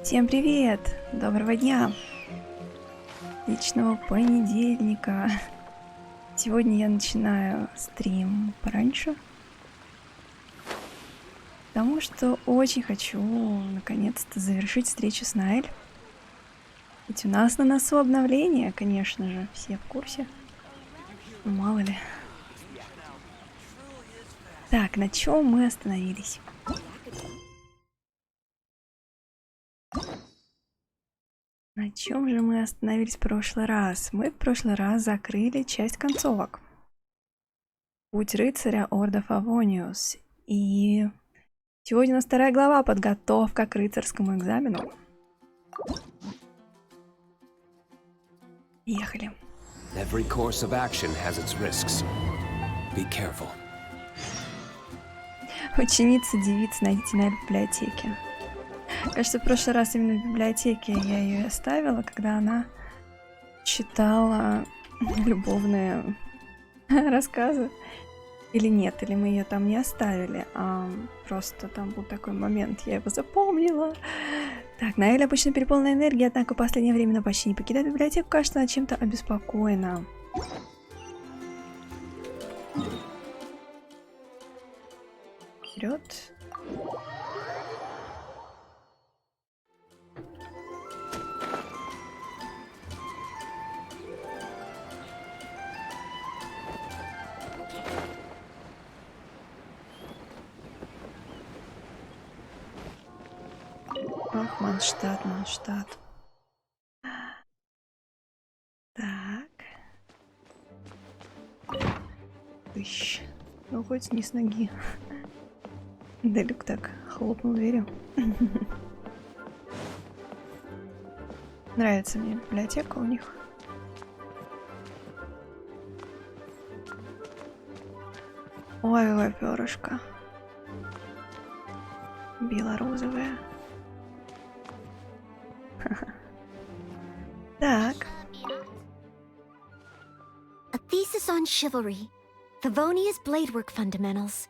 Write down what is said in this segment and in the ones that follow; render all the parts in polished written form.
Всем привет! Доброго дня! Отличного понедельника! Сегодня я начинаю стрим пораньше, потому что очень хочу наконец-то завершить встречу с Ноэлль. Ведь у нас на носу обновление, конечно же, все в курсе. Ну, мало ли. Так, на чем мы остановились? На чем же мы остановились в прошлый раз? Мы в прошлый раз закрыли часть концовок. Путь рыцаря Орда Фавониус. И сегодня у нас вторая глава «Подготовка к рыцарскому экзамену». Ехали. Every course of action has its risks. Be careful. Ученица-девица, найдите на библиотеке. Кажется, в прошлый раз именно в библиотеке я ее оставила, когда она читала любовные рассказы. Или нет, или мы ее там не оставили, а просто там был такой момент, я его запомнила. Так, Ноэлль обычно переполнена энергией, однако в последнее время она почти не покидает библиотеку, кажется, она чем-то обеспокоена. Вперед. Ах, Манштадт, Манштадт. Так. Тыщ. Ну, хоть не с ноги. Делюк так хлопнул дверью. Нравится мне библиотека у них. Ой, перышко. Белорозовая. Так. A thesis on chivalry. Favonia's bladework fundamentals.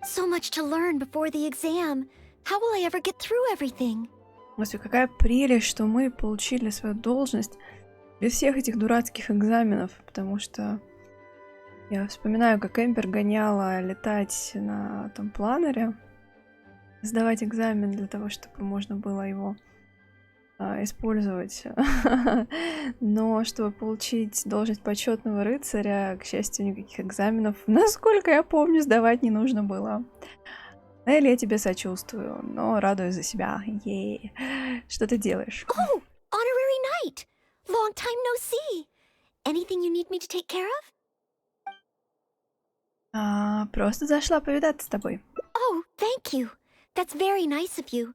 So much to learn before the exam. How will I ever get through everything? Господи, какая прелесть, что мы получили свою должность без всех этих дурацких экзаменов, потому что я вспоминаю, как Эмбер гоняла летать на том планере, сдавать экзамен для того, чтобы можно было его использовать. Но чтобы получить должность почетного рыцаря, к счастью, никаких экзаменов, насколько я помню, сдавать не нужно было. Ноэлль, я тебе сочувствую, но радуюсь за себя. Ей. Что ты делаешь? Oh, honorary knight! Long time no see. Anything you need me to take care of? Просто зашла повидаться с тобой. Oh, thank you. That's very nice of you.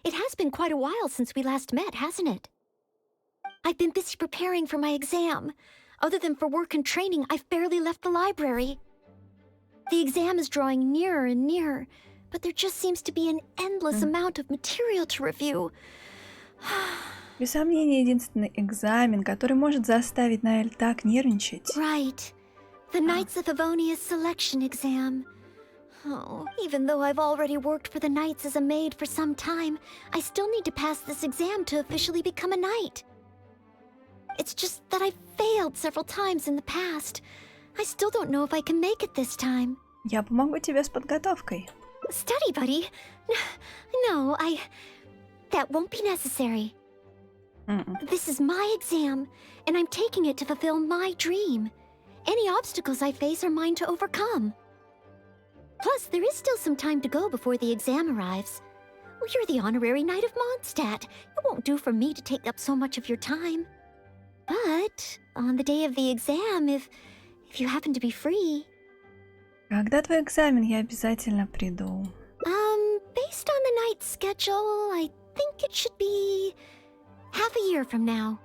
It has been quite a while since we last met, hasn't it? I've been busy preparing for my exam. Other than for work and training, I've barely left the library. The exam is drawing nearer and nearer, but there just seems to be an endless amount of material to review. Без сомнения, единственный экзамен, который может заставить Ноэлль так нервничать. Right. The Knights of Favonia's selection exam. Oh, even though I've already worked for the Knights as a maid for some time, I still need to pass this exam to officially become a knight. It's just that I've failed several times in the past. I still don't know if I can make it this time. Я помогу тебе с подготовкой. Study, buddy? No, that won't be necessary. This is my exam, and I'm taking it to fulfill my dream. Any obstacles I face are mine to overcome. Plus, there is still some time to go before the exam arrives. Well, you're the honorary knight of Mondstadt. It won't do for me to take up so much of your time. But on the day of the exam, if you happen to be free... Когда твой экзамен, я обязательно приду. Based on the night's schedule, I think it should be half a year from now.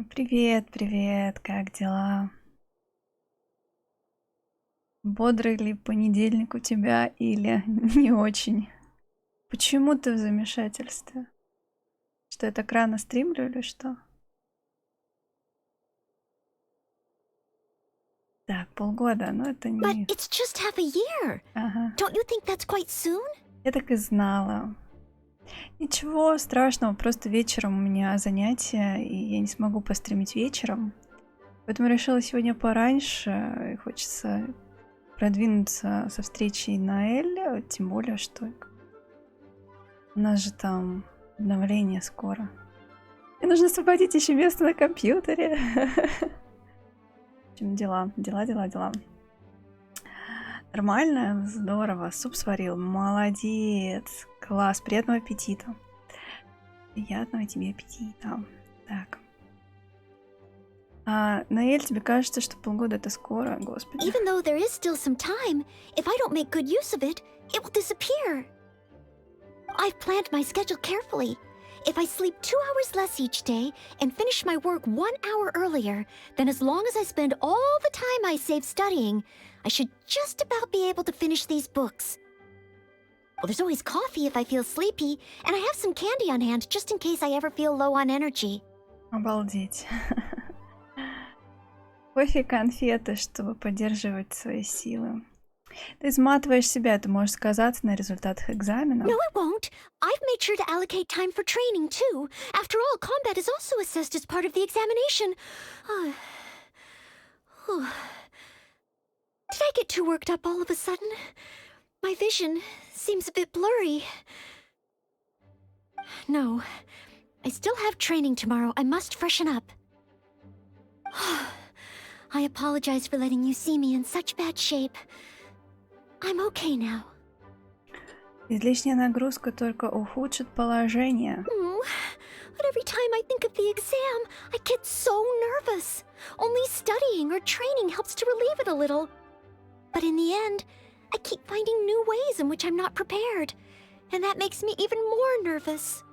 Привет, привет, как дела? Бодрый ли понедельник у тебя или не очень? Почему ты в замешательстве? Что я так рано стримлю или что? Так, полгода, но это не... But it's just half a year. Ага. Don't you think that's quite soon? Я так и знала. Ничего страшного, просто вечером у меня занятия, и я не смогу постримить вечером. Поэтому решила сегодня пораньше. И хочется продвинуться со встречей Ноэль, тем более, что у нас же там обновление скоро. Мне нужно освободить еще место на компьютере. В общем, дела. Нормально, здорово. Суп сварил. Молодец. Класс. Приятного аппетита. Приятного тебе аппетита. Так. Ноэль, тебе кажется, что полгода это скоро, господи. Even though there is still some time, if I don't make good use of it, it will disappear. I've planned my schedule carefully. If I sleep 2 hours less each day and finish my work 1 hour earlier, then as long as I spend all the time I save studying, I should just about be able to finish these books. Well, there's always coffee if I feel sleepy, and I have some candy on hand just in case I ever feel low on energy. Обалдеть. Кофе и конфеты, чтобы поддерживать свои силы. Ты изматываешь себя, это может сказаться на результатах экзамена. No, it won't. I've made sure to allocate time for training, too. After all, combat is also assessed as part of the examination. Did I get too worked up all of a sudden? My vision seems a bit blurry. No, I still have training tomorrow. I must freshen up. I apologize for letting you see me in such bad shape. I'm okay now. Излишняя нагрузка только ухудшит положение. But every time I think of the exam, I get so nervous. Only studying or training helps to relieve it a little. But in the end, I keep finding new ways in which I'm not prepared. And that makes me even more nervous.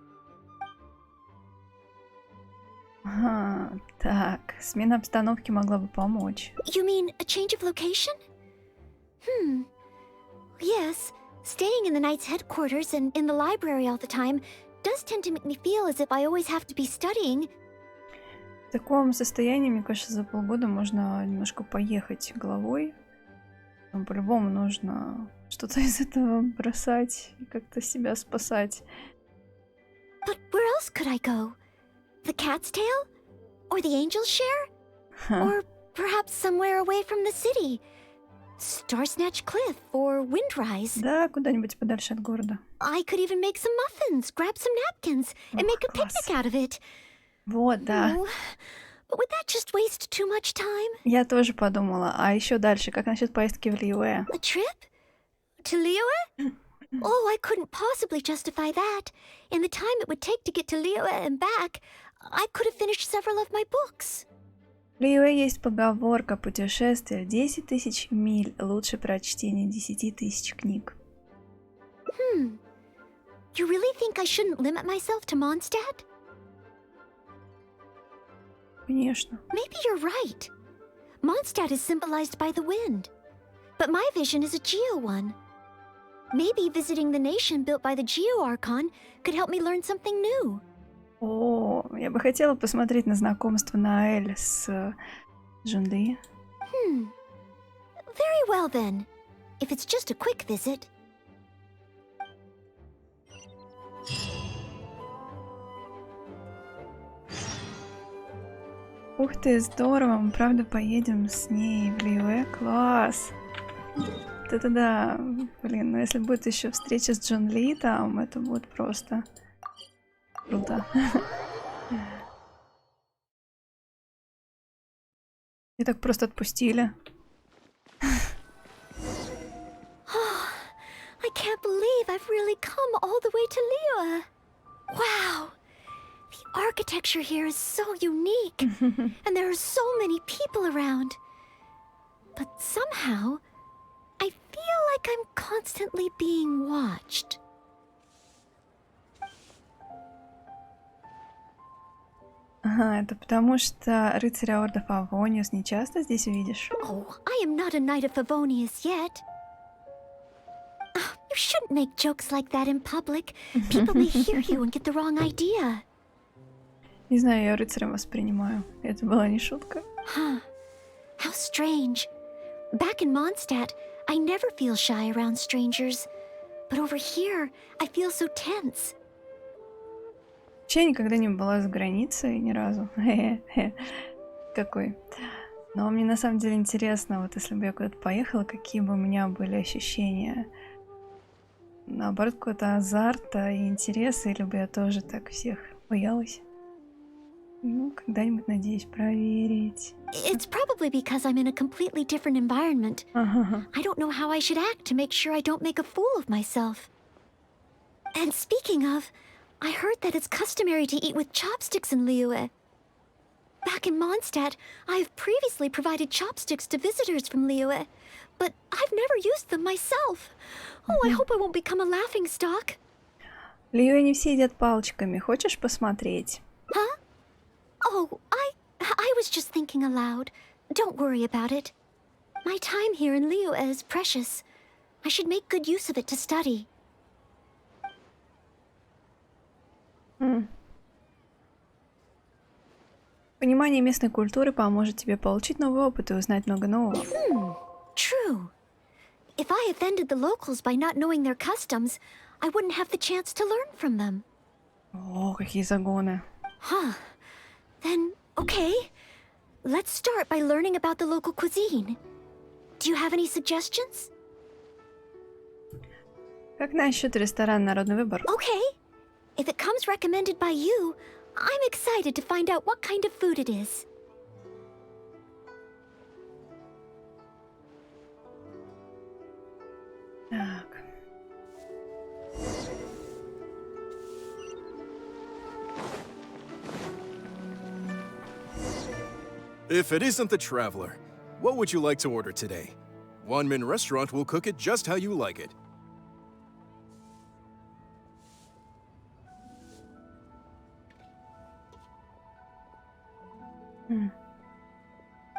Так, смена обстановки могла бы помочь. You mean a change of location? Yes, staying in the Knight's headquarters and in the library all the time does tend to make me feel as if I always have to be studying. В таком состоянии, мне кажется, за полгода можно немножко поехать головой. Но по-любому нужно что-то из этого бросать и как-то себя спасать. But where else could I go? The Cat's Tail? Or the Angel's Share? Or perhaps somewhere away from the city? Starsnatch Cliff or Windrise? Да, куда-нибудь подальше от города. I could even make some muffins, grab some napkins, and make a picnic out of it. Вот, да. But would that just waste too much time? Я тоже подумала. А еще дальше, как насчет поездки в Лиуэ? A trip? To Liyue? Oh, I couldn't possibly justify that. In the time it would take to get to Liyue and back, I could have finished several of my books. В Лиуэ есть поговорка: путешествие в 10 тысяч миль лучше прочтения 10 тысяч книг. You really think I shouldn't limit myself to Mondstadt? Конечно. Maybe you're right. Mondstadt is symbolized by the wind. But my vision is a Geo one. Maybe visiting the nation built by the Geo Archon could help me learn something new. О, я бы хотела посмотреть на знакомство Ноэль с Джунли. Very well then. If it's just a quick visit. Ух ты, здорово, мы правда поедем с ней в Лиуэ, класс. Вот это да, блин, ну если будет еще встреча с Джунли там, это будет просто круто. И так просто отпустили. I can't believe I've really come all the way to Liyue. Wow! The architecture here is so unique, and there are so many people around. But somehow, I feel like I'm constantly being watched. Ага, это потому что рыцаря Орда Фавониус не часто здесь увидишь. Oh, I am not a knight of Favonius yet. You shouldn't make jokes like that in public. People may hear you and get the wrong idea. Не знаю, я рыцарем воспринимаю. Это была не шутка. Huh. How strange. Back in Mondstadt, I never feel shy around strangers. but over here, I feel so tense. Вообще я никогда не была за границей ни разу. Какой. Но мне на самом деле интересно, вот если бы я куда-то поехала, какие бы у меня были ощущения. Наоборот, какой-то азарт и интерес, или бы я тоже так всех боялась. Ну, когда-нибудь надеюсь проверить. It's probably because I'm in a completely different environment. I don't know how I should act to make sure I don't make a fool of myself. And speaking of, I heard that it's customary to eat with chopsticks in Liyue. Back in Mondstadt, I have previously provided chopsticks to visitors from Liyue, but I've never used them myself. Oh, I hope I won't become a laughingstock. В Лиюэ не все едят палочками. Хочешь посмотреть? Huh? Oh, I was just thinking aloud. Don't worry about it. My time here in Liyue is precious. I should make good use of it to study. Понимание местной культуры поможет тебе получить новый опыт и узнать много нового. True. If I offended the locals by not knowing their customs, I wouldn't have the chance to learn from them. О, какие загоны. Huh. Then, okay. Let's start by learning about the local cuisine. Do you have any suggestions? Как насчет ресторана «Народный выбор»? Okay. If it comes recommended by you, I'm excited to find out what kind of food it is. Так. If it isn't the Traveler, what would you like to order today? Wanmin Restaurant will cook it just how you like it.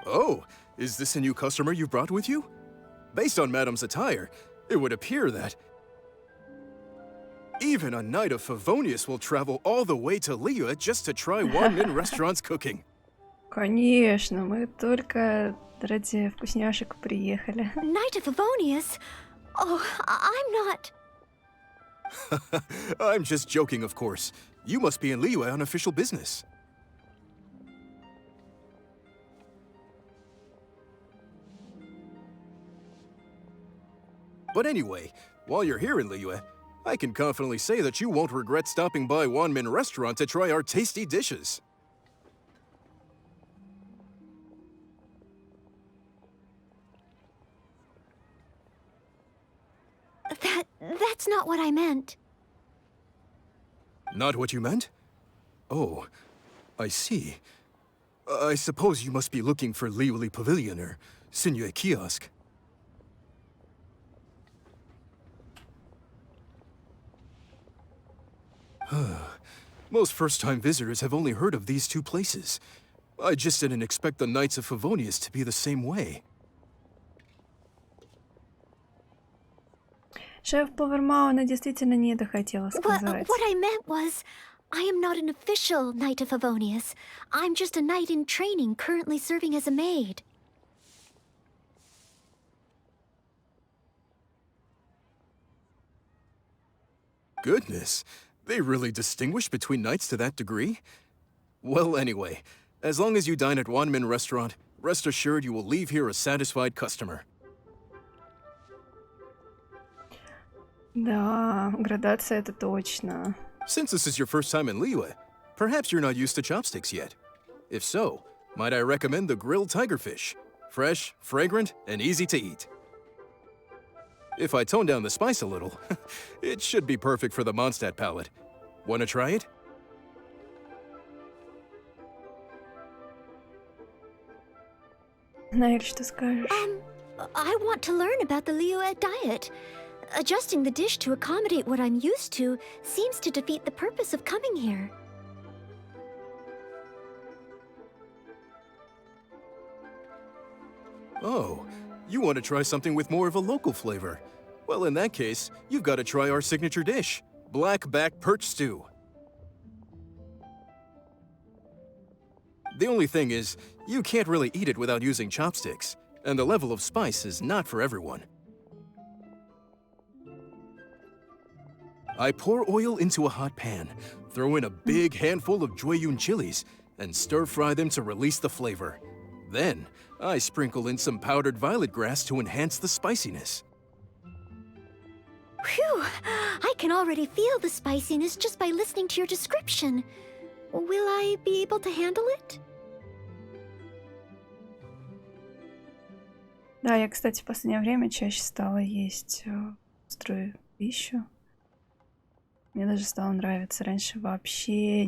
Oh, is this a new customer you brought with you? Based on Madame's attire, it would appear that even a knight of Favonius will travel all the way to Liyue just to try Wanmin Restaurant's cooking. Конечно, мы только ради вкусняшек приехали. Knight of Favonius? Oh, I'm not... I'm just joking, of course. You must be in Liyue on official business. But anyway, while you're here in Liyue, I can confidently say that you won't regret stopping by Wanmin Restaurant to try our tasty dishes. That's not what I meant. Not what you meant? Oh, I see. I suppose you must be looking for Liyue Pavilion or Sinyue Kiosk. Most first-time visitors have only heard of these two places. I just didn't expect the Knights of Favonius to be the same way. Шеф-повар Мауна действительно не это хотела сказать. What I meant was, I am not an official Knight of Favonius. I'm just a knight in training currently serving as a maid. Goodness, they really distinguish between knights to that degree? Well, anyway, as long as you dine at Wanmin Restaurant, rest assured you will leave here a satisfied customer. Да, градация это точно. Since this is your first time in Liyue, perhaps you're not used to chopsticks yet. If so, might I recommend the grilled tigerfish? Fresh, fragrant, and easy to eat. If I tone down the spice a little, it should be perfect for the Mondstadt palate. Wanna try it? Ноэль, что скажешь? I want to learn about the Liyue diet. Adjusting the dish to accommodate what I'm used to seems to defeat the purpose of coming here. Oh, you want to try something with more of a local flavor? Well, in that case, you've got to try our signature dish, black back perch stew. The only thing is, you can't really eat it without using chopsticks, and the level of spice is not for everyone. I pour oil into a hot pan, throw in a big handful of Jueyun chilies, and stir-fry them to release the flavor. Then, I sprinkle in some powdered violet grass to enhance the spiciness. Phew! I can already feel the spiciness just by listening to your description. Will I be able to handle it? Да, я, кстати, в последнее время чаще стала есть острую пищу. Мне даже стало нравиться. Раньше вообще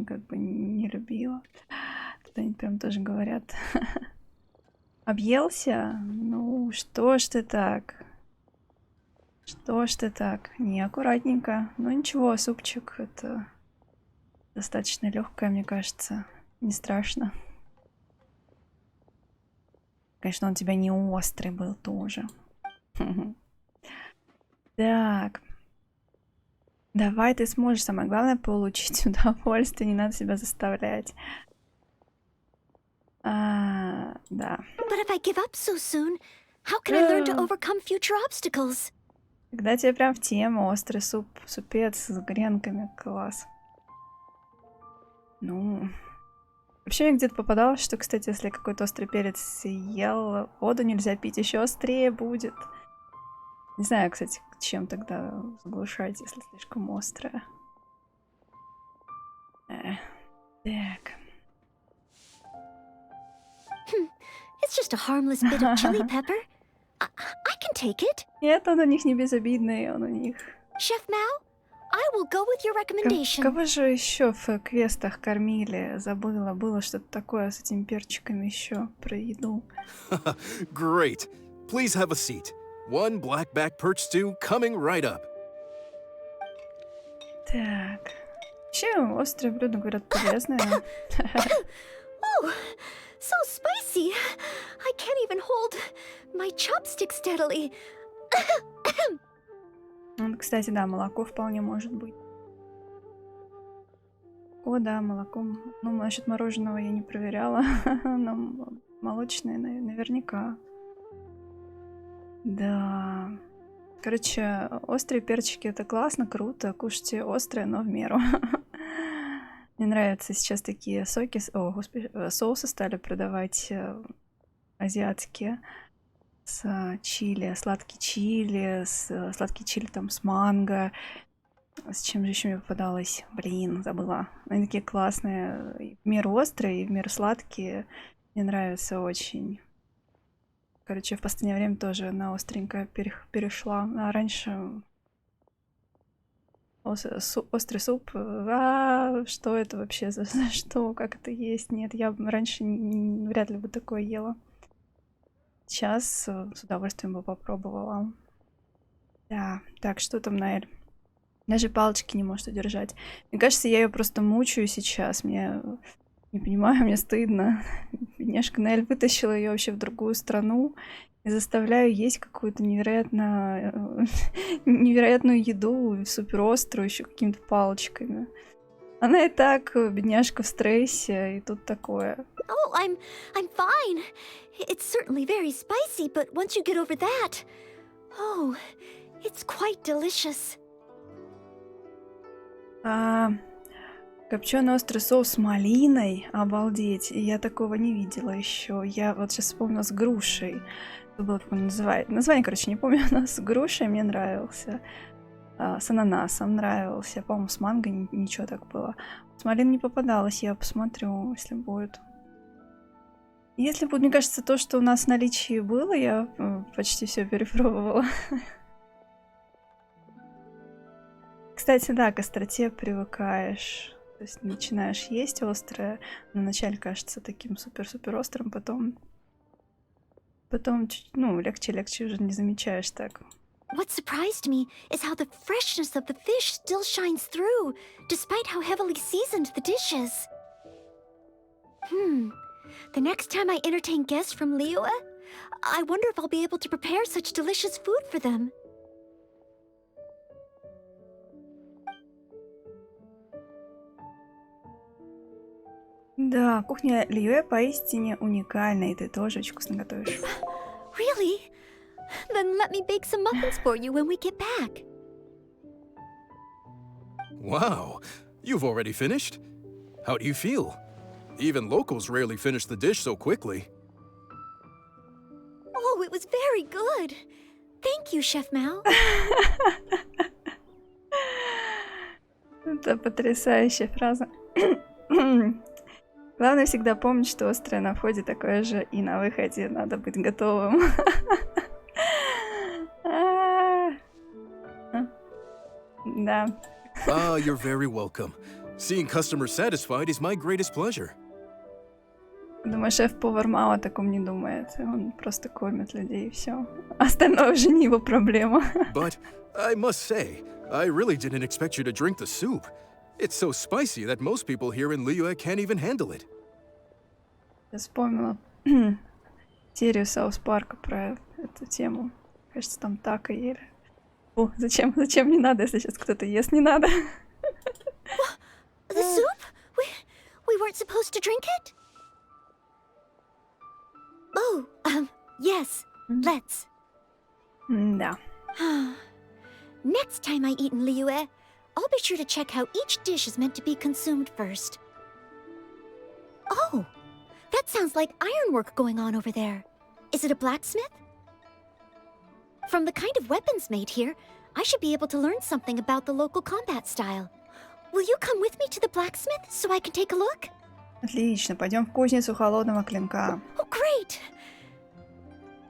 как бы не любила. Тут они прям тоже говорят. Объелся? Ну, что ж ты так? Что ж ты так? Неаккуратненько. Ну ничего, супчик это достаточно легкое, мне кажется. Не страшно. Конечно, он у тебя не острый был тоже. Так. Давай, ты сможешь. Самое главное получить удовольствие. Не надо себя заставлять. Да. But if I give up so soon, how can I learn to overcome future obstacles? Когда тебе прям в тему острый суп, супец с гренками. Класс. Ну... Вообще мне где-то попадалось, что, кстати, если какой-то острый перец съел, воду нельзя пить, еще острее будет. Не знаю, кстати, чем тогда заглушать, если слишком острое. Так. It's just a harmless bit of chili pepper. I can take it. Нет, он у них не безобидный, он у них... Chef Mao, I will go with your recommendation. Кого же еще в квестах кормили? Забыла, было что-то такое с этими перчиками еще про еду. Great. Please have a seat. One blackback perch stew coming right up. Так. Вообще, острые блюда, говорят, полезные. Oh, so spicy. I can't even hold my chopstick steadily. Кстати, да, молоко вполне может быть. О, да, молоко. Ну, насчет мороженого я не проверяла. Но молочное наверняка. Да. Короче, острые перчики это классно, круто. Кушайте острое, но в меру. Мне нравятся сейчас такие соки. О, господи, соусы стали продавать азиатские. С чили, сладкий чили там с манго. С чем же еще мне попадалось? Блин, забыла. Они такие классные. В меру острые и в меру сладкие. Мне нравятся очень. Короче, в последнее время тоже на остренькое перешла. А раньше острый суп. Что это вообще за что? Как это есть? Нет, я раньше вряд ли бы такое ела. Сейчас с удовольствием бы попробовала. Да, так, что там Ноэлль? Даже палочки не может удержать. Мне кажется, я ее просто мучаю сейчас. Мне не понимаю, мне стыдно. Бедняжка Ноэлль вытащила ее вообще в другую страну и заставляю есть какую-то невероятную еду, суперострую, еще какими-то палочками. Она и так, бедняжка, в стрессе, и тут такое. Oh, I'm fine. It's certainly very spicy, but once you get over that, oh, it's quite delicious. Копченый острый соус с малиной, обалдеть, я такого не видела еще. Я вот сейчас вспомнила с грушей. Забыла, как он называет. Название, короче, не помню, но с грушей мне нравился. С ананасом нравился. По-моему, с манго ничего так было. С малиной не попадалось, я посмотрю, если будет. Если будет, мне кажется, то, что у нас в наличии было, я почти все перепробовала. Кстати, да, к остроте привыкаешь. То есть начинаешь есть острое, но вначале кажется таким супер-супер острым, потом ну, легче уже не замечаешь так. What surprised me is how the freshness of the fish still shines through, despite how heavily seasoned the dish is. The next time I entertain guests from Liyue, I wonder if I'll be able to prepare such delicious food for them. Да, кухня Лiyue поистине уникальна, и ты тоже очень вкусно готовишь. Really? Then let me bake some muffins for you when we get back. Wow, you've already finished? How do you feel? Even locals rarely finish the dish so quickly. Oh, it was very good. Thank you, Chef Mao. Это потрясающая фраза. Главное всегда помнить, что острое на входе такое же и на выходе. Надо быть готовым. Да. Ah, you're very welcome. Seeing customers satisfied is my greatest pleasure. Думаю, шеф-повар мало о таком не думает. Он просто кормит людей и все. Остальное уже не его проблема. But I must say, I really didn't expect you to drink the soup. It's so spicy that most people here in Liyue can't even handle it. Я вспомнила серию Саус Парка про эту тему. Кажется, там так и ели. О, зачем не надо, если сейчас кто-то ест, не надо. The soup? We weren't supposed to drink it? Oh, yes. Let's. Да. Next time I eat in Liyue, I'll be sure to check how each dish is meant to be consumed first. Oh, that sounds like ironwork going on over there. Is it a blacksmith? From the kind of weapons made here, I should be able to learn something about the local combat style. Will you come with me to the blacksmith so I can take a look? Отлично, пойдем в кузницу холодного клинка. Oh, great!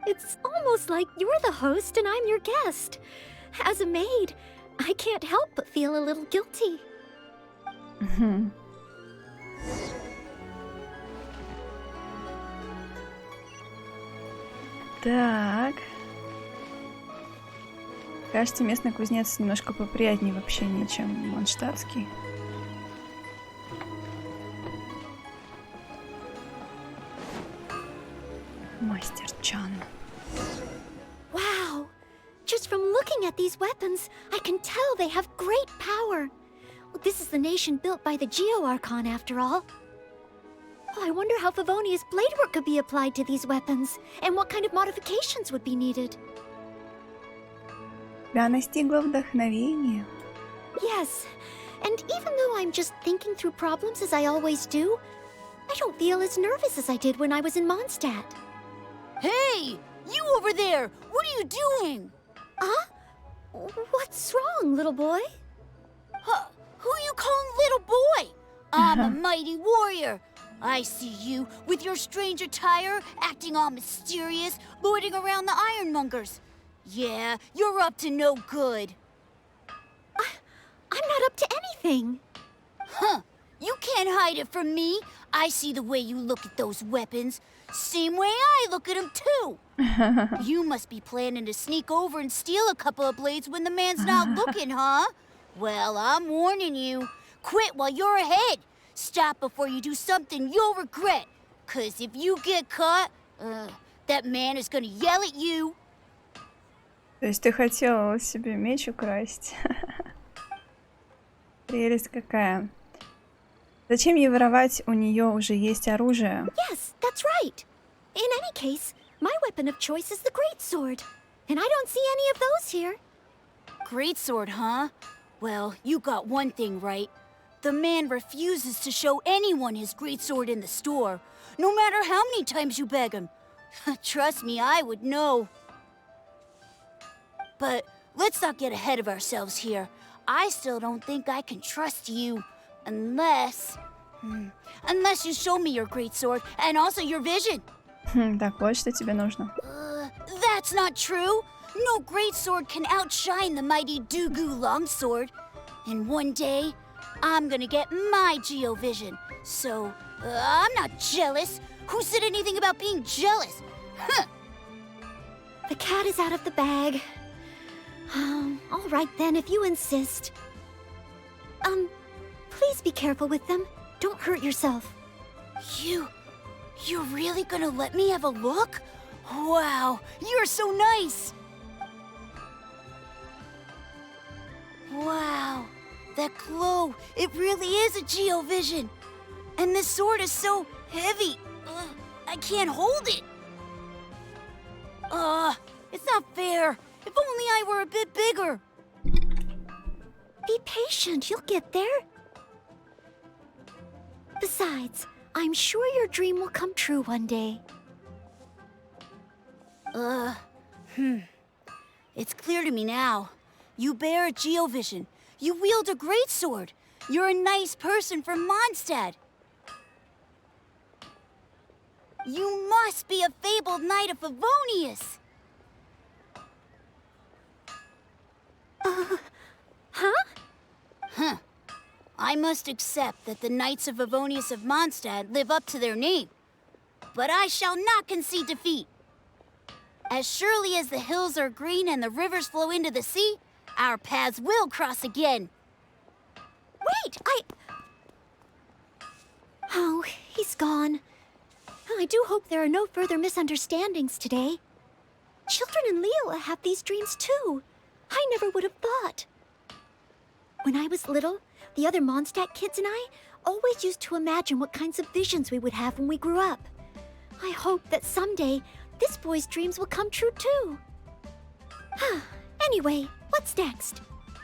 It's almost like you're the host and I'm your guest. As a maid, I can't help but feel a little guilty. Так. Кажется, местный кузнец немножко поприятнее в общении, чем манштатский. Мастер Чан. Wow! Just from looking at these weapons, I can tell they have great power. Well, this is the nation built by the Geo-Archon, after all. Oh, I wonder how Favonia's blade work could be applied to these weapons, and what kind of modifications would be needed. Тебя настигло вдохновение. Yes, and even though I'm just thinking through problems as I always do, I don't feel as nervous as I did when I was in Mondstadt. Hey! You over there! What are you doing? Huh? What's wrong, little boy? Who you calling little boy? I'm a mighty warrior. I see you with your strange attire, acting all mysterious, lording around the ironmongers. Yeah, you're up to no good. I'm not up to anything. Huh. You can't hide it from me. I see the way you look at those weapons. Same way I look at them, too. You must be planning to sneak over and steal a couple of blades when the man's not looking, huh? Well, I'm warning you. Quit while you're ahead. Stop before you do something you'll regret. 'Cause if you get caught, that man is gonna yell at you. То есть ты хотела себе меч украсть? Прелесть какая. Зачем ей воровать? У нее уже есть оружие. Yes, that's right. In any case, my weapon of choice is the greatsword. And I don't see any of those here. Greatsword, huh? Well, you got one thing right. The man refuses to show anyone his greatsword in the store, no matter how many times you beg him. Trust me, I would know. But let's not get ahead of ourselves here. I still don't think I can trust you, unless you show me your greatsword and also your vision. Так, вот что тебе нужно. That's not true. No greatsword can outshine the mighty Dugu longsword. And one day, I'm gonna get my Geo-vision. So, I'm not jealous. Who said anything about being jealous? Huh. The cat is out of the bag. All right then, if you insist. Please be careful with them. Don't hurt yourself. You're really gonna let me have a look? Wow, you're so nice! Wow, that glow, it really is a Geo-vision. And this sword is so heavy, I can't hold it. It's not fair. If only I were a bit bigger. Be patient, you'll get there. Besides, I'm sure your dream will come true one day. It's clear to me now. You bear a geovision. You wield a greatsword. You're a nice person from Mondstadt. You must be a fabled knight of Favonius. Huh? I must accept that the Knights of Favonius of Mondstadt live up to their name. But I shall not concede defeat. As surely as the hills are green and the rivers flow into the sea, our paths will cross again. Wait, Oh, he's gone. I do hope there are no further misunderstandings today. Children in Liyue have these dreams too. I never would have thought. When I was little, the other Mondstadt kids and I always used to imagine what kinds of visions we would have when we grew up. I hope that someday this boy's dreams will come true too. Anyway, what's next?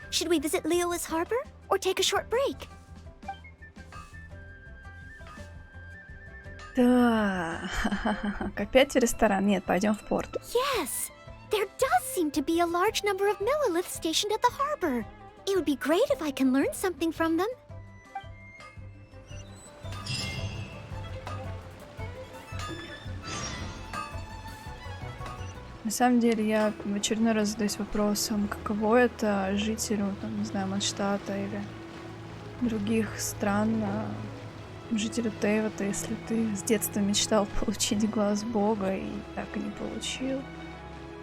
Should we visit Liyue's harbor or take a short break? Да. Опять в ресторан? Нет, пойдем в порт. Yes, there does seem to be a large number of Milliliths stationed at the harbor. It would be great if I can learn something from them. На самом деле, я в очередной раз задаюсь вопросом, каково это жителю, там, не знаю, Mondstadта или других стран, жителю Тейвата, если ты с детства мечтал получить глаз Бога и так и не получил.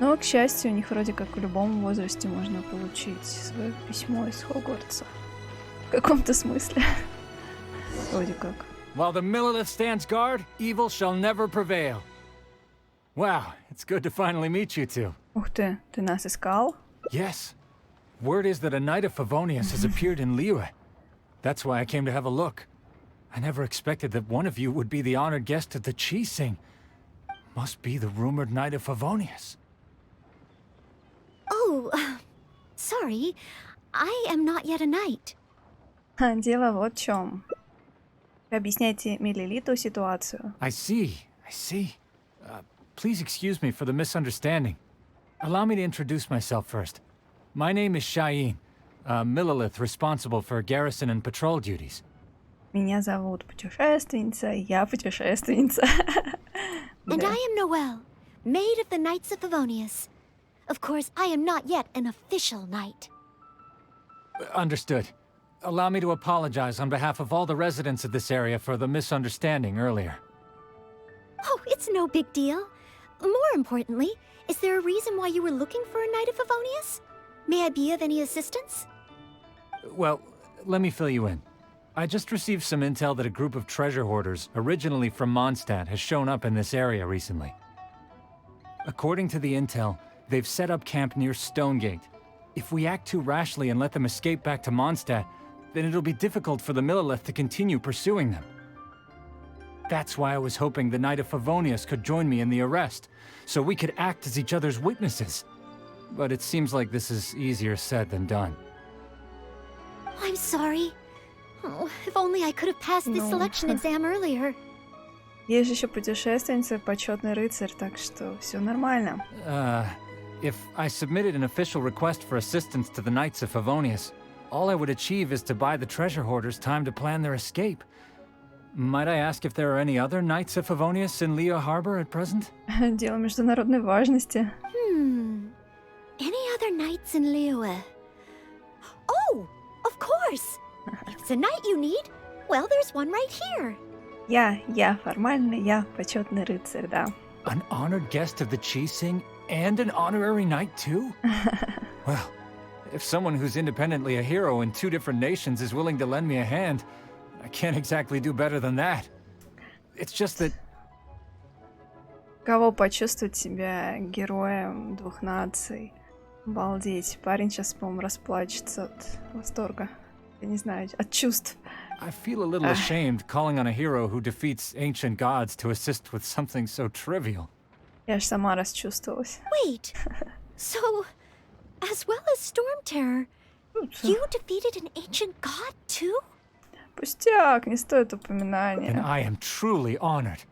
Но, к счастью, у них вроде как в любом возрасте можно получить свое письмо из Хогвартса. В каком-то смысле. Вроде как. While the Millilith stands guard, evil shall never prevail. Wow, it's good to finally meet you two. Ух ты нас искал? Yes. Word is that a knight of Favonius has appeared in Liyue. That's why I came to have a look. I never expected that one of you would be the honored guest at the Cheesing. Must be the rumored knight of Favonius. Oh, sorry. I am not yet a knight. Дело вот в чем. Объясняйте Мелилиту ситуацию. I see. Please excuse me for the misunderstanding. Allow me to introduce myself first. My name is Shayin, a Millilith responsible for garrison and patrol duties. Меня зовут Путешественница, я путешественница. And I am Ноэлль, maid of the Knights of Favonius. Of course, I am not yet an official knight. Understood. Allow me to apologize on behalf of all the residents of this area for the misunderstanding earlier. Oh, it's no big deal. More importantly, is there a reason why you were looking for a Knight of Favonius? May I be of any assistance? Well, let me fill you in. I just received some intel that a group of treasure hoarders, originally from Mondstadt, has shown up in this area recently. According to the intel, they've set up camp near Stonegate. If we act too rashly and let them escape back to Mondstadt, then it'll be difficult for the Millilith to continue pursuing them. That's why I was hoping the Knight of Favonius could join me in the arrest, so we could act as each other's witnesses. But it seems like this is easier said than done. I'm sorry. Oh, if only I could have passed this No. selection exam earlier. Есть же еще путешественница, почетный рыцарь, так что все нормально. If I submitted an official request for assistance to the Knights of Favonius, all I would achieve is to buy the treasure hoarders time to plan their escape. Might I ask if there are any other Knights of Favonius in Liyue Harbor at present? Дело международной важности. Any other knights in Liyue? Oh, of course! If it's a knight you need, well, there's one right here. Я формально, я почетный рыцарь, да. An honored guest of the Cheesing and an honorary knight too? Well, if someone who's independently a hero in two different nations is willing to lend me a hand, I can't exactly do better than that. It's just that... Кого почувствовать себя героем двух наций? Обалдеть. Парень сейчас, по-моему, расплачется от восторга. Я не знаю, от чувств. I feel a little ashamed calling on a hero who defeats ancient gods to assist with something so trivial. Я ж сама расчувствовалась. Wait, so, as well as Storm Terror, You defeated an ancient god, too? Пустяк, не стоит And упоминания. I am truly honored.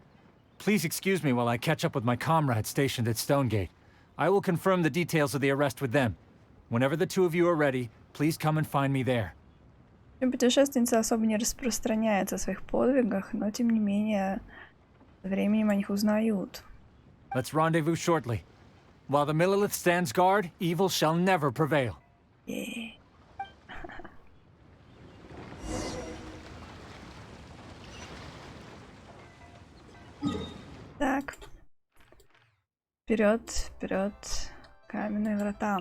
Please excuse me while I catch up with my comrades stationed at Stonegate. I will confirm the details of the arrest with them. Whenever the two of you are ready, please come and find me there. Путешественница особо не распространяется о своих подвигах, но тем не менее, со временем о них узнают. Let's rendezvous shortly. While the Millilith stands guard, evil shall never prevail. Е. Так. Вперед, вперед. Каменные врата.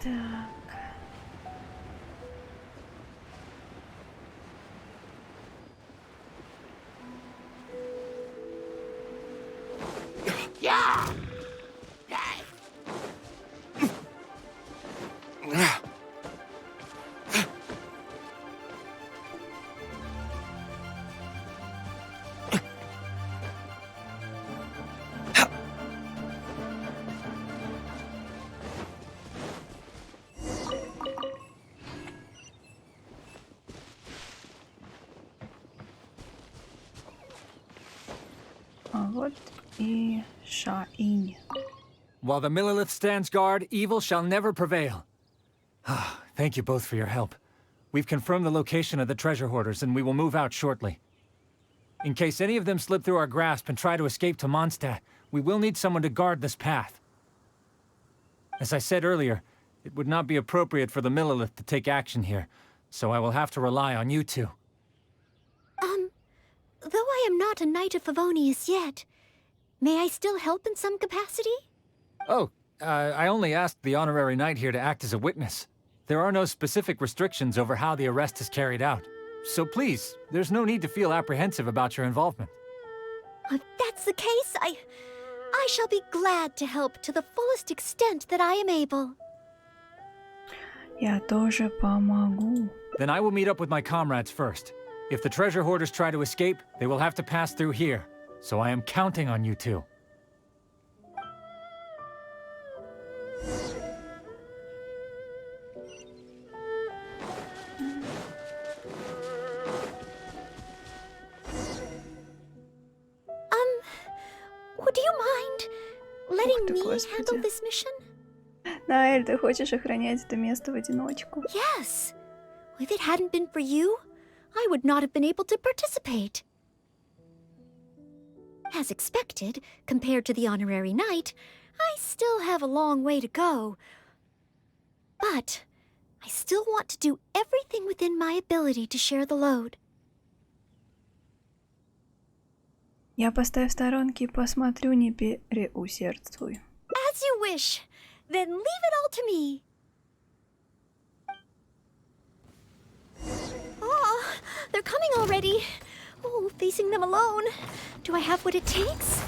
Так. А вот и Шаинь. While the Millilith stands guard, evil shall never prevail. Thank you both for your help. We've confirmed the location of the treasure hoarders, and we will move out shortly. In case any of them slip through our grasp and try to escape to Mondstadt, we will need someone to guard this path. As I said earlier, it would not be appropriate for the Millilith to take action here, so I will have to rely on you two. Though I am not a Knight of Favonius yet, may I still help in some capacity? Oh, I only asked the honorary knight here to act as a witness. There are no specific restrictions over how the arrest is carried out. So please, there's no need to feel apprehensive about your involvement. If that's the case, I shall be glad to help to the fullest extent that I am able. Я тоже помогу. Then I will meet up with my comrades first. If the treasure hoarders try to escape, they will have to pass through here. So I am counting on you two. Would you mind letting ты, me Господи. handle this mission? Наэль, ты хочешь охранять это место в одиночку? Yes. If it hadn't been for you, I would not have been able to participate. As expected, compared to the honorary knight, I still have a long way to go. But I still want to do everything within my ability to share the load. Я постою в сторонке и посмотрю, не переусердствуй. As you wish. Then leave it all to me. Oh, they're coming already. Oh, facing them alone. Do I have what it takes?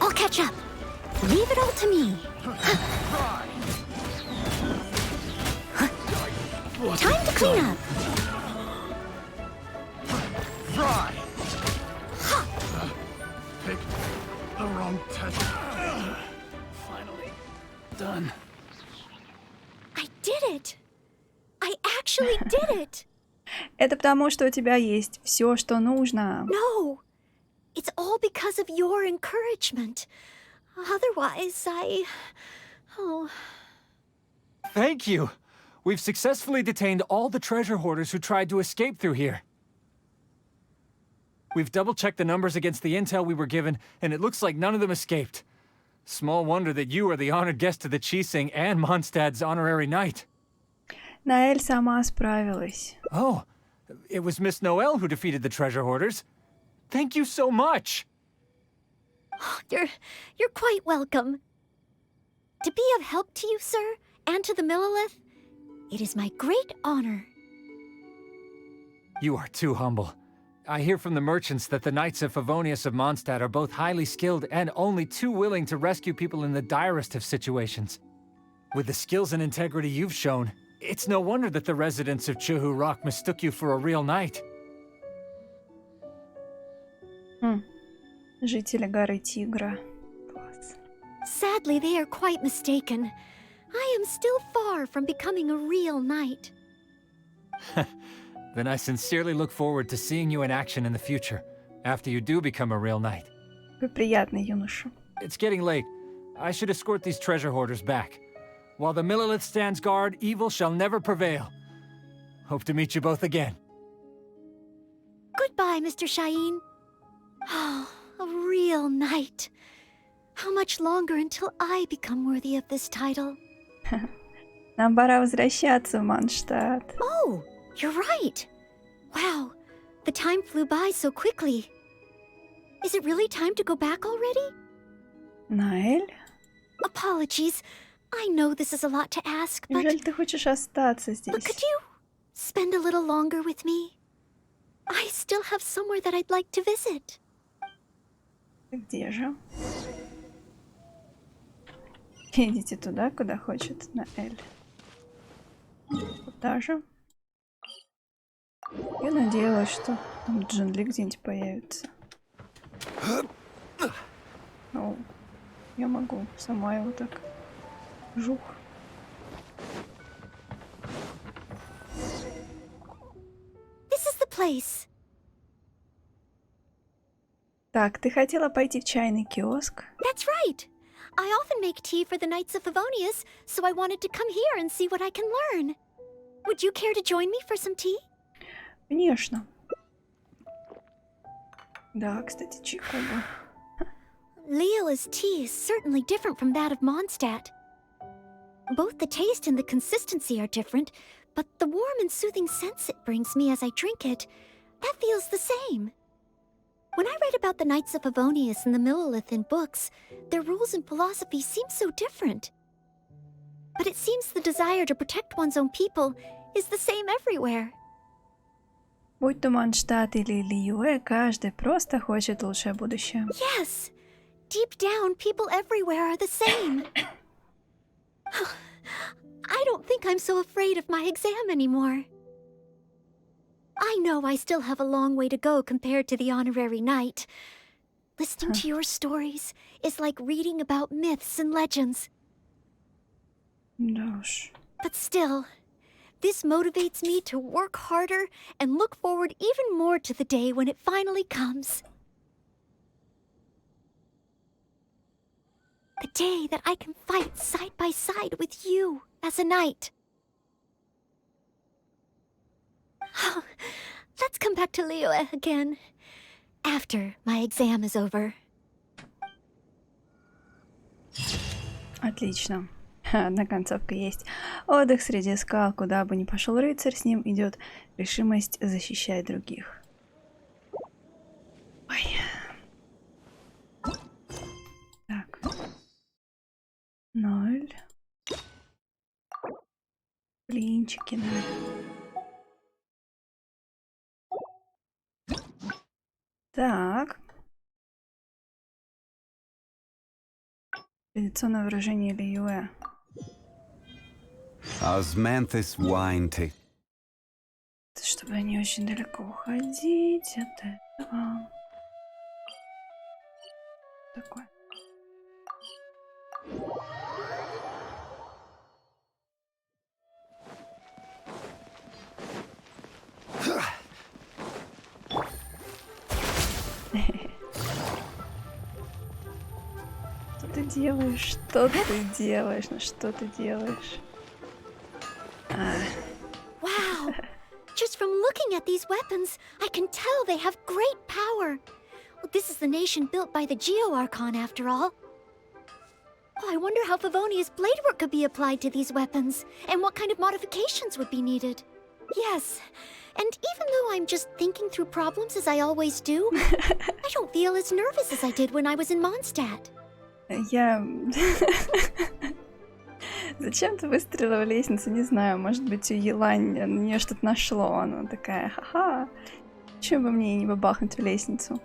I'll catch up. Leave it all to me. Time to clean up. Pick the wrong touch. Finally done. I did it. I actually did it. Это потому, что у тебя есть все, что нужно. No, it's all because of your encouragement. Otherwise, Oh. Thank you! We've successfully detained all the treasure hoarders who tried to escape through here. We've double-checked the numbers against the intel we were given, and it looks like none of them escaped. Small wonder that you are the honored guest of the Chising and Mondstadt's honorary knight. Наэль сама справилась. Oh, it was Miss Ноэлль who defeated the treasure hoarders. Thank you so much! You're quite welcome. To be of help to you, sir, and to the Millelith, it is my great honor. You are too humble. I hear from the merchants that the Knights of Favonius of Mondstadt are both highly skilled and only too willing to rescue people in the direst of situations. With the skills and integrity you've shown, it's no wonder that the residents of Chuhu Rock mistook you for a real knight. Жители горы Тигра. Класс. Sadly, they are quite mistaken. I am still far from becoming a real knight. Then I sincerely look forward to seeing you in action in the future, after you do become a real knight. Какой приятный юноша. It's getting late. I should escort these treasure hoarders back. While the Millelith stands guard, evil shall never prevail. Hope to meet you both again. Goodbye, Mr. Shaheen. Oh, a real knight. How much longer until I become worthy of this title? Нам пора возвращаться в Mondstadt. Oh, you're right. Wow, the time flew by so quickly. Is it really time to go back already? Ноэль? Apologies. I know this is a lot to ask, but... Неужели ты хочешь остаться But could здесь? you spend a little longer with me? I still have somewhere that I'd like to visit. Где же? Идите туда, куда хочет Ноэль. Куда же? Я надеялась, что там Джинли где-нибудь появится. О, я могу сама его так. Жух. This is the place. Так, ты хотела пойти в чайный киоск? That's right. I often make tea for the Knights of Favonius, so I wanted to come here and see what I can learn. Would you care to join me for some tea? Конечно. Да, кстати, чайку бы. Leola's tea is certainly different from that of Mondstadt. Both the taste and the consistency are different, but the warm and soothing sense it brings me as I drink it, that feels the same. When I read about the Knights of Favonius and the Millelith in books, their rules and philosophy seem so different. But it seems the desire to protect one's own people is the same everywhere. Будь то Mondstadt или Лiyue, каждый просто хочет лучшее будущее. Yes, deep down, people everywhere are the same. I don't think I'm so afraid of my exam anymore. I know I still have a long way to go compared to the honorary knight. Listening to your stories is like reading about myths and legends. Да уж. But still, this motivates me to work harder and look forward even more to the day when it finally comes. The day that I can fight side by side with you as a knight. Let's come back to Liyue again, after my exam is over. Отлично. Одна концовка есть. Отдых среди скал, куда бы ни пошел рыцарь, с ним идет решимость защищать других. Ой. Так. Ноэль. Блинчики, Ноэль. Так. Традиционное выражение Лiyue. Osmanthus wine tea. Чтобы не очень далеко уходить от этого. Такое. Что ты делаешь? Что ты делаешь? Ну что ты делаешь? Wow! Just from looking at these weapons, I can tell they have great power. Well, this is the nation built by the Geo-Archon, after all. Oh, I wonder how Favonius blade work could be applied to these weapons, and what kind of modifications would be needed. Yes, and even though I'm just thinking through problems as I always do. I don't feel as nervous as I did when I was in Mondstadt. Я... Зачем ты выстрелила в лестницу? Не знаю, может быть, у Елань на нее что-то нашло. Она такая, ха-ха. Чего бы мне не бабахнуть в лестницу?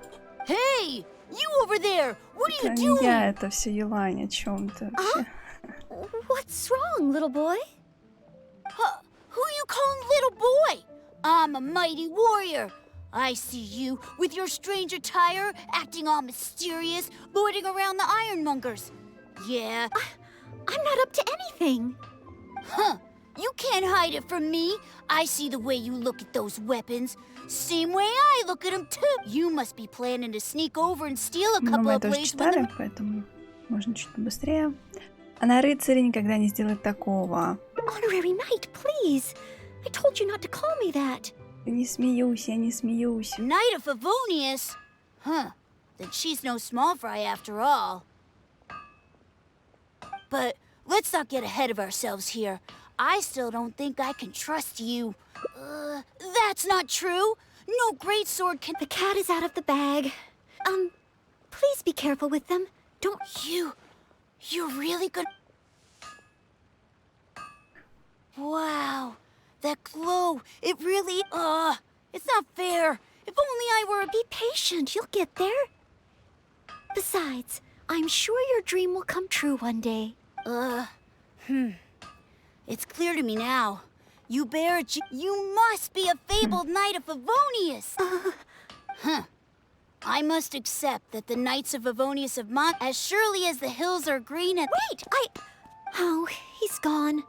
Hey! You over there! What are you Это не doing? я, это все Елань. О чем ты вообще? What's wrong, little boy? Who you calling little boy? I'm a mighty warrior. I see you with your strange attire, acting all mysterious, lording around the ironmongers. Yeah. I'm not up to anything. Huh. You can't hide it from me. I see the way you look at those weapons. Same way I look at them too. You must be planning to sneak over and steal a Ну, couple мы of тоже blades with читали, them. поэтому можно чуть побыстрее. Она рыцарь никогда не сделает такого. Honorary knight, please. I told you not to call me that. Я не смеюсь, я не смеюсь. Knight of Favonius? Huh. Then she's no small fry after all. But let's not get ahead of ourselves here. I still don't think I can trust you. That's not true. No great sword can... The cat is out of the bag. Please be careful with them. Don't You're really gonna... Wow. That glow, it really... it's not fair. If only I were... be patient. You'll get there. Besides, I'm sure your dream will come true one day. It's clear to me now. You bear you must be a fabled knight of Favonius. I must accept that the knights of Favonius have as surely as the hills are green and... Wait, Oh, he's gone.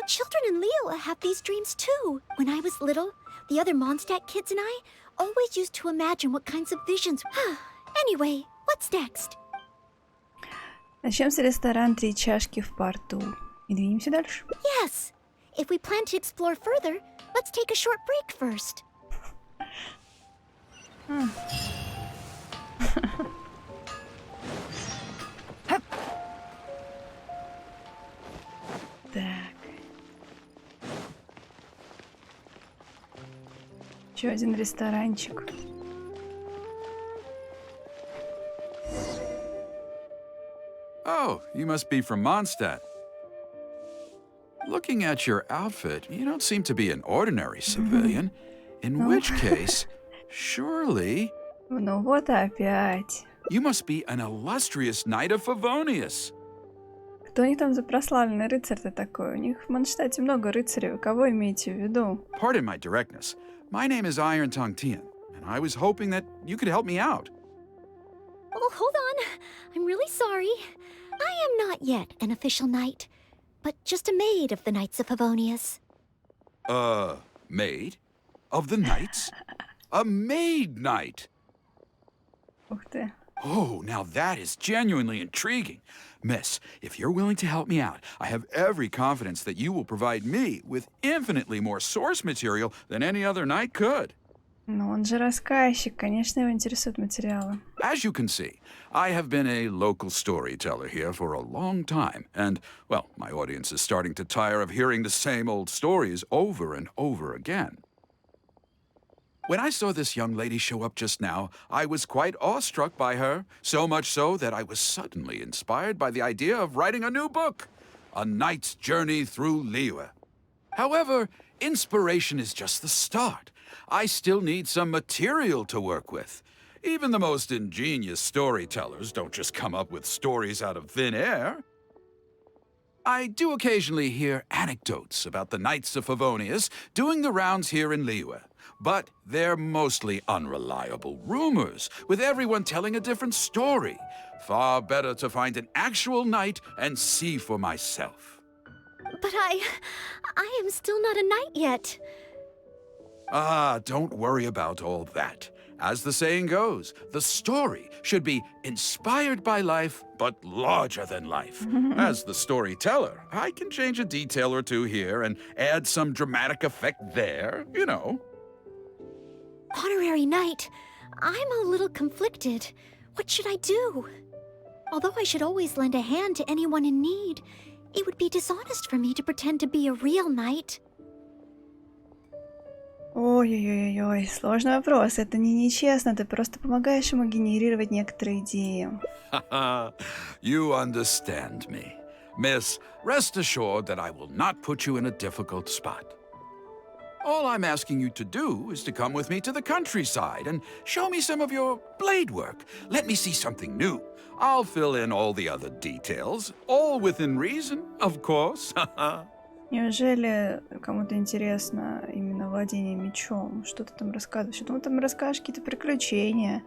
Children in Liyue have these dreams too. When I was little, the other Mondstadt kids and I always used to imagine what kinds of visions... Anyway, what's next? Начнем с ресторана «Три чашки в порту». И двинемся дальше. Yes. If we plan to explore further, let's take a short break first. Так. Еще один ресторанчик. Oh, you must be from Mondstadt. Looking at your outfit, you don't seem to be an ordinary civilian. In which case, surely... Ну вот опять. You must be an illustrious knight of Favonius. Кто у них там за прославленный рыцарь-то такой? У них в Mondstadте много рыцарей. Кого имеете в виду? Pardon my directness. My name is Iron Tongue Tian, and I was hoping that you could help me out. Oh, hold on. I'm really sorry. I am not yet an official knight, but just a maid of the Knights of Favonius. Maid? Of the knights? A maid knight? Ух ты. Oh, now that is genuinely intriguing. Miss, if you're willing to help me out, I have every confidence that you will provide me with infinitely more source material than any other knight could. Ну он же рассказчик, конечно, его интересуют материалы. As you can see, I have been a local storyteller here for a long time, and, well, my audience is starting to tire of hearing the same old stories over and over again. When I saw this young lady show up just now, I was quite awestruck by her, so much so that I was suddenly inspired by the idea of writing a new book, A Knight's Journey Through Liyue. However, inspiration is just the start. I still need some material to work with. Even the most ingenious storytellers don't just come up with stories out of thin air. I do occasionally hear anecdotes about the Knights of Favonius doing the rounds here in Liyue, but they're mostly unreliable rumors, with everyone telling a different story. Far better to find an actual knight and see for myself. But I am still not a knight yet. Ah, don't worry about all that. As the saying goes, the story should be inspired by life, but larger than life. As the storyteller, I can change a detail or two here and add some dramatic effect there, you know. Honorary knight, I'm a little conflicted. What should I do? Although I should always lend a hand to anyone in need, it would be dishonest for me to pretend to be a real knight. Ой-ой-ой-ой, сложный вопрос. Это нечестно, ты просто помогаешь ему генерировать некоторые идеи. You understand me. Miss, rest assured that I will not put you in a difficult spot. All I'm asking you to do is to come with me to the countryside and show me some of your blade work. Let me see something new. I'll fill in all the other details, all within reason, of course. Неужели кому-то интересно именно владение мечом? Что ты там рассказываешь? Что ты там расскажешь? Какие-то приключения?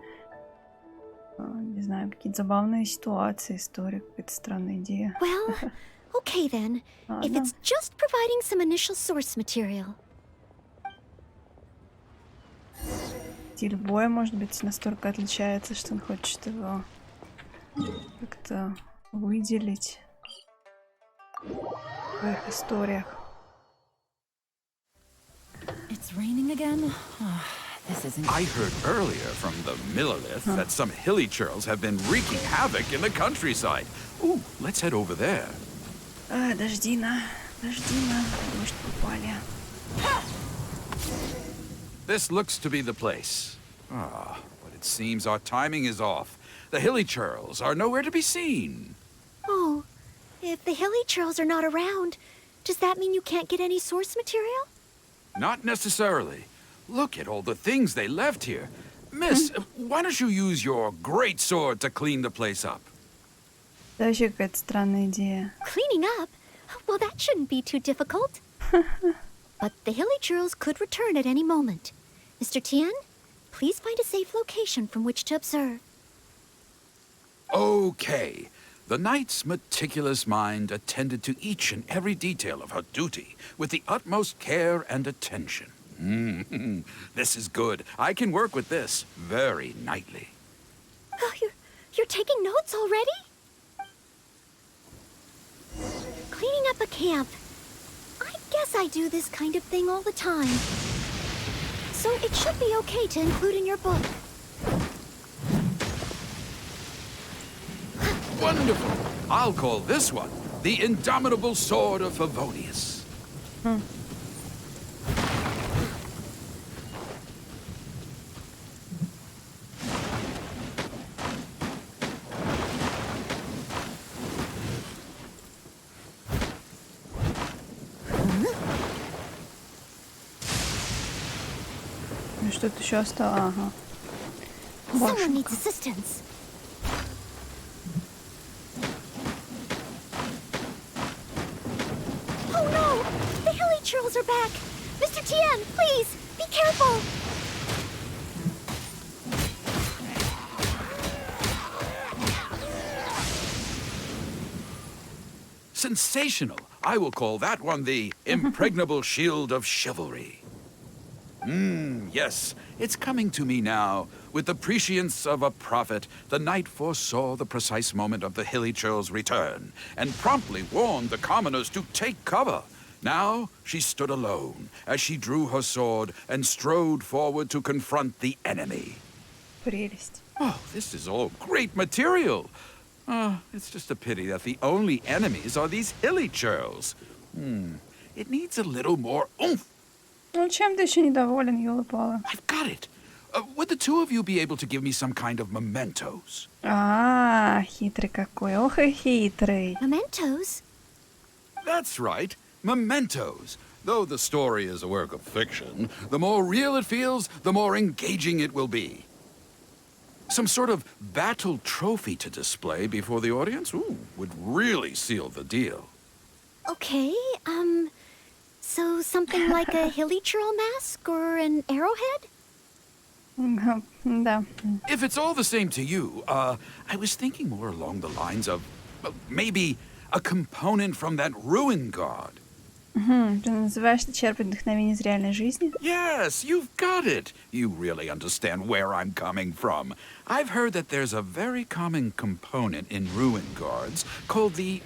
Не знаю, какие-то забавные ситуации, история, какая-то странная идея. Well, okay then. If it's just providing some initial source material. Стиль боя, может быть, настолько отличается, что он хочет его как-то выделить в своих историях. It's raining again? This isn't... I heard earlier from the Millilith that some hilly churls have been wreaking havoc in the countryside. Ooh, let's head over there. Дождина, дождь попали. This looks to be the place. Ah, but it seems our timing is off. The hilly churls are nowhere to be seen. Oh, if the hilly churls are not around, does that mean you can't get any source material? Not necessarily. Look at all the things they left here. Miss, why don't you use your great sword to clean the place up? Это вообще какая-то странная идея. Cleaning up? Well, that shouldn't be too difficult. But the hilly churls could return at any moment. Mr. Tian, please find a safe location from which to observe. Okay. The knight's meticulous mind attended to each and every detail of her duty with the utmost care and attention. This is good. I can work with this very knightly. Oh, you're taking notes already? Cleaning up a camp. I guess I do this kind of thing all the time. So it should be okay to include in your book. Wonderful. I'll call this one the Indomitable Sword of Favonius. Что-то еще осталось. Ага. Someone needs assistance. Oh no! The hilly churls are back! Mr. Tian, please, be careful! Sensational. I will call that one the Impregnable Shield of Chivalry. Yes, it's coming to me now. With the prescience of a prophet, the knight foresaw the precise moment of the hilly churl's return, and promptly warned the commoners to take cover. Now she stood alone, as she drew her sword and strode forward to confront the enemy. Прелесть. Oh, this is all great material. It's just a pity that the only enemies are these hilly churls. It needs a little more oomph. Ну, чем ты еще недоволен, ёлы-палы? I've got it. Would the two of you be able to give me some kind of mementos? Хитрый какой. Ох и хитрый. Mementos? That's right, mementos. Though the story is a work of fiction, the more real it feels, the more engaging it will be. Some sort of battle trophy to display before the audience would really seal the deal. Okay, so something like a hilly churl mask or an arrowhead? Да. If it's all the same to you, I was thinking more along the lines of maybe a component from that ruin god. Ты называешь это черпать вдохновение из реальной жизни? Yes, you've got it. You really understand where I'm coming from. I've heard that there's a very common component in ruin guards called the,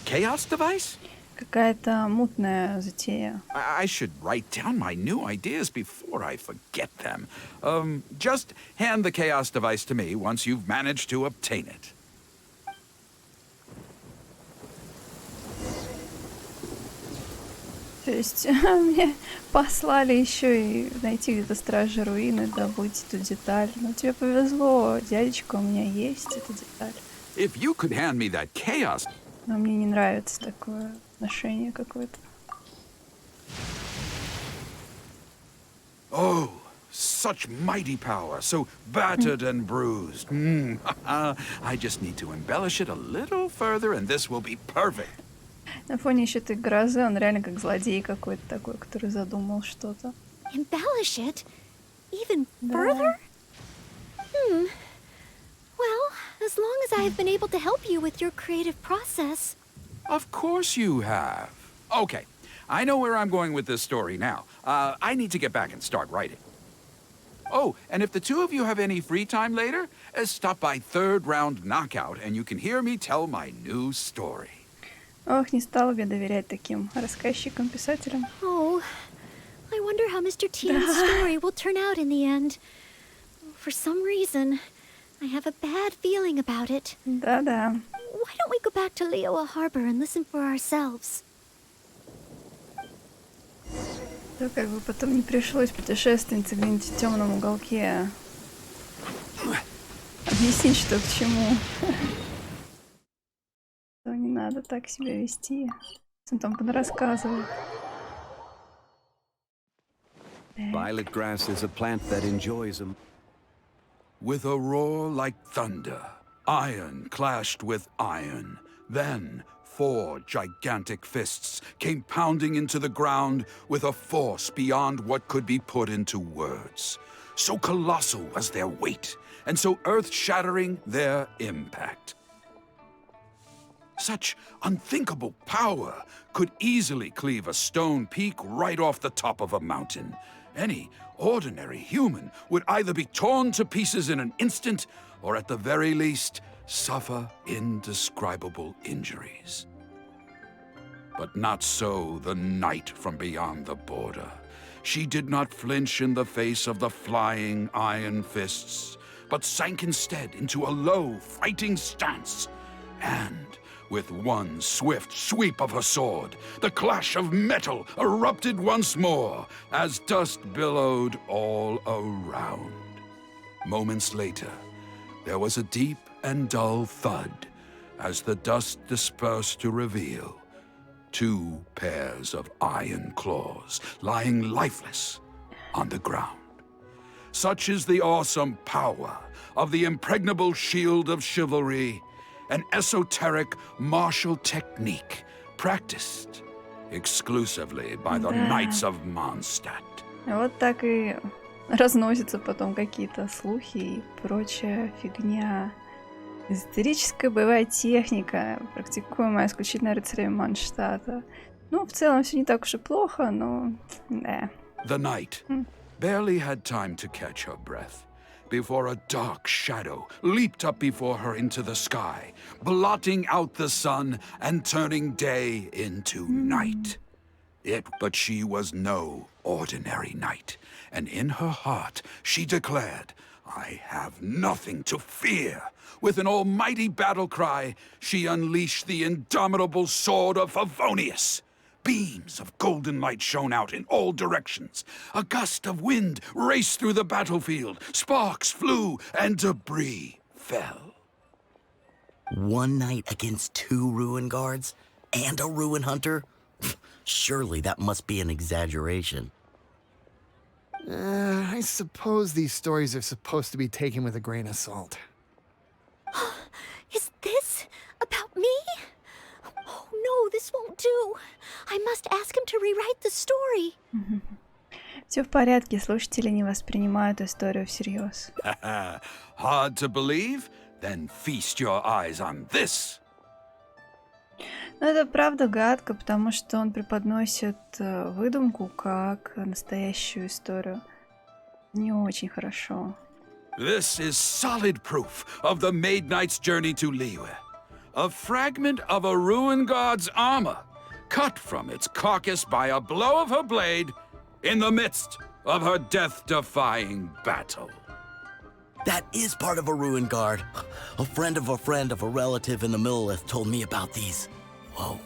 chaos device? Какая-то мутная затея. I should write down my new ideas before I forget them. Just hand the chaos device to me once you've managed to obtain it. есть мне послали еще и найти где-то стражи руины, добыть эту деталь. Но тебе повезло, дядечка, у меня есть эта деталь. If you could hand me that chaos... Но мне не нравится такое отношение какое-то. Oh, such mighty power, so battered and bruised. I just need to embellish it a little further, and this will be perfect. На фоне еще этой грозы он реально как злодей какой-то такой, который задумал что-то. Embellish it? Even further? Well, as long as I have been able to help you with your creative process. Of course you have. Okay, I know where I'm going with this story now. I need to get back and start writing. Oh, and if the two of you have any free time later, stop by Third Round Knockout and you can hear me tell my new story. Ох, не стала бы я доверять таким рассказчикам-писателям. Oh, I wonder how Mr. Tian's story will turn out in the end. For some reason, I have a bad feeling about it. Да-да. Why don't we go back to Lioa Harbor and listen for ourselves? То как бы потом не пришлось путешественнице где-нибудь в темном уголке объяснить, что к чему. То не надо так себя вести. Он там рассказывает. Violet grass is a plant that enjoys them. With a roar like thunder, iron clashed with iron. Then 4 gigantic fists came pounding into the ground with a force beyond what could be put into words. So colossal was their weight, and so earth-shattering their impact. Such unthinkable power could easily cleave a stone peak right off the top of a mountain. Any ordinary human would either be torn to pieces in an instant, or at the very least, suffer indescribable injuries. But not so the knight from beyond the border. She did not flinch in the face of the flying iron fists, but sank instead into a low, fighting stance. And with one swift sweep of her sword, the clash of metal erupted once more as dust billowed all around. Moments later, there was a deep and dull thud as the dust dispersed to reveal 2 pairs of iron claws lying lifeless on the ground. Such is the awesome power of the impregnable shield of chivalry, an esoteric martial technique practiced exclusively by the Knights of Mondstadt. Вот так и разносятся потом какие-то слухи и прочая фигня. Эзотерическая боевая техника, практикуемая исключительно рыцарями Манштата. Ну, в целом все не так уж и плохо, но да. The knight barely had time to catch her breath before a dark shadow leaped up before her into the sky, blotting out the sun and turning day into night. But she was no ordinary knight, and in her heart she declared, "I have nothing to fear." With an almighty battle cry, she unleashed the indomitable sword of Favonius. Beams of golden light shone out in all directions. A gust of wind raced through the battlefield. Sparks flew and debris fell. One knight against 2 ruin guards and a ruin hunter? Surely that must be an exaggeration. I suppose these stories are supposed to be taken with a grain of salt. Is this about me? Oh no, this won't do. I must ask him to rewrite the story. Все в порядке, слушатели не воспринимают историю всерьез. Hard to believe? Then feast your eyes on this. Но это правда гадко, потому что он преподносит выдумку как настоящую историю. Не очень хорошо. This is solid proof of the Maid Knight's journey to Liyue. A fragment of a ruin god's armor, cut from its carcass by a blow of her blade in the midst of her death-defying battle. That is part of a ruin guard. A friend of a relative in the Millelith told me about these. Whoa.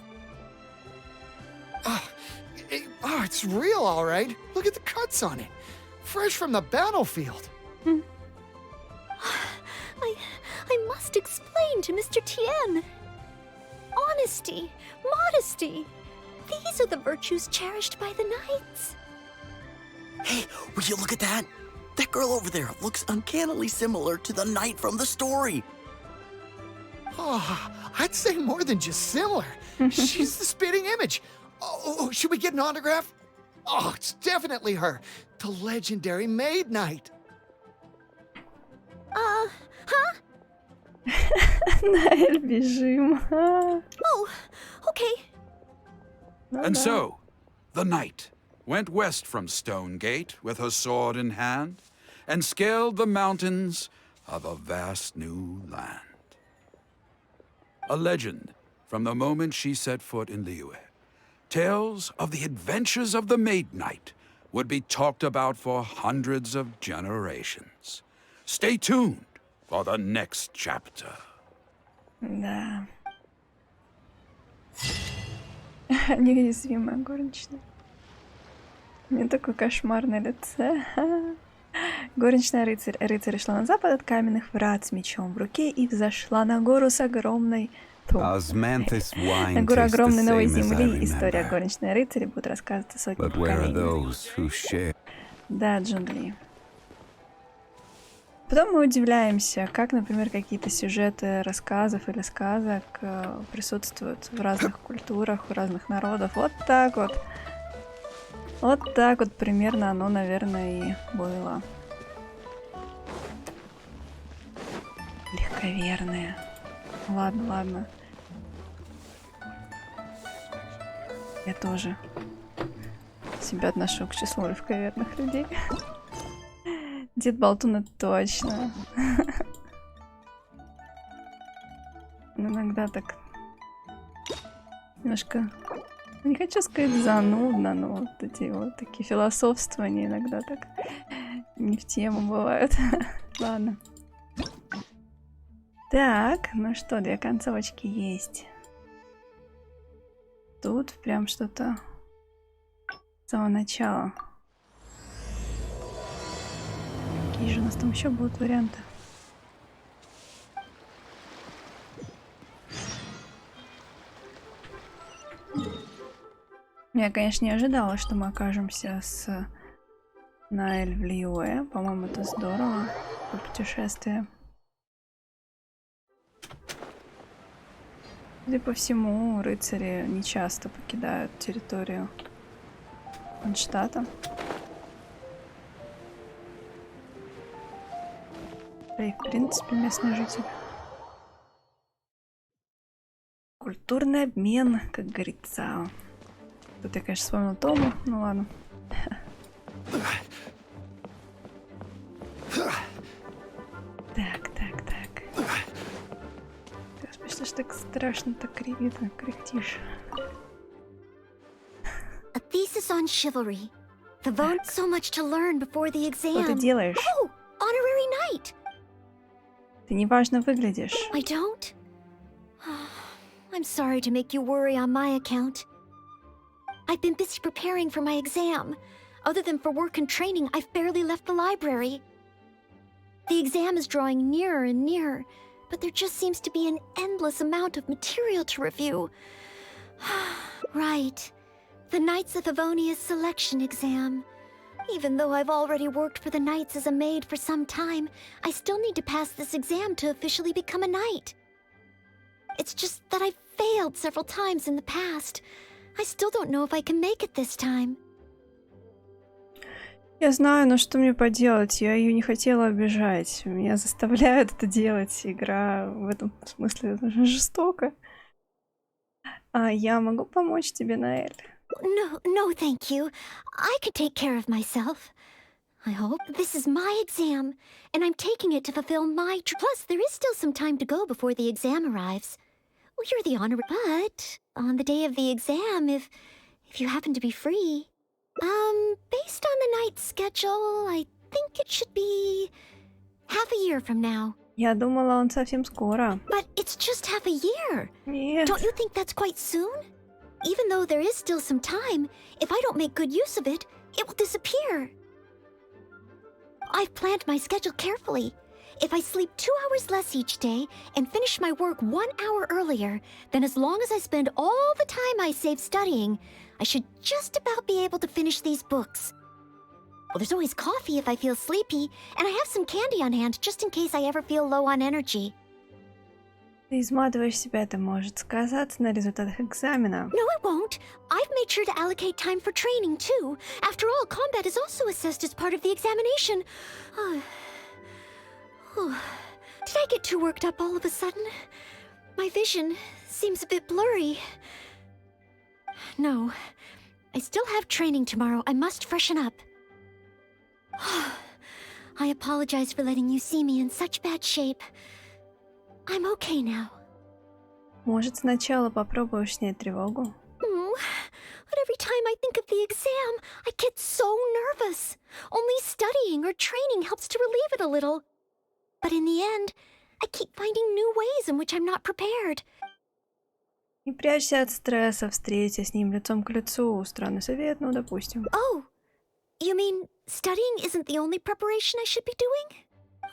Oh, it's real, all right. Look at the cuts on it. Fresh from the battlefield. I must explain to Mr. Tien. Honesty, modesty. These are the virtues cherished by the knights. Hey, will you look at that? That girl over there looks uncannily similar to the knight from the story. Oh, I'd say more than just similar. She's the spitting image. Oh, should we get an autograph? Oh, it's definitely her. The legendary Maid Knight. Huh? Ноэль, бежим. Oh, okay. And so, the knight went west from Stone Gate with her sword in hand and scaled the mountains of a vast new land. A legend from the moment she set foot in Liyue. Tales of the adventures of the Maid Knight would be talked about for hundreds of generations. Stay tuned for the next chapter. Да. Неуязвимая горничная. У меня такое кошмарное лицо. Горничная рыцарь. Рыцарь шла на запад от каменных врат с мечом в руке и взошла на гору с огромной... На гору огромной новой земли. История горничной рыцаря будет рассказываться сотни поколений. Да, Джунгли. Потом мы удивляемся, как, например, какие-то сюжеты рассказов или сказок присутствуют в разных культурах, у разных народов. Вот так вот. Вот так вот примерно оно, наверное, и было. Легковерное. Ладно, ладно. Я тоже себя отношу к числу легковерных людей. Дед Болтун, это точно. Иногда так немножко, не хочу сказать занудно, но вот эти вот такие философствования иногда так не в тему бывают. Ладно. Так, ну что, 2 концовочки есть. Тут прям что-то с самого начала. Какие же у нас там еще будут варианты? Я, конечно, не ожидала, что мы окажемся с Ноэль в Лiyue. По-моему, это здорово. По путешествие. Судя по всему, рыцари не часто покидают территорию Кронштадта. Да и, в принципе, местный житель. Культурный обмен, как говорится. Тут я, конечно, вспомнила Тому. Ну ладно. Так. Господи, что ж так страшно, так кряхтишь? A thesis on chivalry. Favone, so much to learn before the exam. Что ты делаешь? Oh, honorary knight. Ты неважно выглядишь. I don't? I'm sorry to make you worry on my account. I've been busy preparing for my exam. Other than for work and training, I've barely left the library. The exam is drawing nearer and nearer, but there just seems to be an endless amount of material to review. Right. The Knights of Favonia's selection exam. Even though I've already worked for the Knights as a maid for some time, I still need to pass this exam to officially become a knight. It's just that I've failed several times in the past. I still don't know if I can make it this time. Я знаю, но что мне поделать? Я ее не хотела обижать. Меня заставляют это делать. Игра в этом смысле жестока. А я могу помочь тебе, Ноэль? No, thank you. I can take care of myself. I hope. This is my exam, and I'm taking it to fulfill my Plus, there is still some time to go before the exam arrives. Well, you're the honor, but on the day of the exam, if you happen to be free, based on the night's schedule, I think it should be half a year from now. Я думала, он совсем скоро. But it's just half a year. Нет. Don't you think that's quite soon? Even though there is still some time, if I don't make good use of it, it will disappear. I've planned my schedule carefully. If I sleep 2 hours less each day and finish my work 1 hour earlier, then as long as I spend all the time I save studying, I should just about be able to finish these books. Well, there's always coffee if I feel sleepy, and I have some candy on hand just in case I ever feel low on energy. Ты изматываешь себя, это может сказаться на результатах экзамена. No, it won't. I've made sure to allocate time for training, too. After all, combat is also assessed as part of the examination. Did I get too worked up all of a sudden? My vision seems a bit blurry. No, I still have training tomorrow. I must freshen up. I apologize for letting you see me in such bad shape. I'm okay now. Может, сначала попробуешь снять тревогу? But every time I think of the exam, I get so nervous. Only studying or training helps to relieve it a little. But in the end, I keep finding new ways in which I'm not prepared. Не прячься от стресса, встреться с ним лицом к лицу. Странный совет, ну, допустим. Oh, you mean studying isn't the only preparation I should be doing?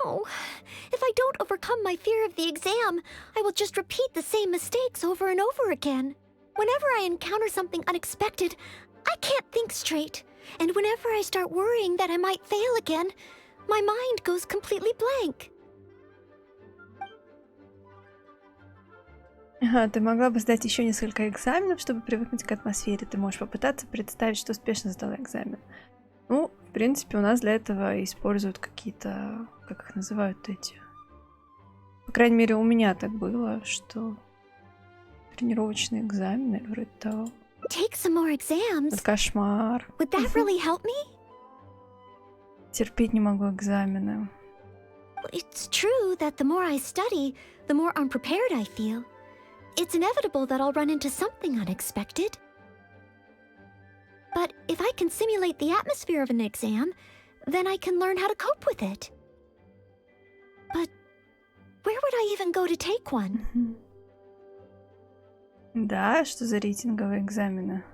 Oh, if I don't overcome my fear of the exam, I will just repeat the same mistakes over and over again. Whenever I encounter something unexpected, I can't think straight. And whenever I start worrying that I might fail again, my mind goes completely blank. Ты могла бы сдать еще несколько экзаменов, чтобы привыкнуть к атмосфере. Ты можешь попытаться представить, что успешно сдала экзамен. Ну, в принципе, у нас для этого используют какие-то, как их называют эти. По крайней мере, у меня так было, что тренировочные экзамены, вроде того. Take some more exams. Это кошмар. Would that really help me? Терпеть не могу экзамены. It's true that the more I study, the more unprepared I feel. It's inevitable that I'll run into something unexpected. But if I can simulate the atmosphere of an exam, then I can learn how to cope with it. But where would I even go to take one? Да, что за рейтинговые экзамены?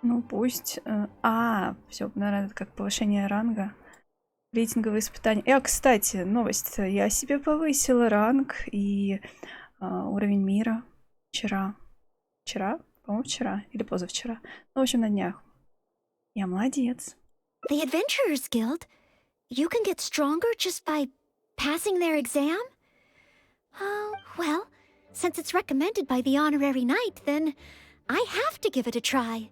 Ну, пусть... все, наверное, это как повышение ранга. Рейтинговые испытания. Кстати, новость. Я себе повысила ранг и уровень мира вчера. Вчера? По-моему, вчера или позавчера. Ну, в общем, на днях. Я молодец. The Adventurers Guild? You can get stronger just by passing their exam? Well, since it's recommended by the honorary knight, then I have to give it a try.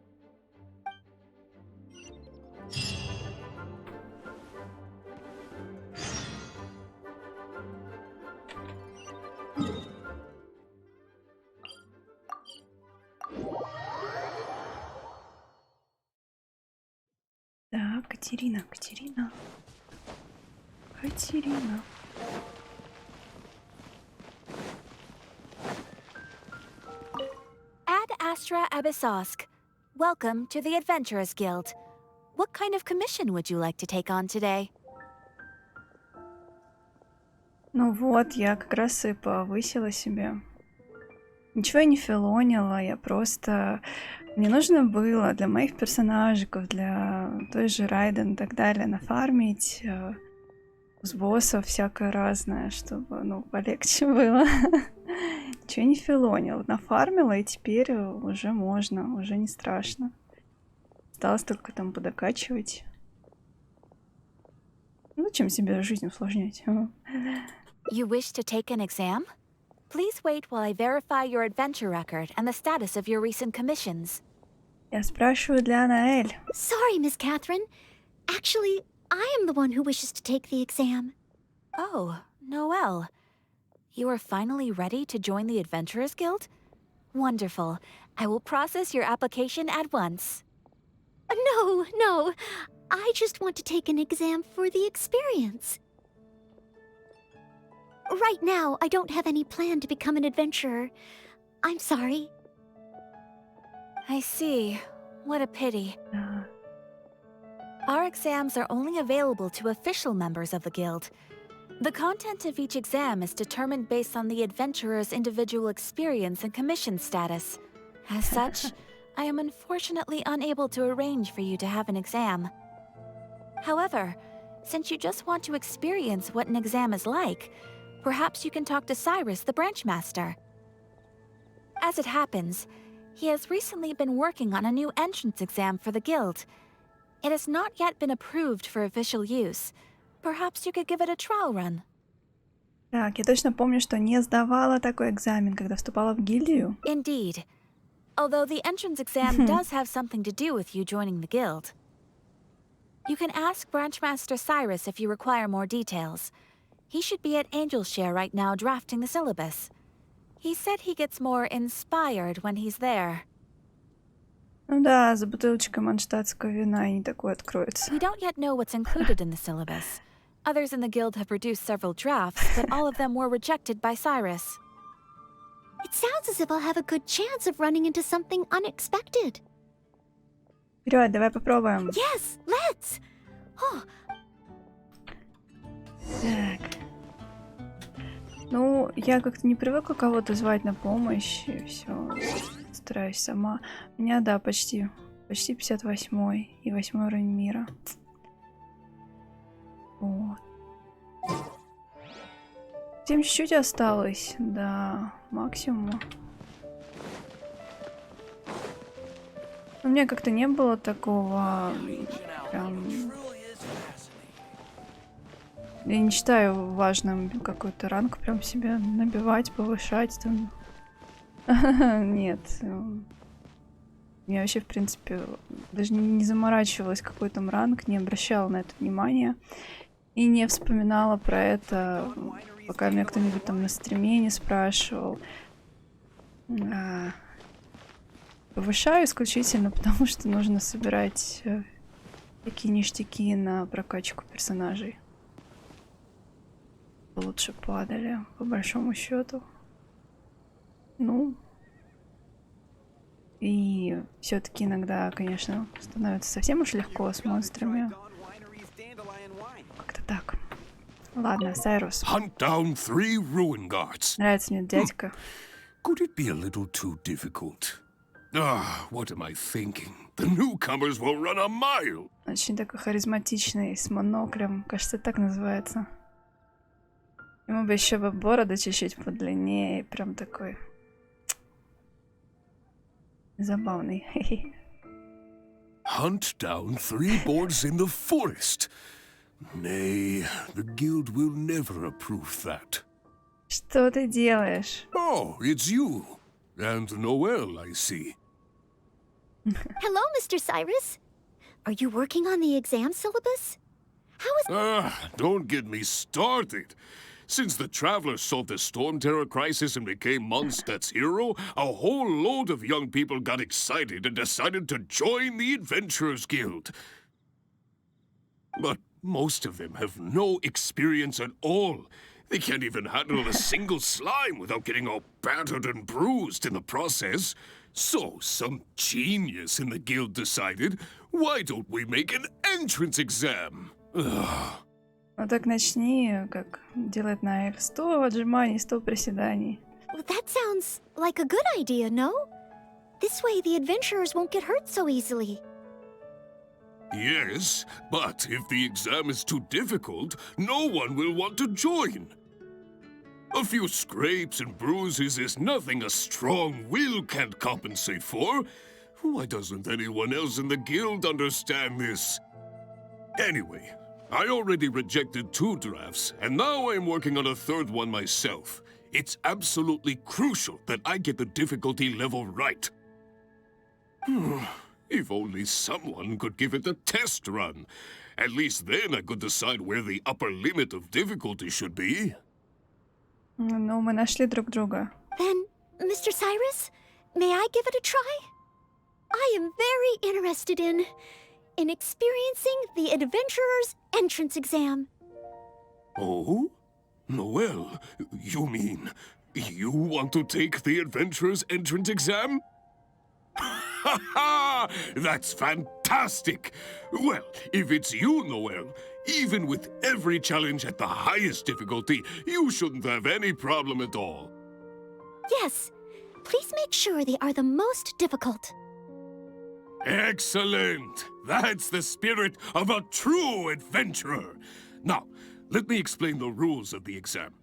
Так, Катерина. Ad Astra Abyssosk. Welcome to the Adventurers Guild. What kind of commission would you like to take on today? Ну вот, я как раз и повысила себя. Ничего я не филонила, я просто... Мне нужно было для моих персонажиков, для той же Райден и так далее, нафармить с боссов всякое разное, чтобы, ну, полегче было. Ничего не филонила, нафармила, и теперь уже можно, уже не страшно. Осталось только там подокачивать. Ну, зачем себе жизнь усложнять? You wish to take an exam? Please wait while I verify your adventure record and the status of your recent commissions. Я спрашиваю для Ноэль. Sorry, Miss Catherine. Actually, I am the one who wishes to take the exam. Oh, Noelle. You are finally ready to join the Adventurers Guild? Wonderful. I will process your application at once. No. I just want to take an exam for the experience. Right now, I don't have any plan to become an adventurer. I'm sorry. I see. What a pity. Our exams are only available to official members of the guild. The content of each exam is determined based on the adventurer's individual experience and commission status. As such, I am unfortunately unable to arrange for you to have an exam. However, since you just want to experience what an exam is like, perhaps you can talk to Cyrus, the branch master. As it happens, he has recently been working on a new entrance exam for the guild. It has not yet been approved for official use. Perhaps you could give it a trial run. Так, я точно помню, что не сдавала такой экзамен, когда вступала в гильдию. Indeed. Although the entrance exam does have something to do with you joining the guild. You can ask Branchmaster Cyrus if you require more details. He should be at Angelshare right now drafting the syllabus. He said he gets more inspired when he's there. Ну да, за бутылочкой манштатского вина и не такое откроется. We don't yet know what's included in the syllabus. Others in the guild have produced several drafts, but all of them were rejected by Cyrus. It sounds as if I'll have a good chance of running into something unexpected. Вперед, давай попробуем. Yes, let's! Oh. Так. Ну, я как-то не привыкла кого-то звать на помощь, и все. Стараюсь сама. У меня, да, почти 58-й и 8-й уровень мира. Вот. Тем чуть-чуть осталось до максимума. У меня как-то не было такого прям... Я не считаю важным какой-то ранг прям себе набивать, повышать там. Нет. Я вообще, в принципе, даже не заморачивалась, какой там ранг, не обращала на это внимания. И не вспоминала про это, пока меня кто-нибудь там на стриме не спрашивал. Повышаю исключительно потому, что нужно собирать такие ништяки на прокачку персонажей. Лучше падали, по большому счету. Ну. И все-таки иногда, конечно, становится совсем уж легко с монстрами. Как-то так. Ладно, Сайрус. Hunt down 3 ruin guards. Нравится мне дядька. Could it be a little too difficult? Ah, what am I thinking? The newcomers will run a mile. Очень такой харизматичный, с моноклем. Кажется, так называется. Ему бы еще бороду чуть-чуть подлиннее. Прям такой... забавный. Hunt down 3 boards in the forest. Nay, the guild will never approve that. Что ты делаешь? Oh, it's you. And Ноэлль, I see. Hello, Mr. Cyrus. Are you working on the exam syllabus? How is... Don't get me started. Since the Travelers solved the Storm Terror crisis and became Mondstadt's hero, a whole load of young people got excited and decided to join the Adventurers Guild. But most of them have no experience at all. They can't even handle a single slime without getting all battered and bruised in the process. So some genius in the guild decided, why don't we make an entrance exam? Ну так начни, как делает Ноэлль. 100 отжиманий, 100 приседаний. Well, that sounds like a good idea, no? This way the adventurers won't get hurt so easily. Yes, but if the exam is too difficult, no one will want to join. A few scrapes and bruises is nothing a strong will can't compensate for. Why doesn't anyone else in the guild understand this? Anyway, I already rejected 2 drafts, and now I'm working on a 3rd one myself. It's absolutely crucial that I get the difficulty level right. If only someone could give it a test run. At least then I could decide where the upper limit of difficulty should be. Ну, мы нашли друг друга. Then, Mr. Cyrus, may I give it a try? I am very interested in experiencing the Adventurer's entrance exam. Oh? Ноэлль, you mean you want to take the Adventurer's entrance exam? Ha ha! That's fantastic! Well, if it's you, Ноэлль, even with every challenge at the highest difficulty, you shouldn't have any problem at all. Yes, Please make sure they are the most difficult. Excellent! That's the spirit of a true adventurer. Now, let me explain the rules of the exam.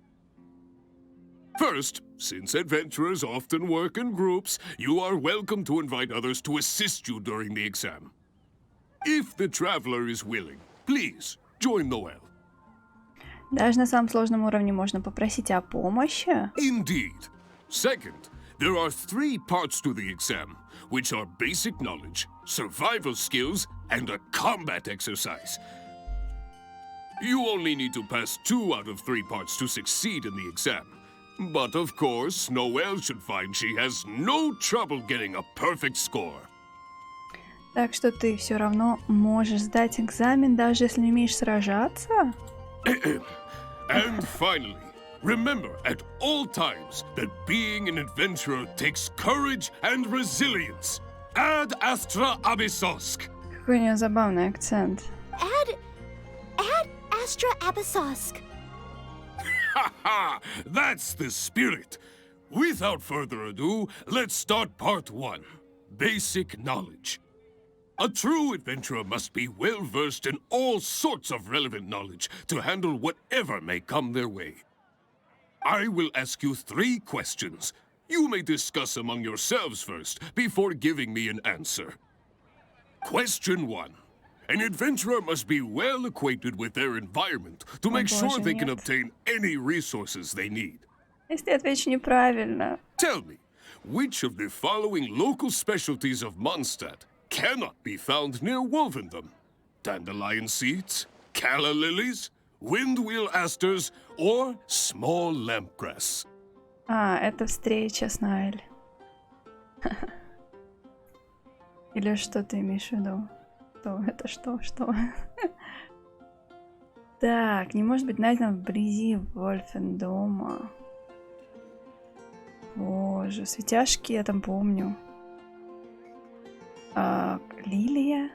First, since adventurers often work in groups, you are welcome to invite others to assist you during the exam. If the traveler is willing, please join Ноэлль. Даже на самом сложном уровне можно попросить о помощи. Indeed. Second, there are 3 parts to the exam, which are basic knowledge, survival skills, and a combat exercise. You only need to pass 2 out of 3 parts to succeed in the exam. But of course, Ноэлль should find she has no trouble getting a perfect score. Так что ты все равно можешь сдать экзамен, даже если не умеешь сражаться? And finally, remember at all times that being an adventurer takes courage and resilience. Ad astra abyssosk. Какой у нее забавный акцент. Ad Astra Abyssosk. Ha! That's the spirit. Without further ado, let's start part 1. Basic knowledge. A true adventurer must be well versed in all sorts of relevant knowledge to handle whatever may come their way. I will ask you 3 questions. You may discuss among yourselves first before giving me an answer. Question 1. An adventurer must be well acquainted with their environment to make sure they can obtain any resources they need. Если я отвечу неправильно. Tell me, which of the following local specialties of Mondstadt cannot be found near Wolvendom? Dandelion seeds, calla lilies, windwheel asters, or small lampgrass? Это встреча с Ноэлль. Или что ты имеешь в виду? Это что? Так, не может быть найдено вблизи Вольфендома. Боже, светяшки я там помню. Лилия?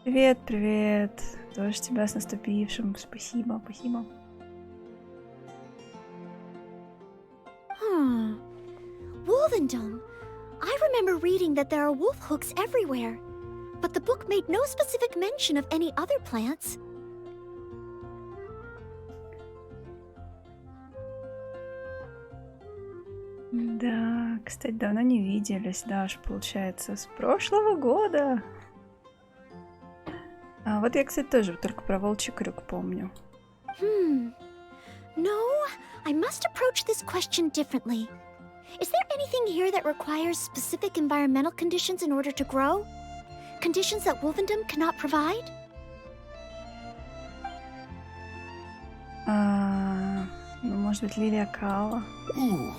Привет. Тоже тебя с наступившим. Спасибо. Wolvendom. I remember reading that there are wolf hooks everywhere, but the book made no specific mention of any other plants. Да, кстати, давно не виделись, Даш, получается, с прошлого года. Вот я, кстати, тоже только про волчий крюк помню. No, I must approach this question differently. Is there anything here that requires specific environmental conditions in order to grow? Conditions that Wolvendom cannot provide? Ну, может быть, Лилия Кала. Ooh,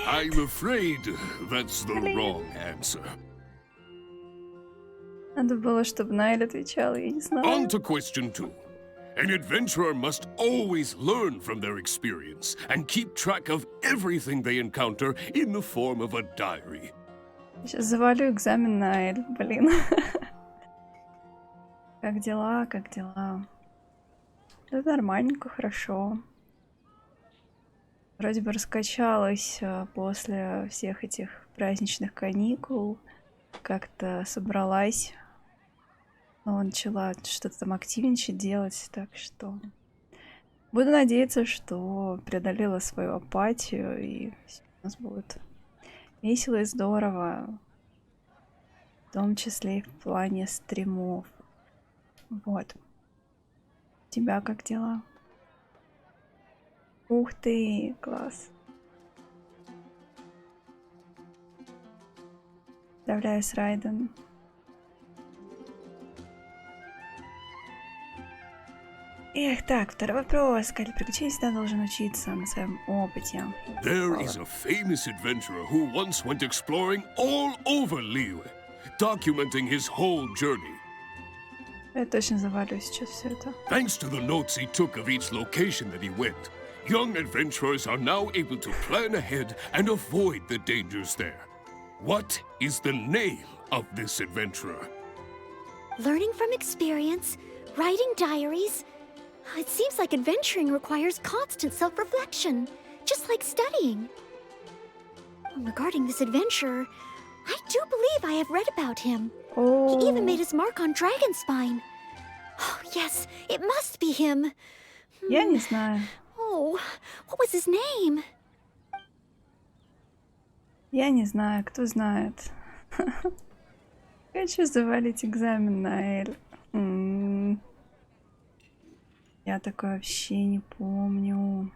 I'm afraid that's the wrong answer. Надо было, чтобы Ноэлль отвечала, я не знаю. On to question 2. An adventurer must always learn from their experience and keep track of everything they encounter in the form of a diary. Сейчас завалю экзамен Ноэлль, блин. Как дела? Да нормальненько, хорошо. Вроде бы раскачалась после всех этих праздничных каникул. Как-то собралась. Но начала что-то там активничать, делать. Так что буду надеяться, что преодолела свою апатию. И всё у нас будет весело и здорово. В том числе и в плане стримов. Вот. У тебя как дела? Ух ты, класс. Поздравляю с Райден. Эх, так, второй вопрос. Какие приключения всегда должен учиться на своем опыте? There is a famous adventurer who once went exploring all over Liyue, documenting his whole journey. Я точно завалю сейчас все это. Thanks to the notes he took of each location that he went, young adventurers are now able to plan ahead and avoid the dangers there. What is the name of this adventurer? Learning from experience, writing diaries. It seems like adventuring requires constant self-reflection, just like studying. Regarding this adventurer, I do believe I have read about him. О, He even made his mark on Dragonspine. Oh, yes, it must be him. я не знаю. Oh, what was his name? Я не знаю, кто знает. Хочу завалить экзамен на Эль. Я такое вообще не помню.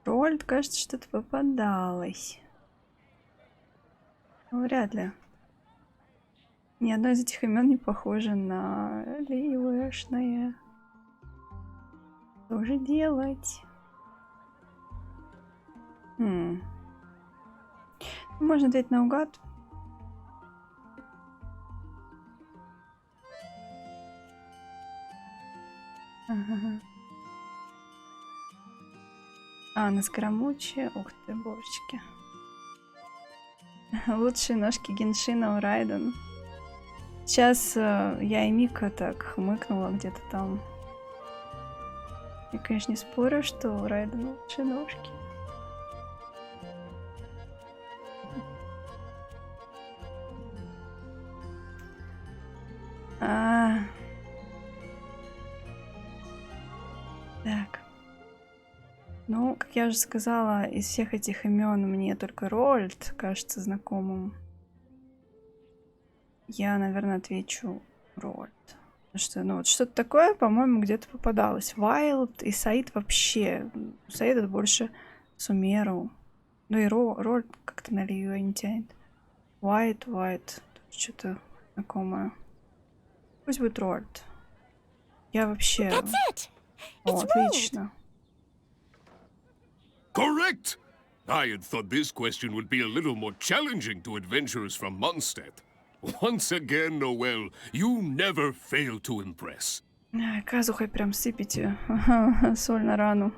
Рольд, кажется, что-то попадалось. Но вряд ли. Ни одно из этих имен не похоже на Ливэшное. Что же делать? Можно ответить наугад. Ага. На скоромуче. Ух ты, божечки. Лучшие ножки Геншина у Райден. Сейчас я и Мика так хмыкнула где-то там. Я, конечно, не спорю, что у Райдена лучшие ножки. Так. Ну, как я уже сказала, из всех этих имен мне только Рольд кажется знакомым. Я, наверное, отвечу Рольд. Потому что, ну, вот что-то такое, по-моему, где-то попадалось. Вайлд и Саид вообще. Саид это больше Сумеру. Ну и Рольд как-то на Лию не тянет. White, что-то знакомое. Пусть будет Рольд. Я вообще... О, отлично. Correct! I had thought this question would be a little more challenging to adventurers from Mondstadt. Once again, Noel, you never fail to impress. Казухой прям сыпите соль на рану.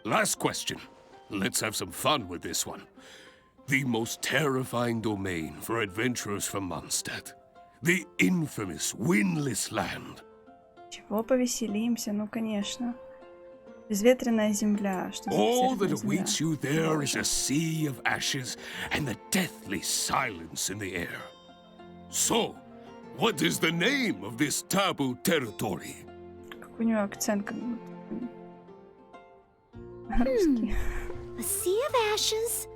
Last question. Let's have some fun with this one. The most terrifying domain for adventurers from Mondstadt. The infamous Windless Land. Чего повеселимся? Ну, конечно. Безветренная земля. Что за All that безветренная awaits земля? you there is a sea of ashes and the deathly silence in the air. So, what is the name of this taboo territory? Как у него акцент как будто русский. A sea of ashes,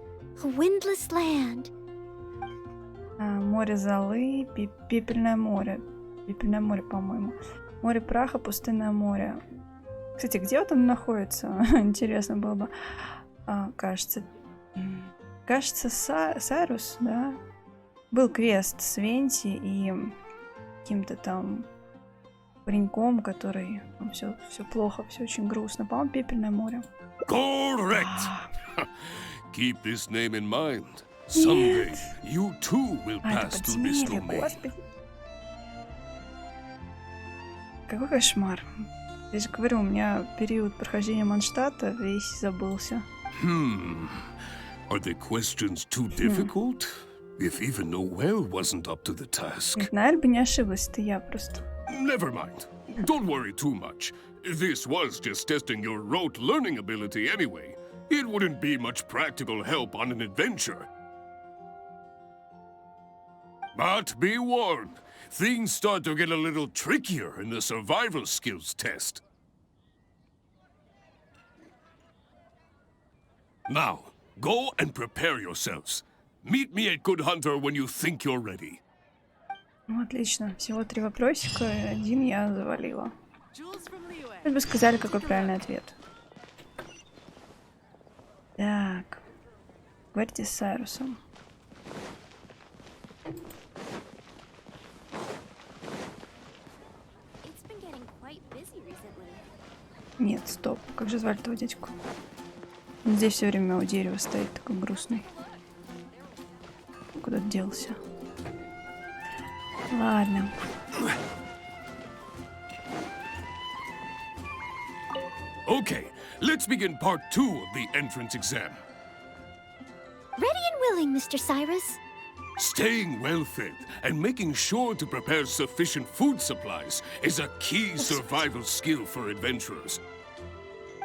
a windless land. Море золы, пепельное море. Пепельное море, по-моему. Море праха, пустынное море. Кстати, где вот он находится? Интересно было бы. Кажется, Сайрус, да? Был квест с Венти и каким-то там пареньком, который... Все плохо, все очень грустно. По-моему, Пепельное море. Correct! Keep this name in mind. Someday, you too will Это pass through this подземелье, domain. господи. Какой кошмар. Я же говорю, у меня период прохождения Манштата весь забылся. Are the questions too difficult? If even Noel wasn't up to the task. Ноэлль бы не ошиблась, это я просто. Never mind. Don't worry too much. This was just testing your rote learning ability anyway. It wouldn't be much practical help on an adventure. But be warned, things start to get a little trickier in the survival skills test. Now, go and prepare yourselves. Meet me at Good Hunter when you think you're ready. Ну, отлично. Всего 3 вопросика, и 1 я завалила. Хоть бы сказали, какой правильный ответ. Так. Говорите с Сайрусом. Нет, стоп. Как же звали этого дядьку? Он здесь все время у дерева стоит, такой грустный. Куда делся? Ладно. Okay, let's begin part 2 of the entrance exam. Ready and willing, Mr. Cyrus. Staying well-fed and making sure to prepare sufficient food supplies is a key survival skill for adventurers.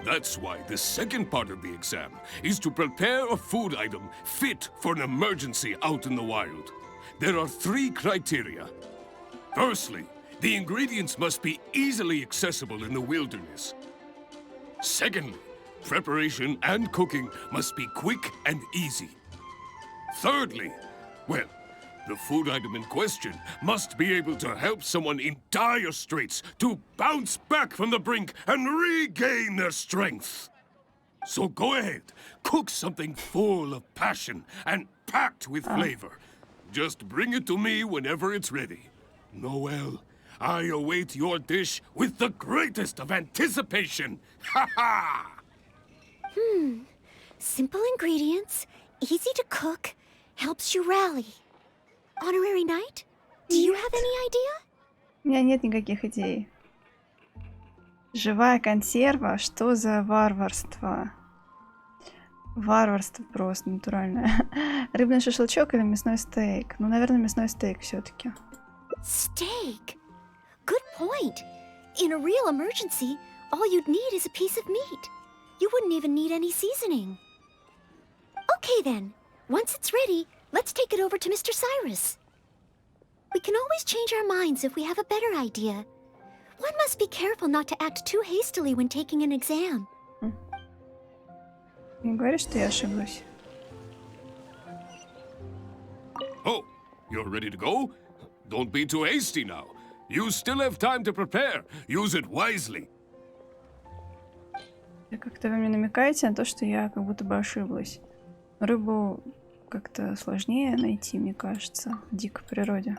That's why the second part of the exam is to prepare a food item fit for an emergency out in the wild. There are 3 criteria. Firstly, the ingredients must be easily accessible in the wilderness. Secondly, preparation and cooking must be quick and easy. Thirdly, well, the food item in question must be able to help someone in dire straits to bounce back from the brink and regain their strength. So go ahead, cook something full of passion and packed with flavor. Just bring it to me whenever it's ready. Noel, I await your dish with the greatest of anticipation. Ha ha! Simple ingredients, easy to cook, helps you rally. Honorary Knight, do you have any idea? У меня нет никаких идей. Живая консерва? Что за варварство? Варварство просто натуральное. Рыбный шашлычок или мясной стейк? Ну, наверное, мясной стейк все-таки. Steak. Good point. In a real emergency, all you'd need is a piece of meat. You wouldn't even need any seasoning. Okay then. Once it's ready, let's take it over to Mr. Cyrus. We can always change our minds if we have a better idea. One must be careful not to act too hastily when taking an exam. Не говори, что я ошиблась. Oh, you're ready to go? Don't be too hasty now. You still have time to prepare. Use it wisely. Как-то вы мне намекаете на то, что я как будто бы ошиблась. Рыбу как-то сложнее найти, мне кажется, в дикой природе.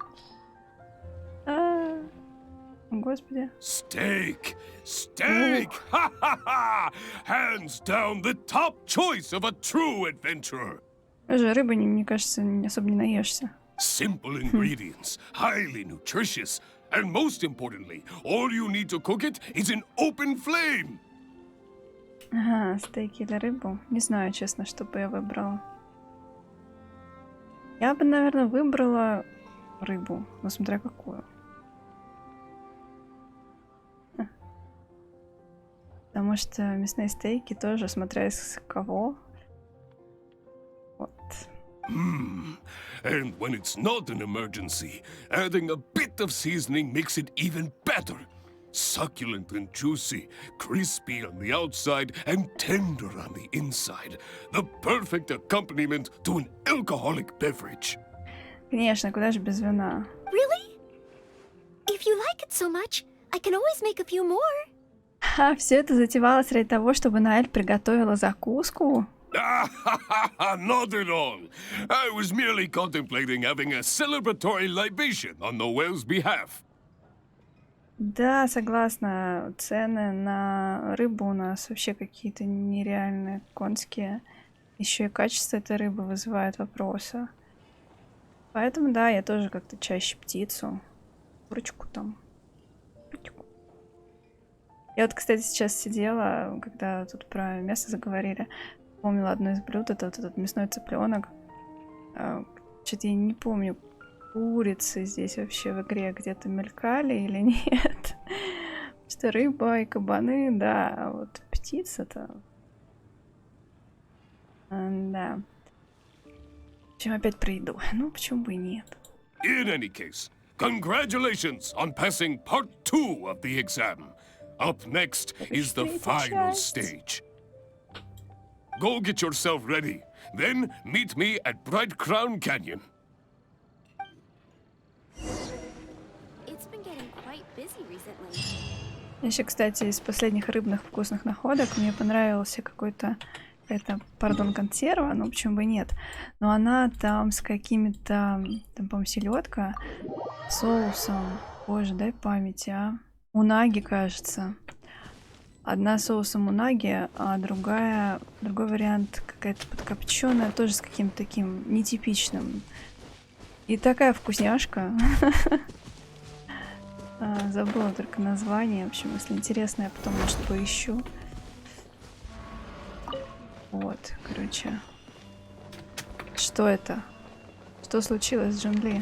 Господи. Steak! Steak! Ha ha ha! Hands down the top choice of a true adventurer. Даже рыбы, мне кажется, особо не наешься. Simple ingredients, highly nutritious, and most importantly, all you need to cook it is an open flame. Ага, стейки или рыбу. Не знаю, честно, что бы я выбрала. Я бы, наверное, выбрала рыбу, но смотря какую. Потому что мясные стейки тоже, смотря из кого. Вот. And when it's not an emergency, adding a bit of seasoning makes it even better. Succulent and juicy, crispy on the outside and tender on the inside. The perfect accompaniment to an alcoholic beverage. Конечно, куда же без вина? Really? If you like it so much, I can always make a few more. Все это затевалось ради того, чтобы Ноэль приготовила закуску? Not at all. I was merely contemplating having a celebratory libation on Noel's behalf. Да, согласна. Цены на рыбу у нас вообще какие-то нереальные, конские. Еще и качество этой рыбы вызывает вопросы. Поэтому, да, я тоже как-то чаще птицу. Курочку там. Я вот, кстати, сейчас сидела, когда тут про мясо заговорили, помнила одно из блюд, это вот этот мясной цыпленок. Что-то я не помню, курицы здесь вообще в игре где-то мелькали или нет. Что рыба и кабаны, да, а вот птица-то... Да. В общем, опять про еду. Ну, почему бы и нет? In any case, congratulations on passing part 2 of the exam. Up next is the final stage. Go get yourself ready. Then meet me at Bright Crown Canyon. It's been getting quite busy recently. Еще, кстати, из последних рыбных вкусных находок мне понравился какой-то, пардон, консерва, ну почему бы нет. Но она там с какими-то, там, по-моему, селедка, соусом. Боже, дай памяти, а. Унаги, кажется. Одна соусом унаги, а другой вариант какая-то подкопченая, тоже с каким-то таким нетипичным. И такая вкусняшка. Забыла только название. В общем, если интересно, я потом, может, поищу. Вот, короче. Что это? Что случилось, Джон Ли?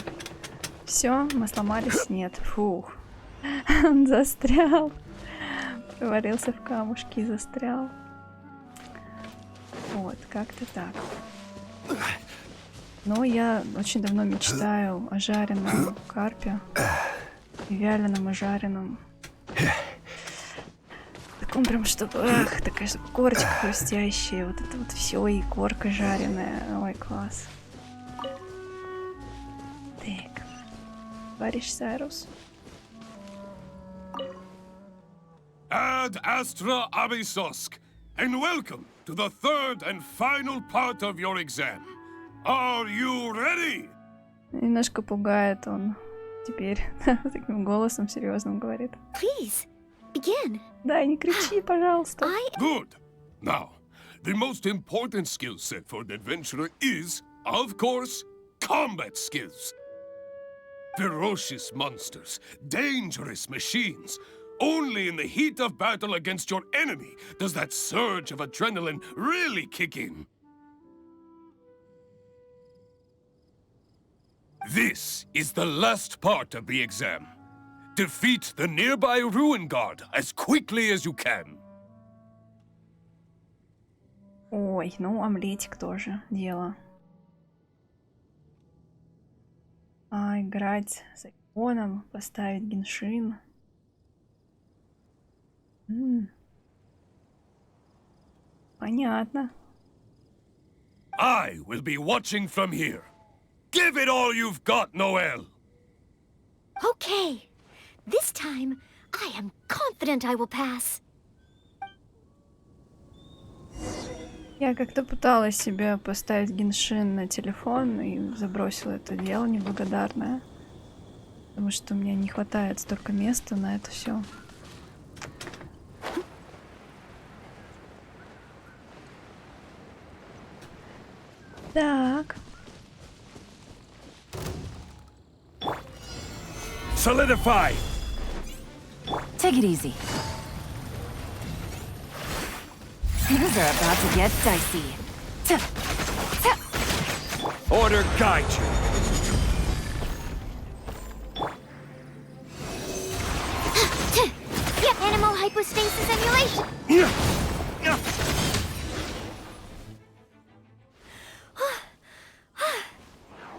Все, мы сломались? Нет. Фух. Он застрял. Провалился в камушки и застрял. Вот, как-то так. Но я очень давно мечтаю о жареном карпе. И вяленом, и жареном. Таком прям, чтобы, такая же корочка хрустящая, вот это вот все, и корка жареная. Ой, класс. Так. Товарищ Сайрус. Ad Astra Abysosk, and welcome to the third and final part of your exam. Are you ready? Немножко пугает он теперь. Таким голосом серьезным говорит. Please, begin. Да, не кричи, пожалуйста. Good. Now, the most important skill set for an adventurer is, of course, combat skills. Ferocious monsters, dangerous machines. Only in the heat of battle against your enemy does that surge of adrenaline really kick in. This is the last part of the exam. Defeat the nearby ruin guard as quickly as you can. Ой, ну омлетик тоже дело. А играть с айфоном, поставить геншин. Понятно. I will be watching from here. Give it all you've got, Ноэлль. Okay. This time, I am confident I will pass. Я как-то пыталась себе поставить геншин на телефон и забросила это дело неблагодарное. Потому что у меня не хватает столько места на это все. Так. Solidify. Take it easy. Things are about to get dicey. Order guide you. Yep, animal hypostasis emulation.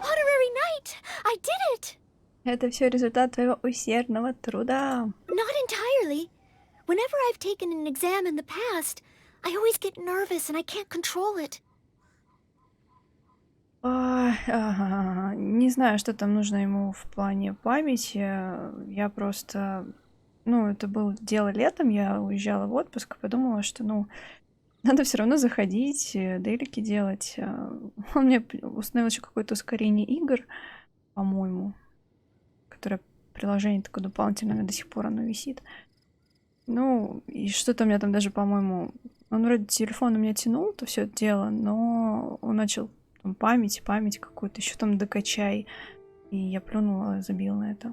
Honorary knight, I did it. Это все результат твоего усердного труда. Not entirely. Whenever I've taken an exam in the past, I always get nervous and I can't control it. Не знаю, что там нужно ему в плане памяти. Я просто... Ну, это было дело летом, я уезжала в отпуск и подумала, что, ну, надо все равно заходить, делики делать. Он мне установил еще какое-то ускорение игр, по-моему, которое приложение такое дополнительное, до сих пор оно висит. Ну, и что-то у меня там даже, по-моему... Он вроде телефон у меня тянул, то все это дело, но он начал там, память какую-то, еще там докачай. И я плюнула, забила на это.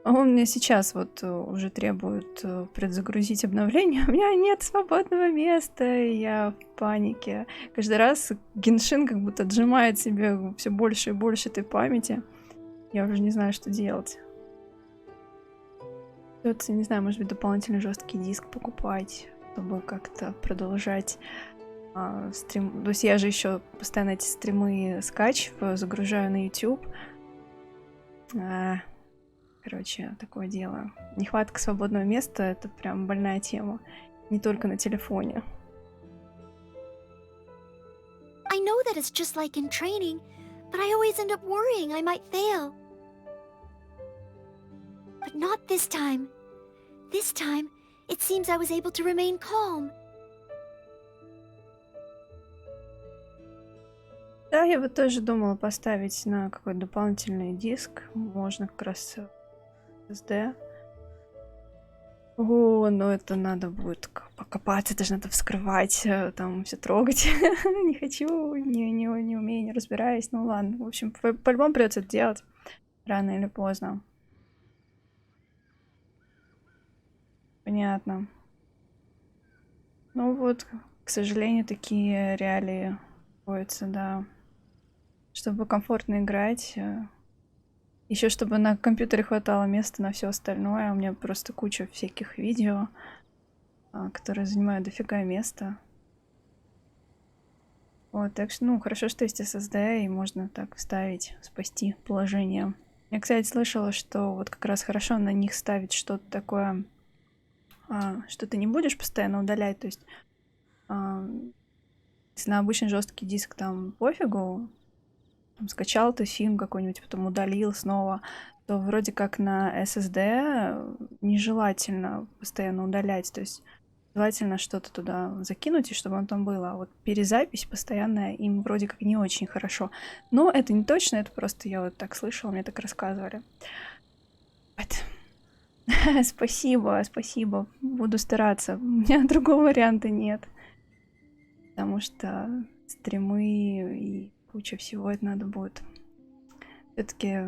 А он мне сейчас вот уже требует предзагрузить обновление. У меня нет свободного места, и я в панике. Каждый раз геншин как будто отжимает себе все больше и больше этой памяти. Я уже не знаю, что делать. Придется, не знаю, может быть, дополнительный жесткий диск покупать, чтобы как-то продолжать стрим. То есть я же еще постоянно эти стримы скачиваю, загружаю на YouTube. Короче, такое дело. Нехватка свободного места — это прям больная тема. Не только на телефоне. I know that it's just like in training, but I always end up worrying I might fail. But not this time. This time, it seems I was able to remain calm. Да, я вот тоже думала поставить на какой-то дополнительный диск. Можно как раз SSD. О, но это надо будет покопаться, это же надо вскрывать, там все трогать. Не хочу, не умею, не разбираюсь. Ну ладно, в общем, по-любому придется это делать рано или поздно. Понятно. Ну вот, к сожалению, такие реалии находятся, да. Чтобы комфортно играть, Еще чтобы на компьютере хватало места на все остальное. У меня просто куча всяких видео, которые занимают дофига места. Вот, так что, ну, хорошо, что есть SSD, и можно так вставить, спасти положение. Я, кстати, слышала, что вот как раз хорошо на них ставить что-то такое, что ты не будешь постоянно удалять. То есть, если на обычный жесткий диск там пофигу, там, скачал ты фильм какой-нибудь, потом удалил снова, то вроде как на SSD нежелательно постоянно удалять. То есть желательно что-то туда закинуть, и чтобы он там было. А вот перезапись постоянная им вроде как не очень хорошо. Но это не точно, это просто я вот так слышала, мне так рассказывали. Вот. Спасибо, спасибо. Буду стараться. У меня другого варианта нет. Потому что стримы и куча всего это надо будет. Все-таки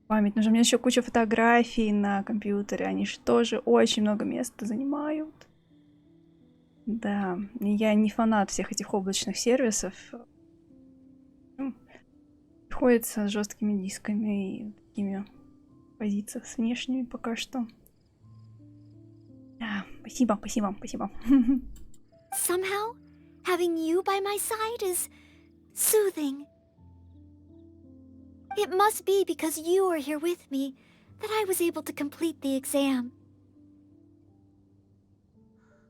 память нужна. У меня еще куча фотографий на компьютере. Они же тоже очень много места занимают. Да, я не фанат всех этих облачных сервисов. Приходится с жесткими дисками и такими позициями с внешними пока что. Да, спасибо, спасибо, спасибо. Somehow, having you by my side is soothing. It must be because you are here with me that I was able to complete the exam.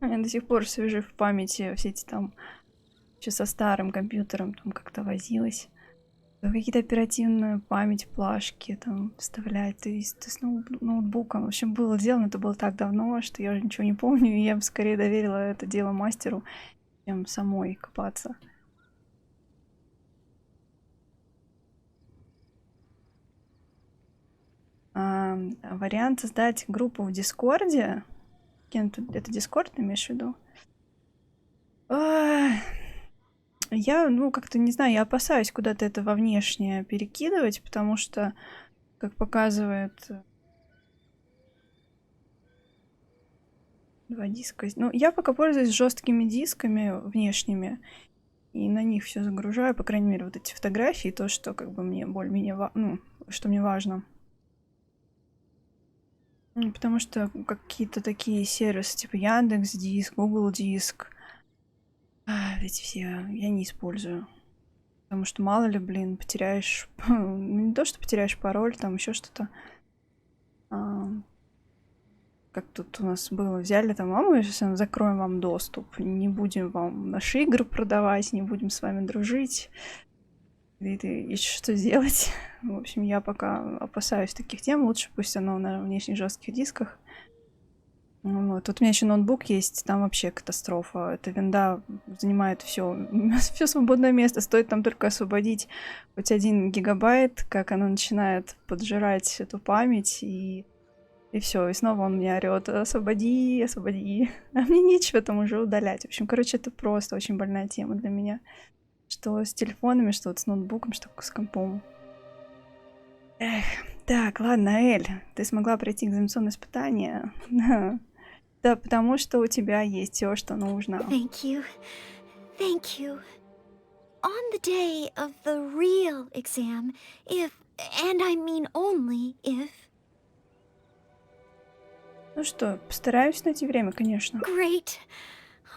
Я до сих пор свежи в памяти все эти там, еще со старым компьютером там как-то возилась. Какие-то оперативную память, плашки там вставлять, то есть с ноутбуком. В общем, было сделано, это было так давно, что я уже ничего не помню, и я бы скорее доверила это дело мастеру, чем самой копаться. Вариант создать группу в Дискорде. Это Дискорд, ты имеешь в виду? Я, ну, как-то, не знаю, я опасаюсь куда-то это во внешнее перекидывать, потому что, как показывает... Два диска. Ну, я пока пользуюсь жесткими дисками внешними, и на них все загружаю, по крайней мере, вот эти фотографии, то, что как бы мне более-менее, ну, что мне важно. Потому что какие-то такие сервисы, типа Яндекс.Диск, Google.Диск, эти все я не использую. Потому что мало ли, блин, потеряешь... не то, что потеряешь пароль, там еще что-то. Как тут у нас было, взяли там, мы сейчас закроем вам доступ, не будем вам наши игры продавать, не будем с вами дружить. И что делать? В общем, я пока опасаюсь таких тем. Лучше пусть оно на внешних жестких дисках. Вот. Тут у меня еще ноутбук есть, там вообще катастрофа. Эта винда занимает все свободное место. Стоит там только освободить хоть 1 гигабайт, как она начинает поджирать эту память, и все. И снова он мне орёт: освободи, освободи. А мне нечего там уже удалять. В общем, короче, это просто очень больная тема для меня. Что с телефонами, что вот с ноутбуком, что с компом. Эх, так, ладно, Ноэль, ты смогла пройти экзаменационное испытание. Да, потому что у тебя есть все, что нужно. Thank you. Thank you. On the day of the real exam, if, and I mean only if... Ну что, постараюсь найти время, конечно. Great.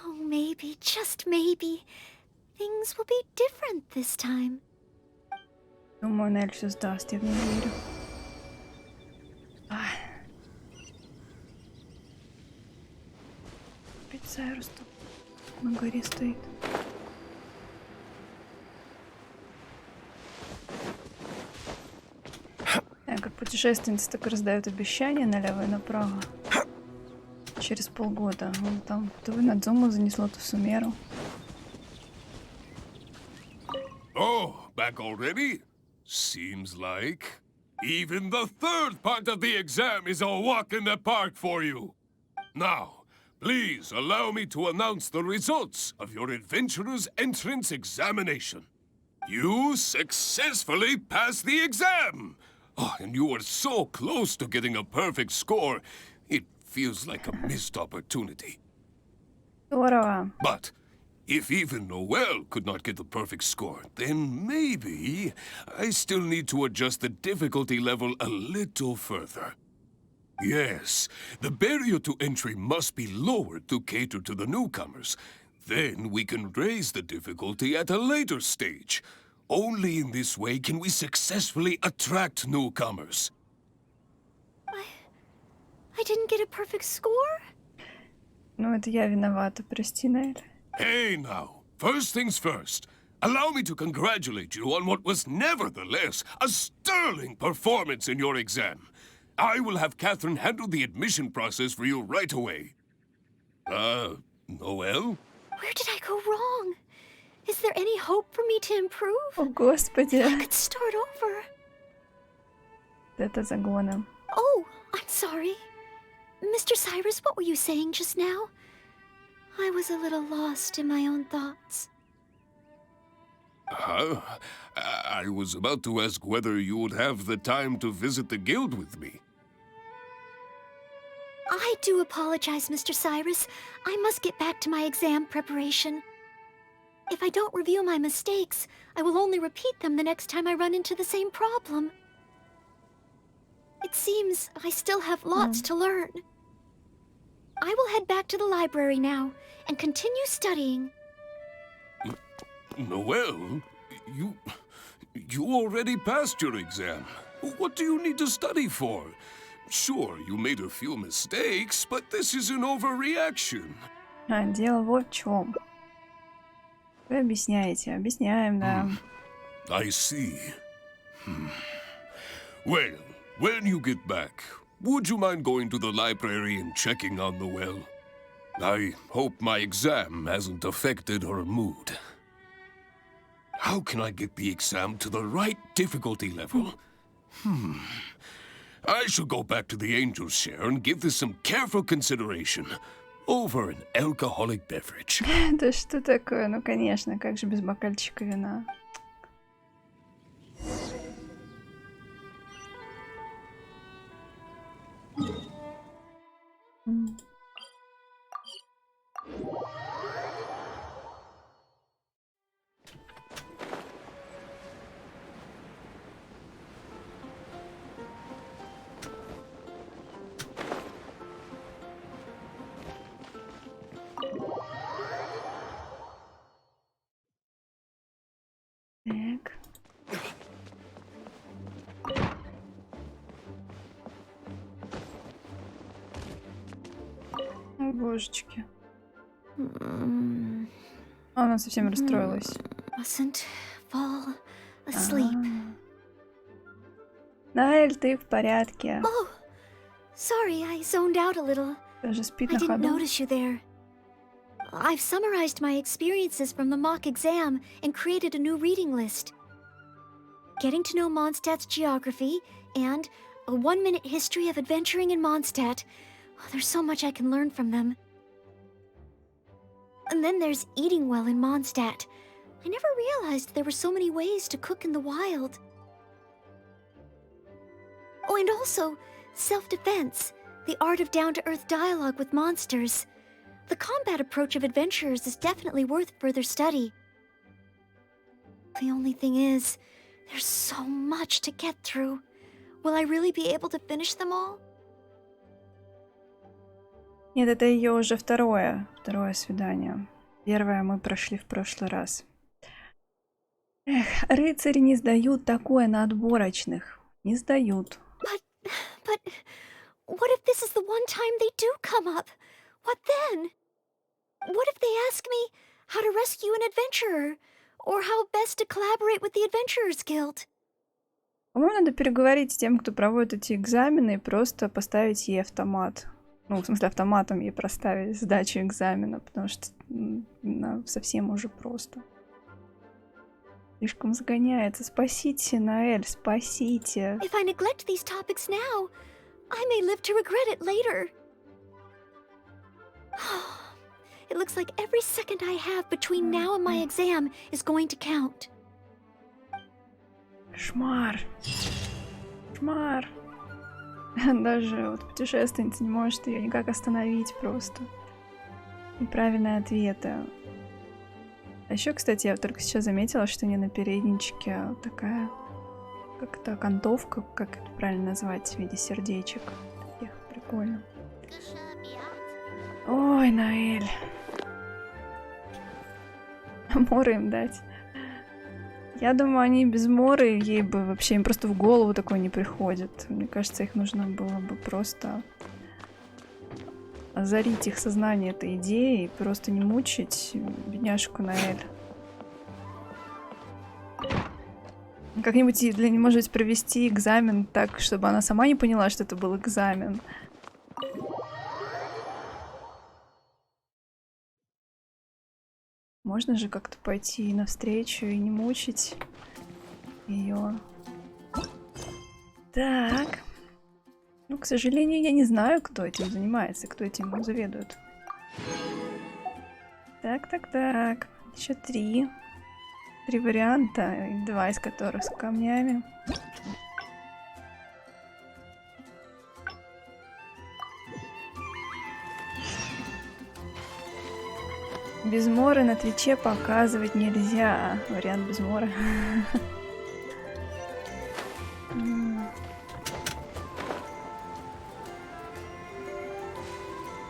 Oh, maybe, just maybe, things will be different this time. Думаю, Ноэль все сдаст, я в нее верю. Опять Сайрус тут на горе стоит. Как путешественницы так раздают обещания налево и направо. Через полгода. Вон там то в Надзуму занесло, то в Сумеру. Oh, back already? Seems like even the third part of the exam is a walk in the park for you. Now, please allow me to announce the results of your adventurer's entrance examination. You successfully passed the exam! Oh, and you were so close to getting a perfect score, it feels like a missed opportunity. Здорово. But If even Ноэлль could not get the perfect score, then maybe I still need to adjust the difficulty level a little further. Yes, the barrier to entry must be lowered to cater to the newcomers. Then we can raise the difficulty at a later stage. Only in this way can we successfully attract newcomers. I didn't get a perfect score? Ну, это я виновата, прости, Ноэль. Hey now, first things first. Allow me to congratulate you on what was nevertheless a sterling performance in your exam. I will have Catherine handle the admission process for you right away. Ноэлль? Where did I go wrong? Is there any hope for me to improve? О, Господи. I could start over. Это загоном. Oh, I'm sorry. Mr. Cyrus, what were you saying just now? I was a little lost in my own thoughts. I was about to ask whether you would have the time to visit the guild with me. I do apologize, Mr. Cyrus. I must get back to my exam preparation. If I don't review my mistakes, I will only repeat them the next time I run into the same problem. It seems I still have lots to learn. I will head back to the library now and continue studying. Ноэлль, you already passed your exam. What do you need to study for? Sure, you made a few mistakes, but this is an overreaction. Дело вот в чем. Вы объясняете. Объясняем, да. I see. Well, when you get back, would you mind going to the library and checking on Ноэлль? I hope my exam hasn't affected her mood. How can I get the exam to the right difficulty level? I should go back to the Angel's Share and give this some careful consideration over an alcoholic beverage. Да что такое? Ну, конечно, как же без бокальчика вина? Так. Ой, божечки. Она совсем расстроилась. Mustn't fall asleep. Ноэль, ты в порядке. Oh, sorry, I zoned out a little. Даже спит I на didn't ходу. notice you there. I've summarized my experiences from the mock exam and created a new reading list. Getting to know Mondstadt's geography and a 1-minute history of adventuring in Mondstadt. Oh, there's so much I can learn from them. And then there's eating well in Mondstadt. I never realized there were so many ways to cook in the wild. Oh, and also self-defense, the art of down-to-earth dialogue with monsters. The combat approach of adventurers is definitely worth further study. The only thing is, there's so much to get through. Will I really be able to finish them all? Нет, это ее уже второе свидание. Первое мы прошли в прошлый раз. Эх, рыцари не сдают такое на отборочных. Не сдают. But what if this is the one time they do come up? What then? What if they ask me how to rescue an adventurer? Or how best to collaborate with the Adventurers Guild? По-моему, надо переговорить с тем, кто проводит эти экзамены, и просто поставить ей автомат. Ну, в смысле, автоматом ей проставить сдачу экзамена, потому что совсем уже просто. Слишком загоняется. Спасите, Ноэль, спасите. If I neglect these topics now, I may live to regret it later. It looks like every second I have between now and my exam is going to count. Кошмар. Кошмар. Даже вот путешественница не может ее никак остановить просто. Неправильные ответы. А еще, кстати, я только сейчас заметила, что не на передничке такая, как это, окантовка, как это правильно назвать, в виде сердечек. Таких, прикольно. Ой, Ноэль. Моры им дать. Я думаю, они без моры, ей бы вообще, им просто в голову такое не приходит. Мне кажется, их нужно было бы просто озарить их сознание этой идеей и просто не мучить бедняжку Ноэль. Как-нибудь для нее, может быть, провести экзамен так, чтобы она сама не поняла, что это был экзамен. Можно же как-то пойти навстречу и не мучить ее. Так. Ну, к сожалению, я не знаю, кто этим занимается, кто этим заведует. Так. Еще 3. 3 варианта, 2 из которых с камнями. Без мора на Твиче показывать нельзя. Вариант без мора.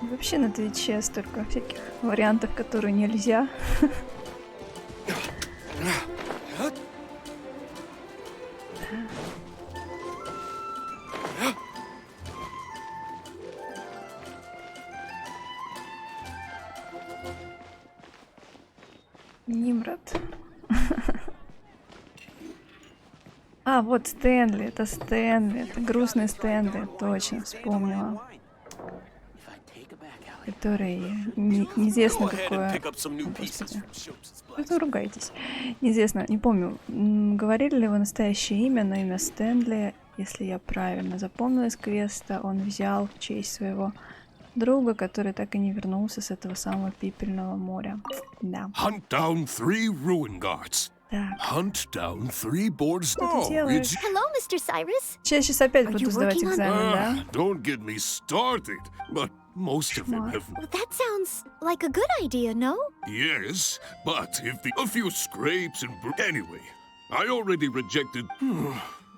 Вообще на Твиче столько всяких вариантов, которые нельзя. Нимрод. А, вот Стэнли, это грустный Стэнли, точно вспомнила. Который неизвестно какое... Господи. Вы ругаетесь. Неизвестно, не помню, говорили ли вы настоящее имя, но имя Стэнли, если я правильно запомнила из квеста, он взял в честь своего друга, который так и не вернулся с этого самого пепельного моря. Да. Hunt down 3 ruin guards. Так. Hunt down 3 boards. Что ты делаешь? Hello, Mr. Cyrus. Сейчас опять буду сдавать экзамен, да? Don't get me started. But most of them have... Well, that sounds like a good idea, no? Yes, but a few scrapes and... Anyway, I already rejected...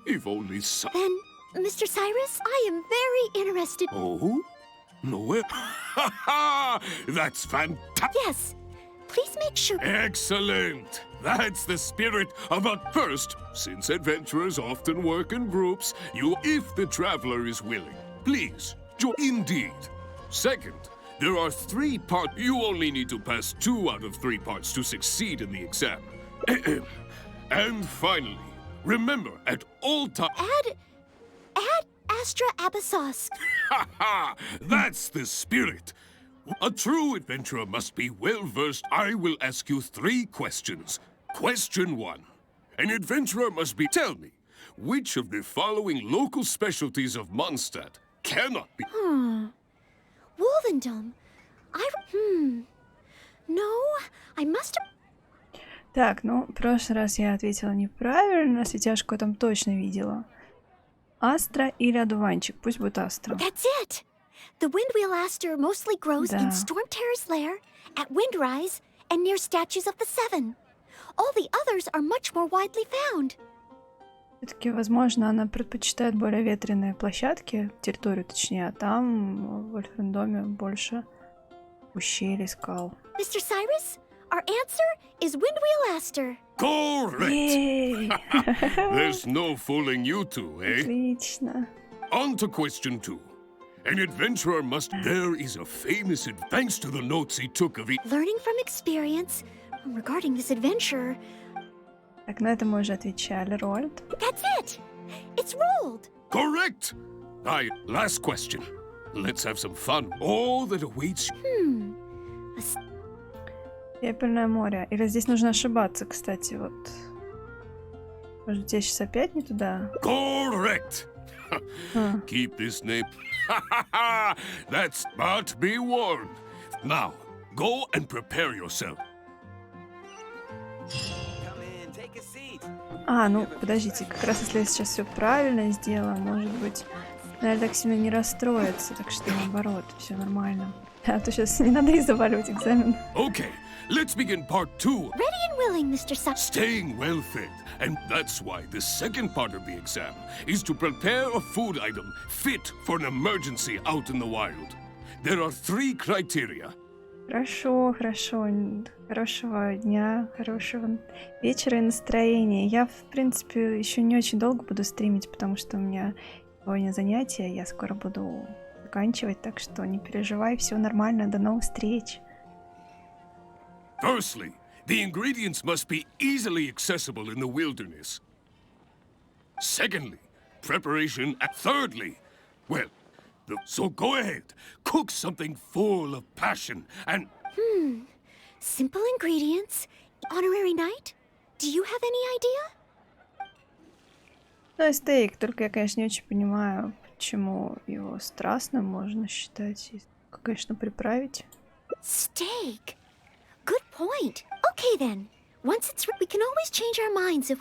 if only some... Then, Mr. Cyrus, I am very interested... Oh? Noel? Ha ha! That's fantastic! Yes. Please make sure... Excellent! That's the spirit of a first. Since adventurers often work in groups, if the traveler is willing, please, join. Indeed. Second, there are 3 parts. You only need to pass 2 out of 3 parts to succeed in the exam. And finally, remember, at all times... Add Astra Abyssos. Ha ha! That's the spirit. A true adventurer must be well-versed. I will ask you 3 questions. Question 1. An adventurer must be... Tell me, which of the following local specialties of Mondstadt cannot be... Wolvendom. No, I must have... Так, ну, в прошлый раз я ответила неправильно, светяшку я там точно видела. Астра или одуванчик? Пусть будет Астра. That's it! The Windwheel Aster mostly grows in Storm Terror's lair, at Windrise, and near statues of the Seven. All the others are much more widely found. Все-таки, возможно, она предпочитает более ветреные площадки, территорию точнее, а там в Ольфрендоме больше ущелий, скал. Mr. Cyrus, our answer is Windwheel Aster. Correct! There's no fooling you two, eh? Отлично. On to question 2. An adventurer must... There is a famous... Thanks to the notes he took of it... Learning from experience regarding this adventure... Так, на это мы уже отвечали, Рольд. That's it! It's rolled! Correct! Last question. Let's have some fun. All that awaits... Пепельное море. Или здесь нужно ошибаться, кстати, вот. Может быть, я сейчас опять не туда? Correct! Keep this name... That's... But be warned. Now, go and prepare yourself. А, ну, подождите, как раз если я сейчас все правильно сделаю, может быть, Ноэлль так сильно не расстроится, так что наоборот, все нормально. А то сейчас не надо и заваливать экзамен. Okay, let's begin part 2. Ready and willing, Mr. Staying well fed. And that's why the second part of the exam is to prepare a food item fit for an emergency out in the wild. There are 3 criteria. Хорошо, хорошо. Хорошего дня, хорошего вечера и настроения. Я, в принципе, еще не очень долго буду стримить, потому что у меня сегодня занятия, я скоро буду заканчивать, так что не переживай, все нормально, до новых встреч. Firstly, the ingredients must be easily accessible in the wilderness. Secondly, preparation. And thirdly, well, so go ahead, cook something full of passion and... Simple ingredients. Honorary night? Do you have any idea? Ну и стейк, только я, конечно, не очень понимаю, почему его страстным можно считать, если, конечно, приправить. Steak. Good point. Okay then. Once it's we can always change our minds if...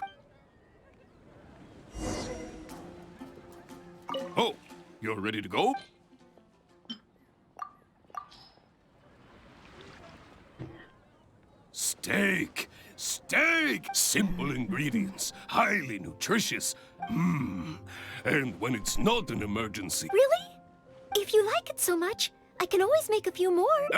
Oh, you're ready to go? Steak! Steak! Simple ingredients, highly nutritious. And when it's not an emergency... Really? If you like it so much, I can always make a few more.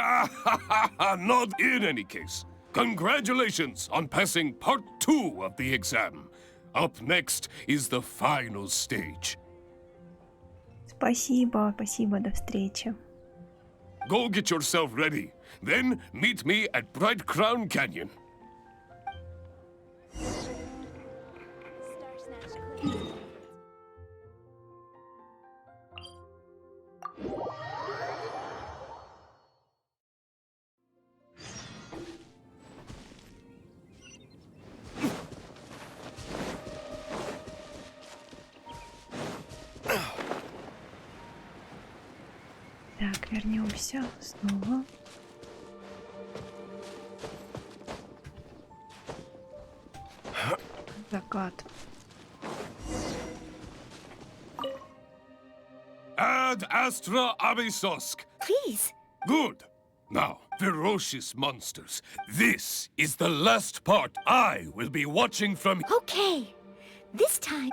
Not in any case. Congratulations on passing part 2 of the exam. Up next is the final stage. Спасибо, спасибо, до встречи. Go get yourself ready. Then meet me at Bright Crown Canyon. Так, вернемся снова. Закат. Ad Astra Abyssosk. Please. Good. Now, ferocious monsters. This is the last part I will be watching from... Okay. This time...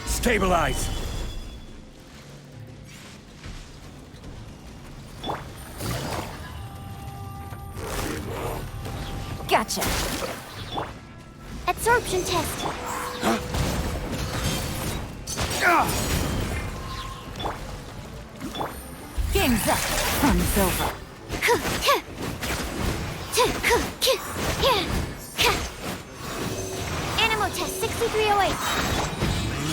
Stabilize! Gotcha. Absorption test. Game's up. Fun's over. Animal test 6308.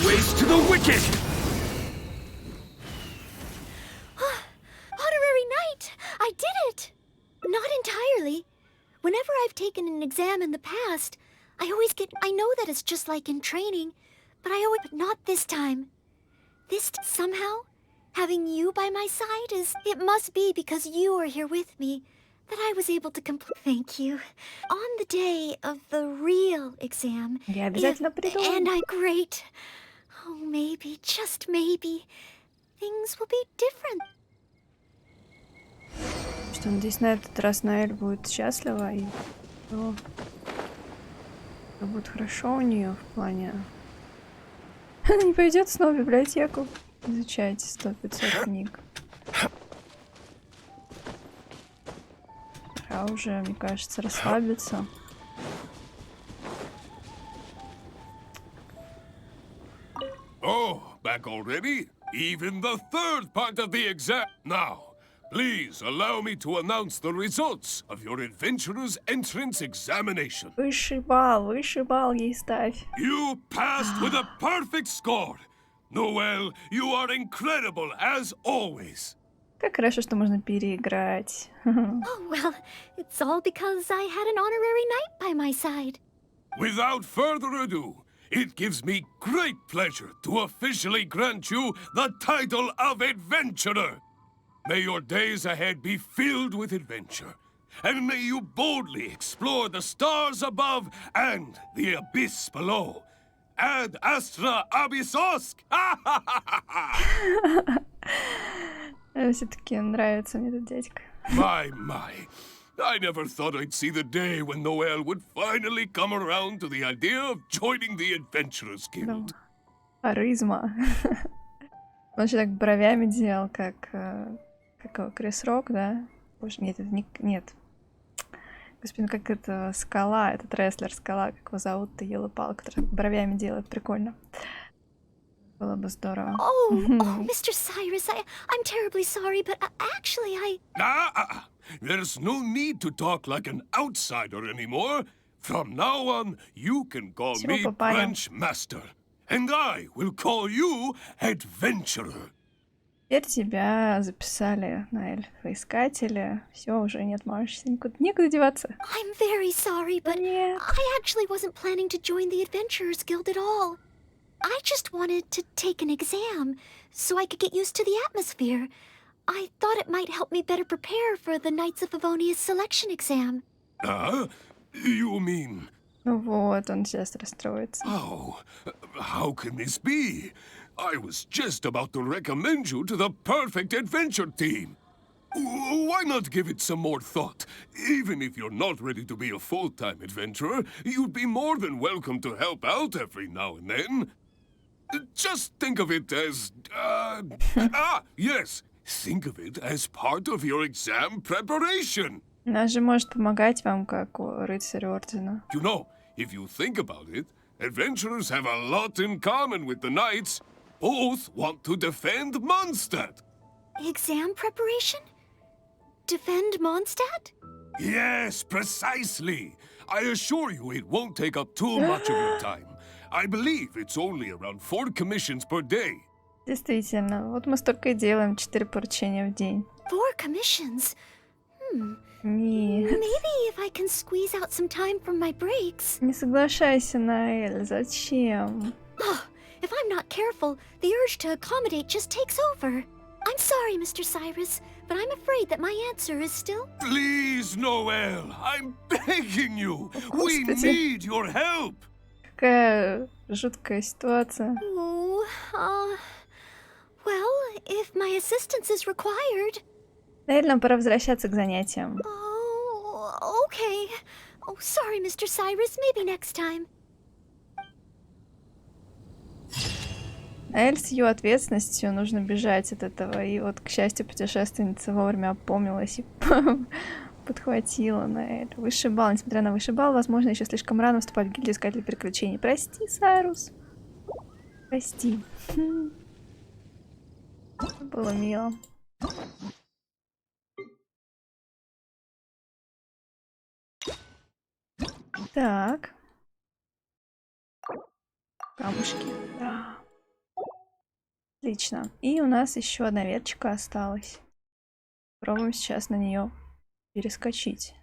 Waste to the wicked! Honorary knight! I did it! Not entirely. Whenever I've taken an exam in the past, I know that it's just like in training, but but not this time. Somehow, having you by my side it must be because you are here with me that I was able to complete. Thank you. On the day of the real exam, Я обязательно приду. and I'm great. Oh, maybe, just maybe, things will be different. Что, надеюсь, на этот раз Ноэлль будет счастлива и всё будет хорошо у нее в плане. Она не пойдет снова в библиотеку изучать 100-500 книг. Пора уже, мне кажется, расслабиться. Oh, back already? Even the third part of the exam. Now, please allow me to announce the results of your adventurer's entrance examination. Высший балл ей ставь. You passed with a perfect score. Noel, you are incredible as always. Как хорошо, что можно переиграть. Oh, well, it's all because I had an honorary knight by my side. Without further ado, it gives me great pleasure to officially grant you the title of Adventurer. May your days ahead be filled with adventure, and may you boldly explore the stars above and the abyss below. Ad astra abyssosk! Все-таки нравится мне этот дядька. My. I never thought I'd see the day when Ноэлль would finally come around to the idea of joining the Adventurers Guild. Харизма. Он еще так бровями делал, как его, Крис Рок, да? Боже, нет, это не... Нет. Господи, как это Скала, этот рестлер Скала, как его зовут-то, елы-пал, который бровями делает, прикольно. Было бы здорово. Oh, Mr. Cyrus, I'm terribly sorry, but actually There's no need to talk like an outsider anymore. From now on, you can call me Branch Master, and I will call you Adventurer. Теперь тебя записали, Ноэль, в искатели. Все, уже нет, можешь некуда деваться. I'm very sorry, but I actually wasn't planning to join the Adventurers Guild at all. I just wanted to take an exam so I could get used to the atmosphere. I thought it might help me better prepare for the Knights of Favonia's selection exam. You mean... Ну вот, он сейчас расстроится. Oh, how can this be? I was just about to recommend you to the perfect adventure team. Why not give it some more thought? Even if you're not ready to be a full-time adventurer, you'd be more than welcome to help out every now and then. Just think of it as... yes, think of it as part of your exam preparation. Она же может помогать вам, как рыцарь ордена. You know, if you think about it, adventurers have a lot in common with the knights. Both want to defend Mondstadt. Exam preparation? Defend Mondstadt? Yes, precisely. I assure you it won't take up too much of your time. I believe it's only around 4 commissions per day. Действительно, вот мы столько и делаем, 4 поручения в день. 4 commissions? Нет. Maybe if I can squeeze out some time from my breaks. Не соглашайся, Ноэль, зачем? If I'm not careful, the urge to accommodate just takes over. I'm sorry, Mr. Cyrus, but I'm afraid that my answer is still... Please, Ноэлль, I'm begging you. We need your help. Какая жуткая ситуация. Well, if my assistance is required... Наверное, нам пора возвращаться к занятиям. Oh, okay. Oh, sorry, Mr. Cyrus. Maybe next time. Эль с ее ответственностью нужно бежать от этого. И вот, к счастью, путешественница вовремя опомнилась и подхватила Ноэль. Высший балл. Несмотря на высший балл, возможно, еще слишком рано вступать в гильдию искателей приключений. Прости, Сайрус. Прости. Было мило. Так. Камушки. Да. Отлично. И у нас еще одна веточка осталась. Пробуем сейчас на нее перескочить.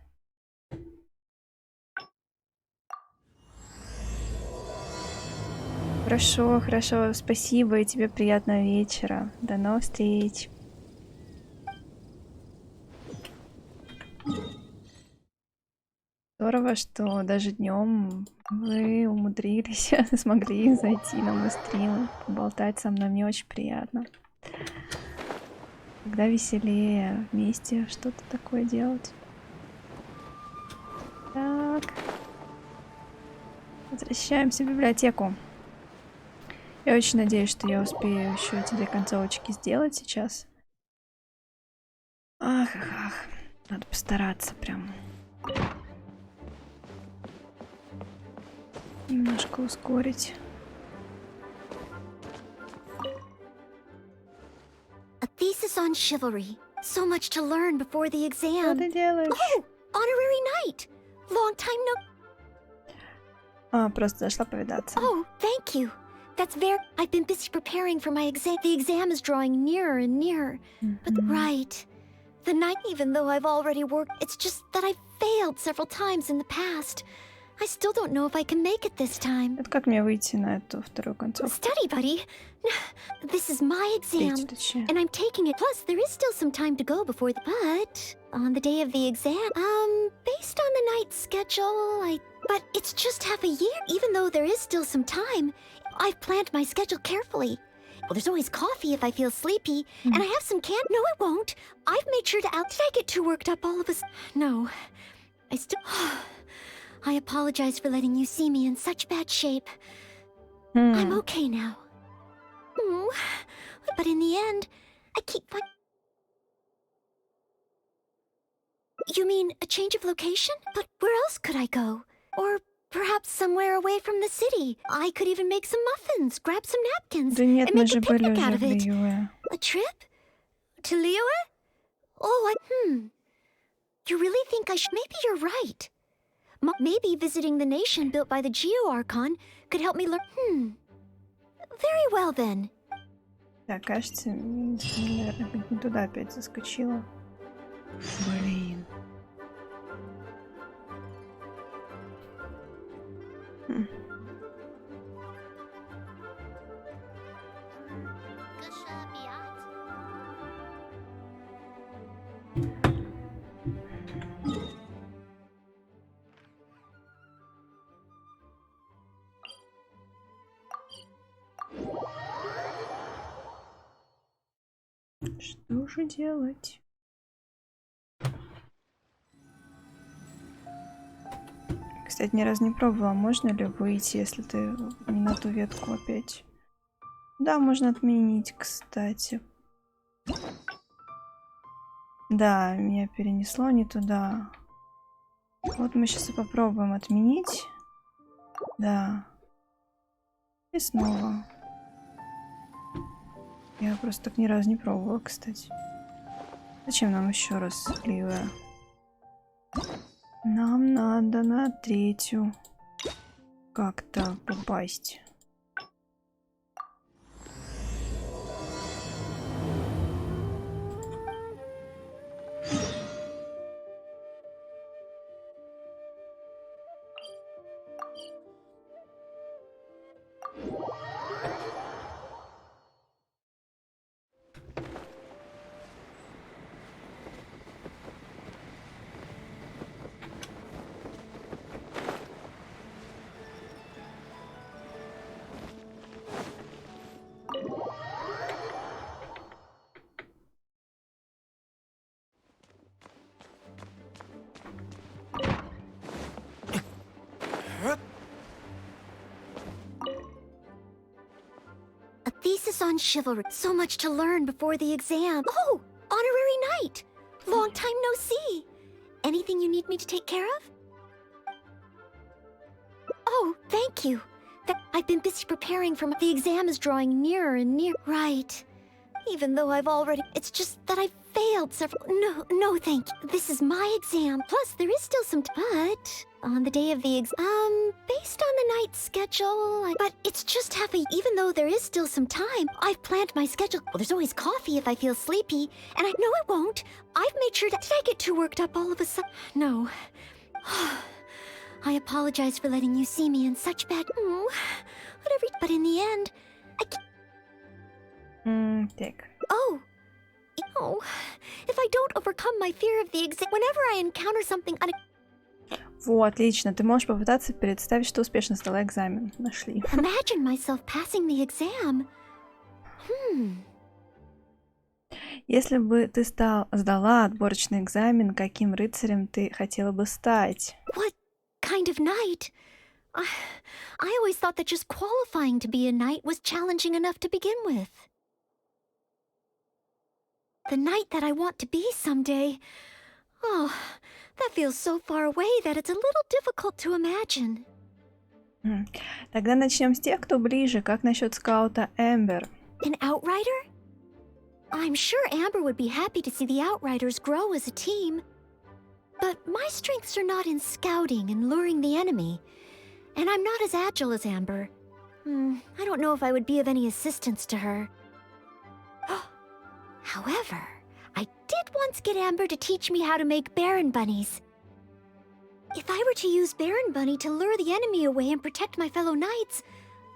Хорошо, хорошо. Спасибо и тебе приятного вечера. До новых встреч. Здорово, что даже днем вы умудрились, смогли зайти на мой стрим, поболтать со мной. Мне очень приятно. Когда веселее вместе что-то такое делать. Так. Возвращаемся в библиотеку. Я очень надеюсь, что я успею еще эти 2 концовочки сделать сейчас. Ах. Надо постараться прям. Немножко ускорить. A thesis on chivalry. So much to learn before the exam. Что ты делаешь? Oh, honorary knight. Long time no... Просто зашла повидаться. Oh, thank you. That's very... I've been busy preparing for my exam. The exam is drawing nearer and nearer. But right. The night, even though I've already worked, it's just that I've failed several times in the past. I still don't know if I can make it this time. Это как мне выйти на эту вторую концовку? Study, buddy. This is my exam, Третью, точнее. and I'm taking it. Plus, there is still some time to go before the... But, on the day of the exam, based on the night schedule, But it's just half a year. Even though there is still some time, I've planned my schedule carefully. Well, there's always coffee if I feel sleepy, and I have some No, it won't. I've made sure to Did I get too worked up all of us? No. I still... I apologize for letting you see me in such bad shape. I'm okay now. But in the end, I keep You mean a change of location? But where else could I go? Or perhaps somewhere away from the city. I could even make some muffins, grab some napkins, Да нет, and мы make же a были picnic уже out в of it. Лиюэ. A trip? To Liyue? Oh, You really think I should? Maybe you're right. Maybe visiting the nation built by the Geo-Archon could help me learn. Very well, then. Так, кажется, наверное, не туда опять заскочила. Блин. Что же делать? Кстати, ни разу не пробовала, можно ли выйти, если ты не на ту ветку опять. Да, можно отменить, кстати. Да, меня перенесло не туда. Вот мы сейчас и попробуем отменить. Да. И снова. Я просто так ни разу не пробовала, кстати. Зачем нам еще раз Лиюэ? Нам надо на третью как-то попасть. A thesis on chivalry. So much to learn before the exam. Oh, honorary knight. Long time no see. Anything you need me to take care of? Oh, thank you. I've been busy preparing for the exam is drawing nearer and nearer. Right. Even though I've already... It's just that I've failed several... No, thank you. This is my exam. Plus, there is still some... But... On the day of the based on the night schedule... But it's just half a... Even though there is still some time, I've planned my schedule. Well, there's always coffee if I feel sleepy. And I know it won't. I've made sure that... Did I get too worked up all of a sudden? No. I apologize for letting you see me in such bad... Whatever... But in the end, I can't... Так. Oh, if I don't overcome my fear of the exam, whenever I encounter something Во, отлично. Ты можешь попытаться представить, что успешно сдала экзамен. Нашли. Imagine myself passing the exam. Если бы ты сдала отборочный экзамен, каким рыцарем ты хотела бы стать? What kind of knight? I always thought that just qualifying to be a knight was challenging enough to begin with. The knight that I want to be someday. Oh, that feels so far away that it's a little difficult to imagine. Тогда начнем с тех, кто ближе. Как насчет скаута Эмбер? An outrider? I'm sure Amber would be happy to see the outriders grow as a team. But my strengths are not in scouting and luring the enemy. And I'm not as agile as Amber. I don't know if I would be of any assistance to her. However, I did once get Amber to teach me how to make Baron bunnies. If I were to use Baron Bunny to lure the enemy away and protect my fellow knights,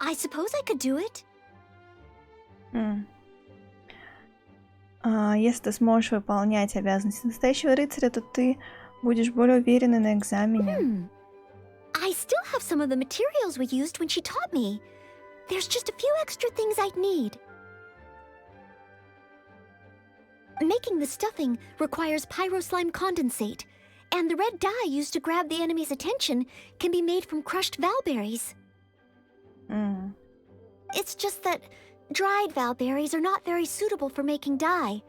I suppose I could do it. Если ты сможешь выполнять обязанности настоящего рыцаря, то ты будешь более уверенной на экзамене. I still have some of the materials we used when she taught me. There's just a few extra things I'd need. Making the stuffing requires pyroslime condensate, and the red dye used to grab the enemy's attention can be made from crushed valberries. It's just that dried valberries are not very suitable for making dye.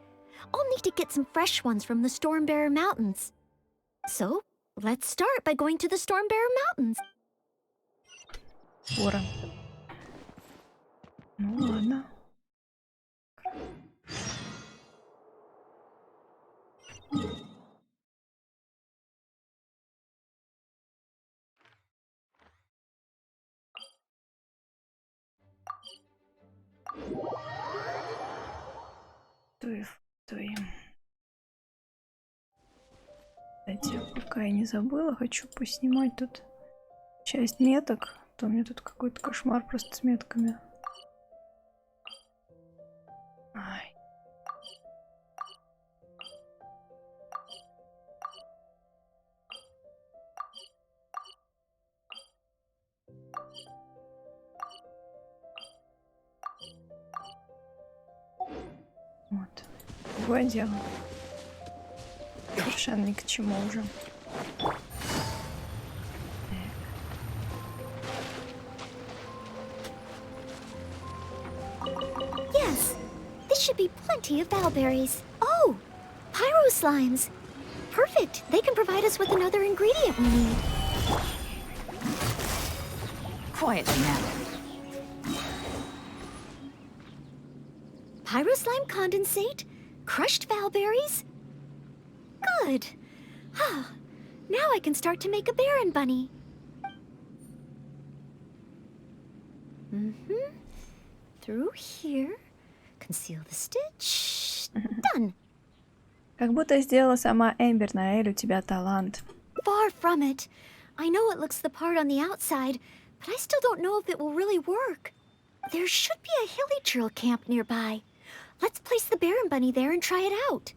I'll need to get some fresh ones from the Stormbearer Mountains. So, let's start by going to the Stormbearer Mountains. Скоро. Ну ладно. Кстати, пока я не забыла, хочу поснимать тут часть меток. А то у меня тут какой-то кошмар просто с метками. Ай. Вот. Другое дело. Совершенно ни к чему уже. Yes, this should be plenty of valberries. Oh, pyro slimes. Perfect. They can provide us with another ingredient we need. Quietly now. Pyroslime condensate, crushed valberries. Good. Now I can start to make a Baron Bunny. Through here. Conceal the stitch. Done. Как будто сделала сама Эмбер. Ноэлль, у тебя талант. Far from it. I know it looks the part on the outside, but I still don't know if it will really work. There should be a Hilly camp nearby. Let's place the Baron Bunny there and try it out.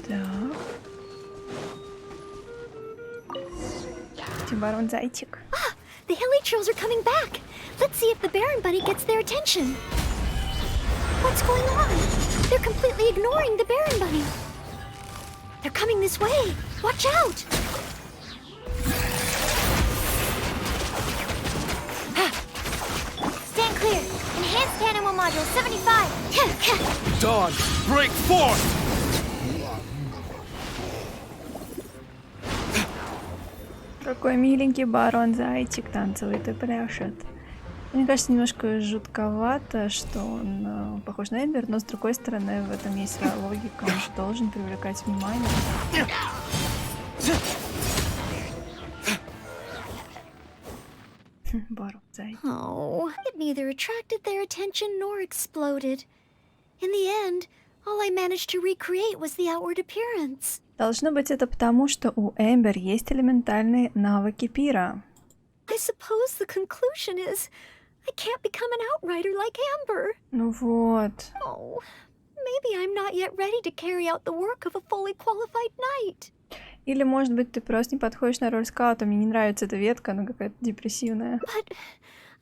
Так. Барон Зайчик. The Hilly Trolls are coming back. Let's see if the Baron Bunny gets their attention. What's going on? They're completely ignoring the Baron Bunny. They're coming this way. Watch out! Stand clear. Enhanced Animal Module 75. Dawn, break forth! Какой миленький барон Зайчик танцует и пляшет. Мне кажется, немножко жутковато, что он похож на Эмбер, но с другой стороны, в этом есть своя логика. Он же должен привлекать внимание. Барон Зайчик. Oh, it neither attracted their attention nor exploded. In the end, all I managed to recreate was the outward appearance. Должно быть, это потому, что у Эмбер есть элементальные навыки пира. I suppose the conclusion is I can't become an outrider like Amber. Ну вот. Oh, maybe I'm not yet ready to carry out the work of a fully qualified knight. Или, может быть, ты просто не подходишь на роль скаута. Мне не нравится эта ветка, она какая-то депрессивная. But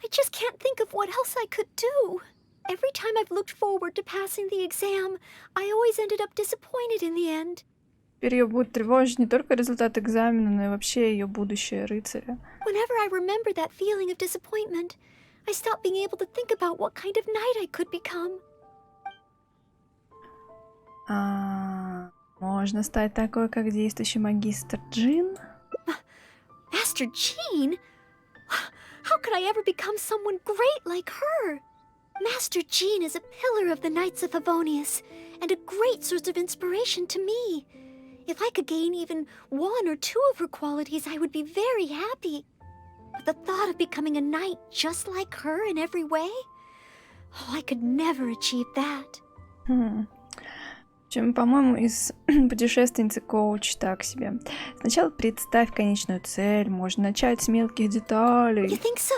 I just can't think of what else I could do. Every time I've looked forward to passing the exam, I always ended up disappointed in the end. Теперь ее будет тревожить не только результат экзамена, но и вообще ее будущее рыцаря. Whenever I remember that feeling of disappointment, I stop being able to think about what kind of knight I could become. Можно стать такой, как действующий магистр Джин? Master Jean? How could I ever become someone great like her? Master Jean is a pillar of the Knights of Favonius, and a great source of inspiration to me. If I could gain even one or two of her qualities, I would be very happy. But the thought of becoming a knight just like her in every way? Oh, I could never achieve that. В общем, по-моему, из путешественницы коуч так себе. Сначала представь конечную цель, можно начать с мелких деталей. You think so?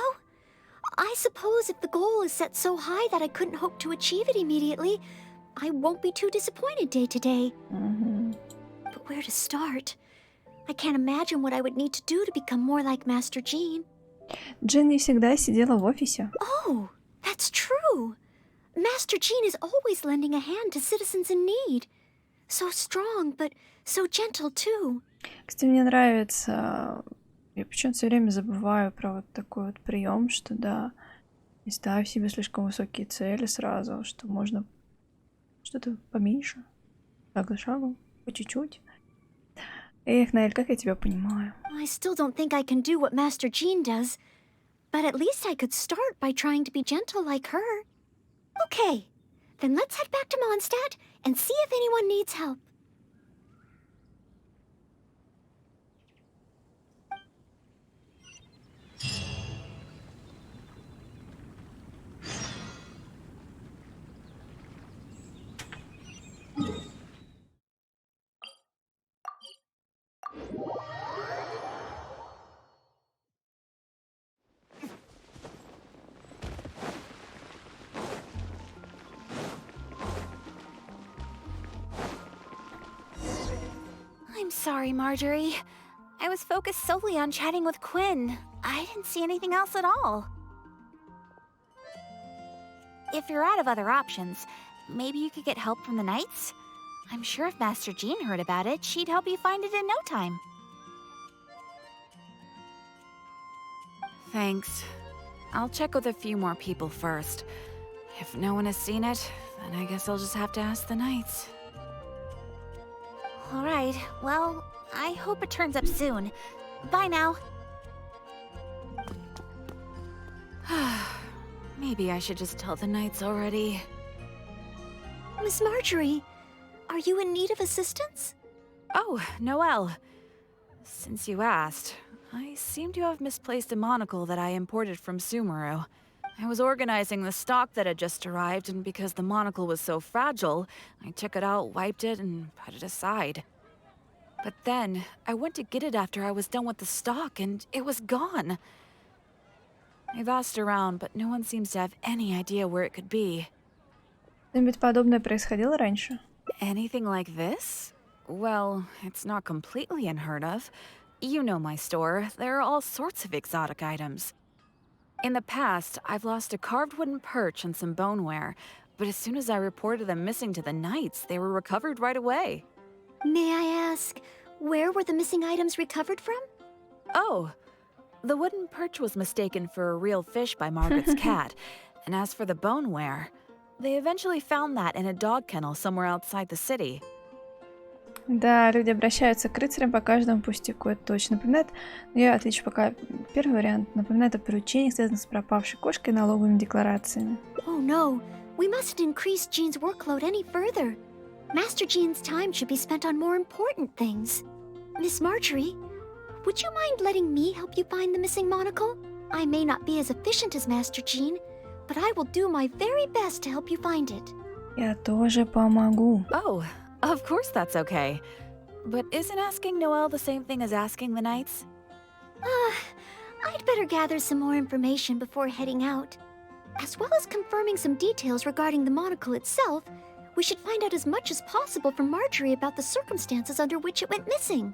I suppose if the goal is set so high that I couldn't hope to achieve it immediately, I won't be too disappointed day to day. But where to start? I can't imagine what I would need to do to become more like Master Jean. Джин не всегда сидела в офисе. Oh, that's true. Master Jean is always lending a hand to citizens in need. So strong, but so gentle too. Кстати, мне нравится... Я почему-то все время забываю про вот такой вот прием, что да, не ставь себе слишком высокие цели сразу, что можно что-то поменьше, шаг за шагом, по чуть-чуть. Эх, Ноэль, как я тебя понимаю. I still don't think I can do what Master Jean does, but at least I could start by trying to be gentle like her. Okay, then let's head back to Mondstadt and see if anyone needs help. I'm sorry, Marjorie. I was focused solely on chatting with Quinn. I didn't see anything else at all. If you're out of other options, maybe you could get help from the Knights? I'm sure if Master Jean heard about it, she'd help you find it in no time. Thanks. I'll check with a few more people first. If no one has seen it, then I guess I'll just have to ask the Knights. All right, well, I hope it turns up soon. Bye now. Maybe I should just tell the Knights already. Miss Marjorie, are you in need of assistance? Oh, Noelle. Since you asked, I seem to have misplaced a monocle that I imported from Sumeru. I was organizing the stock that had just arrived, and because the monocle was so fragile, I took it out, wiped it, and put it aside. But then, I went to get it after I was done with the stock, and it was gone. I've asked around, but no one seems to have any idea where it could be. Что-нибудь подобное происходило раньше? Anything like this? Well, it's not completely unheard of. You know my store. There are all sorts of exotic items. In the past, I've lost a carved wooden perch and some boneware, but as soon as I reported them missing to the Knights, they were recovered right away. May I ask, where were the missing items recovered from? Oh, the wooden perch was mistaken for a real fish by Margaret's cat, and as for the boneware, they eventually found that in a dog kennel somewhere outside the city. Да, люди обращаются к рыцарям по каждому пустяку, это точно напоминает. Я отвечу пока первый вариант. Напоминает о поручениях, связанных с пропавшей кошкой и налоговыми декларациями. Oh no, we mustn't increase Jean's workload any further. Master Jean's time should be spent on more important things. Miss Marjorie, would you mind letting me help you find the missing monocle? I may not be as efficient as Master Jean, but I will do my very best to help you find it. Я тоже помогу. Oh, of course that's okay. But isn't asking Noelle the same thing as asking the Knights? I'd better gather some more information before heading out. As well as confirming some details regarding the monocle itself, we should find out as much as possible from Marjorie about the circumstances under which it went missing.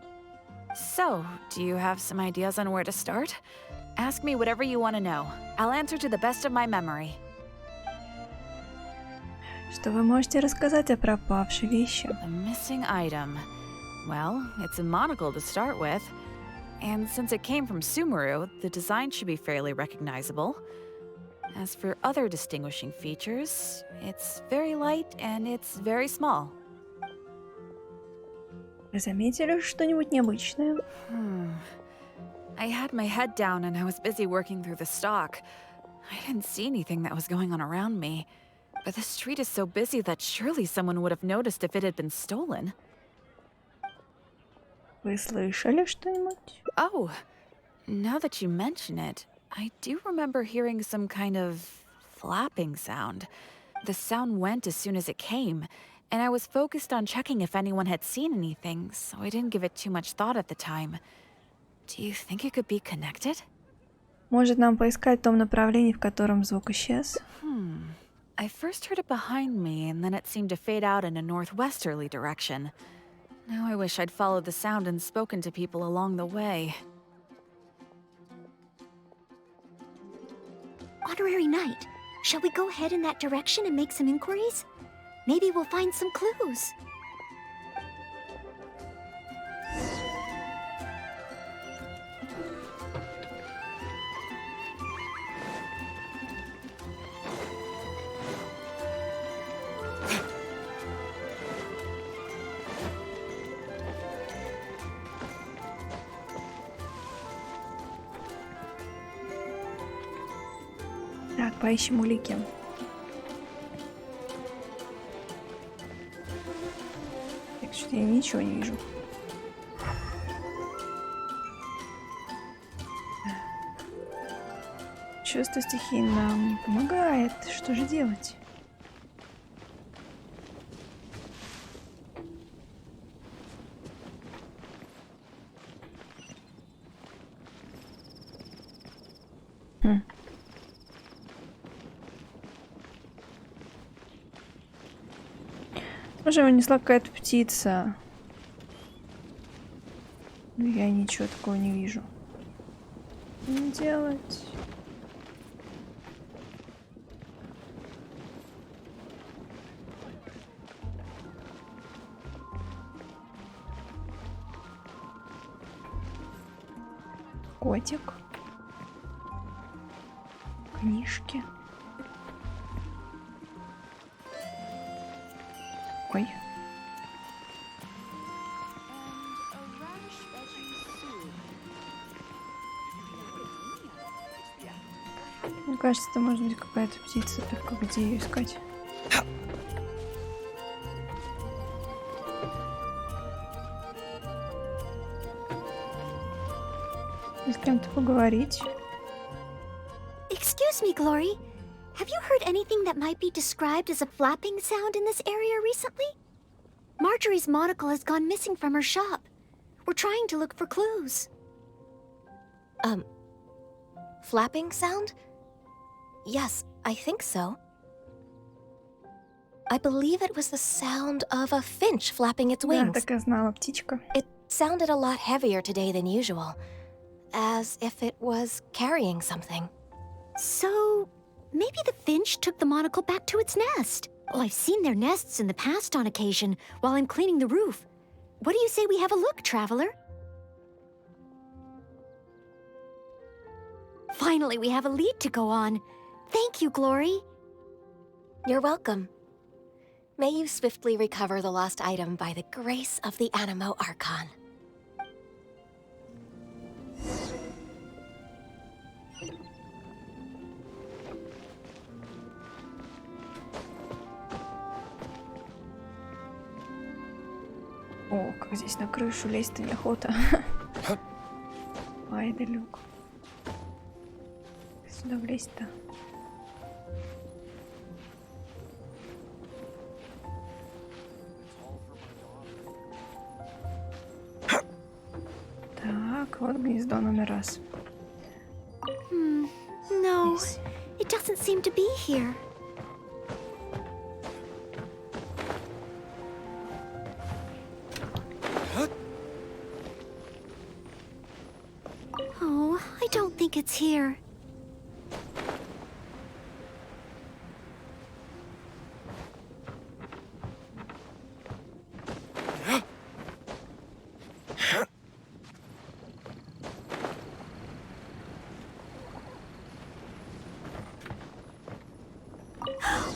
So, do you have some ideas on where to start? Ask me whatever you want to know. I'll answer to the best of my memory. Что вы можете рассказать о пропавшей вещи? A missing item. Well, it's a monocle to start with. And since it came from Sumeru, the design should be fairly recognizable. As for other distinguishing features, it's very light and it's very small. Вы заметили что-нибудь необычное? I had my head down and I was busy working through the stock. I didn't see anything that was going on around me. But the street is so busy that surely someone would have noticed if it had been stolen. Вы слышали что-нибудь? Oh, Now that you mention it, I do remember hearing some kind of flapping sound. The sound went as soon as it came, and I was focused on checking if anyone had seen anything, so I didn't give it too much thought at the time. Do you think it could be connected? Может, нам поискать в том направлении, в котором звук исчез? I first heard it behind me, and then it seemed to fade out in a northwesterly direction. Now I wish I'd followed the sound and spoken to people along the way. Honorary Knight, shall we go ahead in that direction and make some inquiries? Maybe we'll find some clues. Так, поищем улики. Так, что я ничего не вижу. Чувство стихии нам не помогает. Что же делать? Может, его несла какая-то птица. Но я ничего такого не вижу. Что делать? Котик. Книжки. Ой. Мне кажется, это может быть какая-то птица, только где ее искать? С кем-то поговорить. Excuse me, Glory. Have you heard anything that might be described as a flapping sound in this area recently? Marjorie's monocle has gone missing from her shop. We're trying to look for clues. Flapping sound? Yes, I think so. I believe it was the sound of a finch flapping its wings. Да, так и знала, птичка. It sounded a lot heavier today than usual, as if it was carrying something. So, maybe the finch took the monocle back to its nest. Well, I've seen their nests in the past on occasion while I'm cleaning the roof. What do you say we have a look, traveler? Finally, we have a lead to go on. Thank you, Glory. You're welcome. May you swiftly recover the lost item by the grace of the Animo Archon. О, как здесь на крышу лезть-то неохота. Ай да люк. Сюда влезть-то. Так, вот гнездо номер раз. No, it doesn't seem to be here. Oh, I don't think it's here.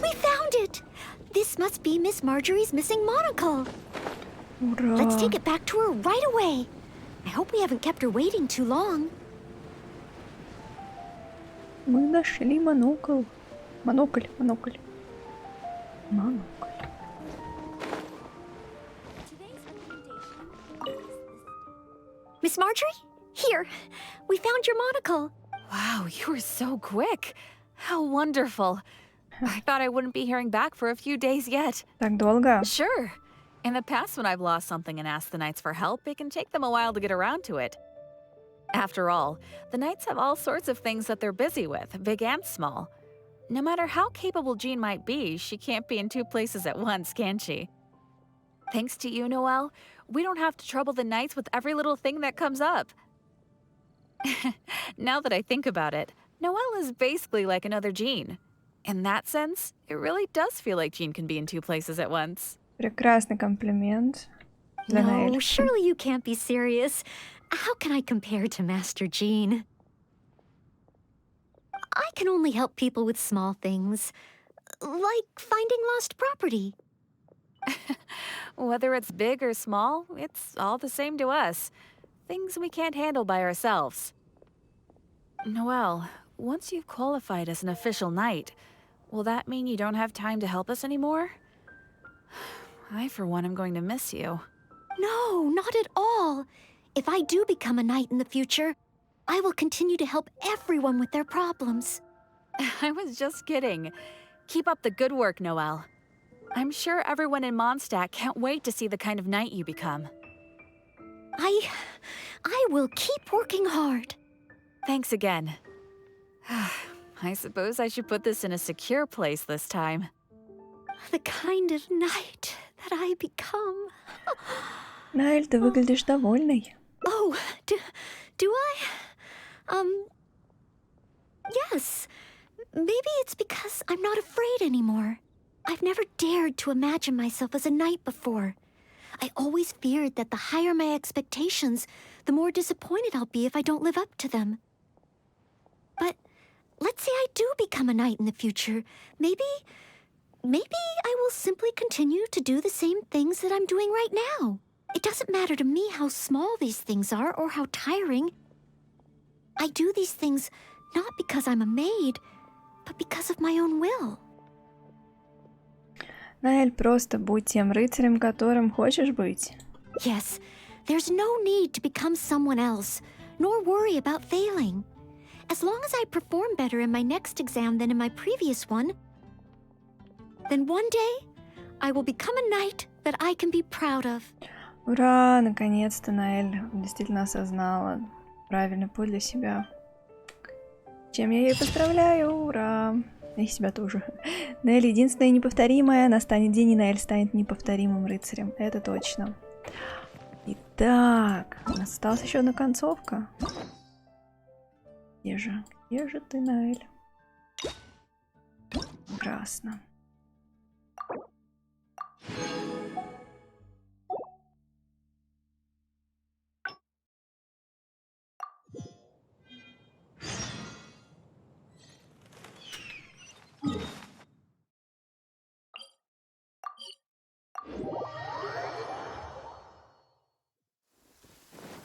We found it! This must be Miss Marjorie's missing monocle. Ура! Let's take it back to her right away. I hope we haven't kept her waiting too long. Мы нашли монокл. Монокль. Miss Marjorie? Here, we found your monocle. Wow, you were so quick. How wonderful. I thought I wouldn't be hearing back for a few days yet. Так долго? Sure. In the past, when I've lost something and asked the Knights for help, it can take them a while to get around to it. After all, the Knights have all sorts of things that they're busy with, big and small. No matter how capable Jean might be, she can't be in two places at once, can she? Thanks to you, Noelle, we don't have to trouble the Knights with every little thing that comes up. Now that I think about it, Noelle is basically like another Jean. In that sense, it really does feel like Jean can be in two places at once. Прекрасный комплимент. для No, Ноэль. surely you can't be serious. How can I compare to Master Jean? I can only help people with small things, like finding lost property. Whether it's big or small, it's all the same to us. Things we can't handle by ourselves. Noelle, once you've qualified as an official knight, will that mean you don't have time to help us anymore? I, for one, am going to miss you. No, not at all. If I do become a knight in the future, I will continue to help everyone with their problems. I was just kidding. Keep up the good work, Noelle. I'm sure everyone in Mondstadt can't wait to see the kind of knight you become. I will keep working hard. Thanks again. I suppose I should put this in a secure place this time. The kind of knight that I become. Ноэль, ты выглядишь довольной. Oh, do I? Yes. Maybe it's because I'm not afraid anymore. I've never dared to imagine myself as a knight before. I always feared that the higher my expectations, the more disappointed I'll be if I don't live up to them. But let's say I do become a knight in the future. Maybe I will simply continue to do the same things that I'm doing right now. It doesn't matter to me how small these things are or how tiring. I do these things not because I'm a maid, but because of my own will. Ноэль, просто будь тем рыцарем, которым хочешь быть. Yes, there's no need to become someone else, nor worry about failing. As long as I perform better in my next exam than in my previous one, then one day I will become a knight that I can be proud of. Ура! Наконец-то Ноэль действительно осознала правильный путь для себя. Чем я ее поздравляю! Ура! И себя тоже. Ноэль единственная и неповторимая. Настанет день, и Ноэль станет неповторимым рыцарем. Это точно. Итак, у нас осталась еще одна концовка. Где же ты, Ноэль? Прекрасно.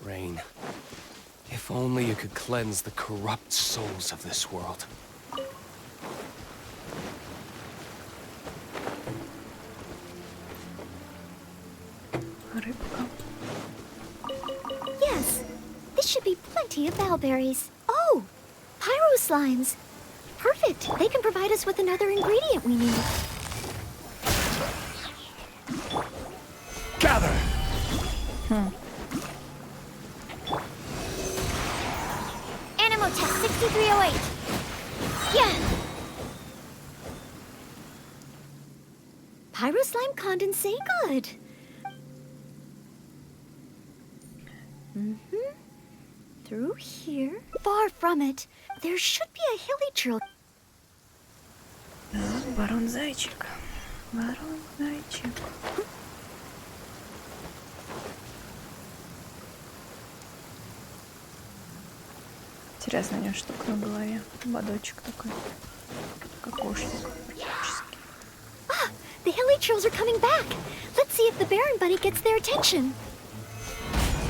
Rain, if only you could cleanse the corrupt souls of this world. Рыбка. Yes, this should be plenty of bellberries. Oh, pyro slimes. Perfect. They can provide us with another ingredient we need. Gather! Animotech 6308. Yeah. Pyro slime condensate, good. Through here. Far from it. There should be a hilly trail. Так, барон-зайчик. Барон-зайчик. Интересно, у него штука на голове. Бодочек такой. Кокошник. практически. Ah, the hilly trails are coming back. Let's see if the Baron Bunny gets their attention.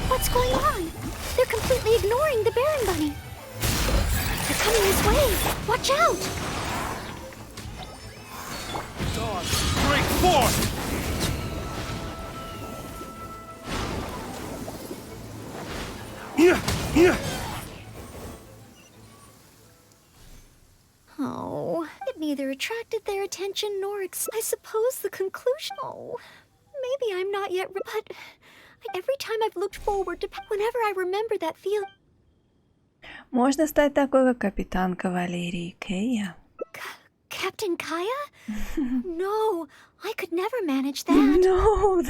What's going on? They're completely ignoring the Baron Bunny. They're coming this way. Watch out! Dogs, break forth! Yeah. Oh, it neither attracted their attention nor I suppose the conclusion. Oh, maybe I'm not yet but every time I've looked forward to whenever I remember that feeling. Можно стать такой, как капитан кавалерии Кея. Captain Kaya? No, I could never manage that. No,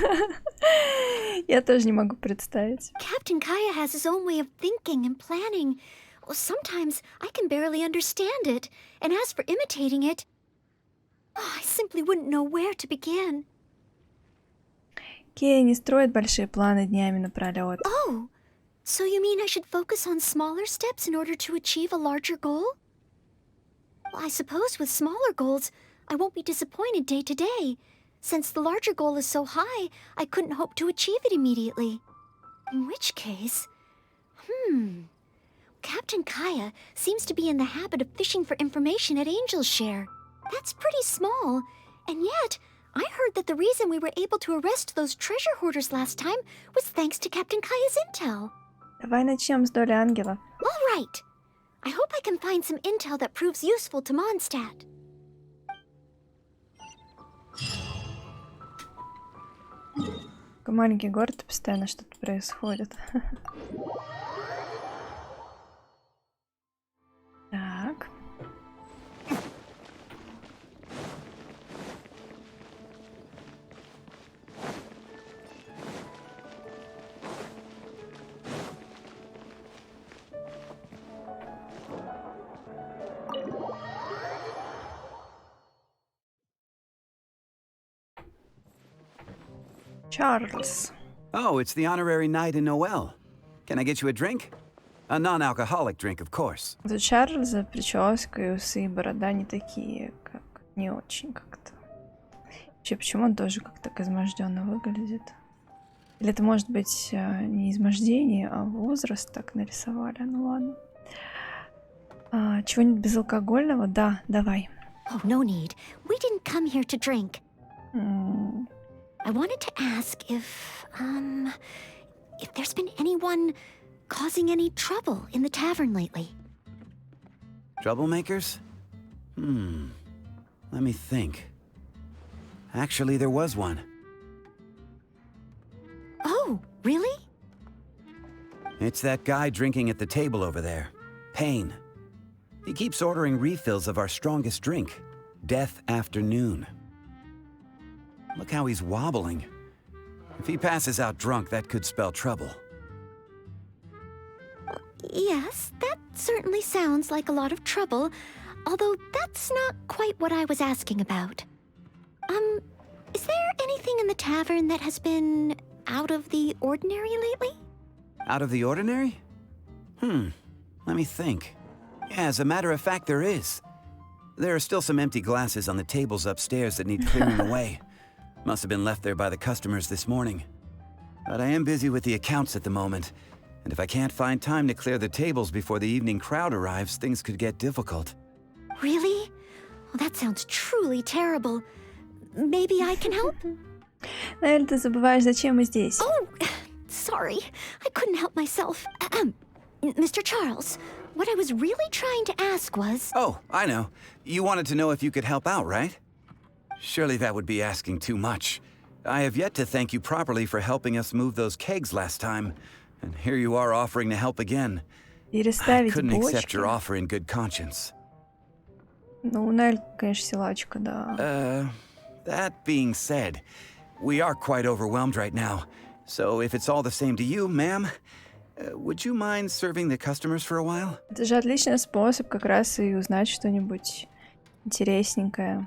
я тоже не могу представить. Captain Kaya has his own way of thinking and planning. Well, sometimes I can barely understand it. And as for imitating it, I simply wouldn't know where to begin. Кея не строит большие планы днями напролёт. Oh, so you mean I should focus on smaller steps in order to achieve a larger goal? Well, I suppose with smaller goals, I won't be disappointed day to day. Since the larger goal is so high, I couldn't hope to achieve it immediately. In which case, Captain Kaya seems to be in the habit of fishing for information at Angel's Share. That's pretty small. And yet, I heard that the reason we were able to arrest those treasure hoarders last time was thanks to Captain Kaya's intel. Давай начнем с доли ангела. All right. I hope I can find some intel that proves useful to Mondstadt. Такой маленький город, постоянно что-то происходит. Так. Чарльз. Oh, it's the honorary night in Noël. Can I get you a drink? A non-alcoholic drink, of course. У Чарльза прическа и усы и борода не такие, как не очень как-то. Вообще, почему он тоже как-то так изможденно выглядит? Или это может быть не измождение, а возраст так нарисовали? Ну ладно. Чего-нибудь безалкогольного? Да, давай. Oh, no need. We didn't come here to drink. I wanted to ask if there's been anyone causing any trouble in the tavern lately. Troublemakers? Let me think. Actually, there was one. Oh, really? It's that guy drinking at the table over there. Payne. He keeps ordering refills of our strongest drink, Death Afternoon. Look how he's wobbling. If he passes out drunk, that could spell trouble. Yes, that certainly sounds like a lot of trouble, although that's not quite what I was asking about. Is there anything in the tavern that has been out of the ordinary lately? Out of the ordinary? Let me think. Yeah, as a matter of fact, there is. There are still some empty glasses on the tables upstairs that need clearing away. Must have been left there by the customers this morning. But I am busy with the accounts at the moment, and if I can't find time to clear the tables before the evening crowd arrives, things could get difficult. Really? Well, that sounds truly terrible. Maybe I can help? Ноэль, ты забываешь, зачем мы здесь? Oh, sorry. I couldn't help myself. Mr. Charles, what I was really trying to ask was... Oh, I know. You wanted to know if you could help out, right? Surely that would be asking too much. I have yet to thank you properly for helping us move those kegs last time. And here you are offering to help again. I couldn't accept your offer in good conscience. Ну, Ноэль, конечно, силачка, да. That being said, we are quite overwhelmed right now. So if it's all the same to you, ma'am, would you mind serving the customers for a while? Это же отличный способ как раз и узнать что-нибудь интересненькое.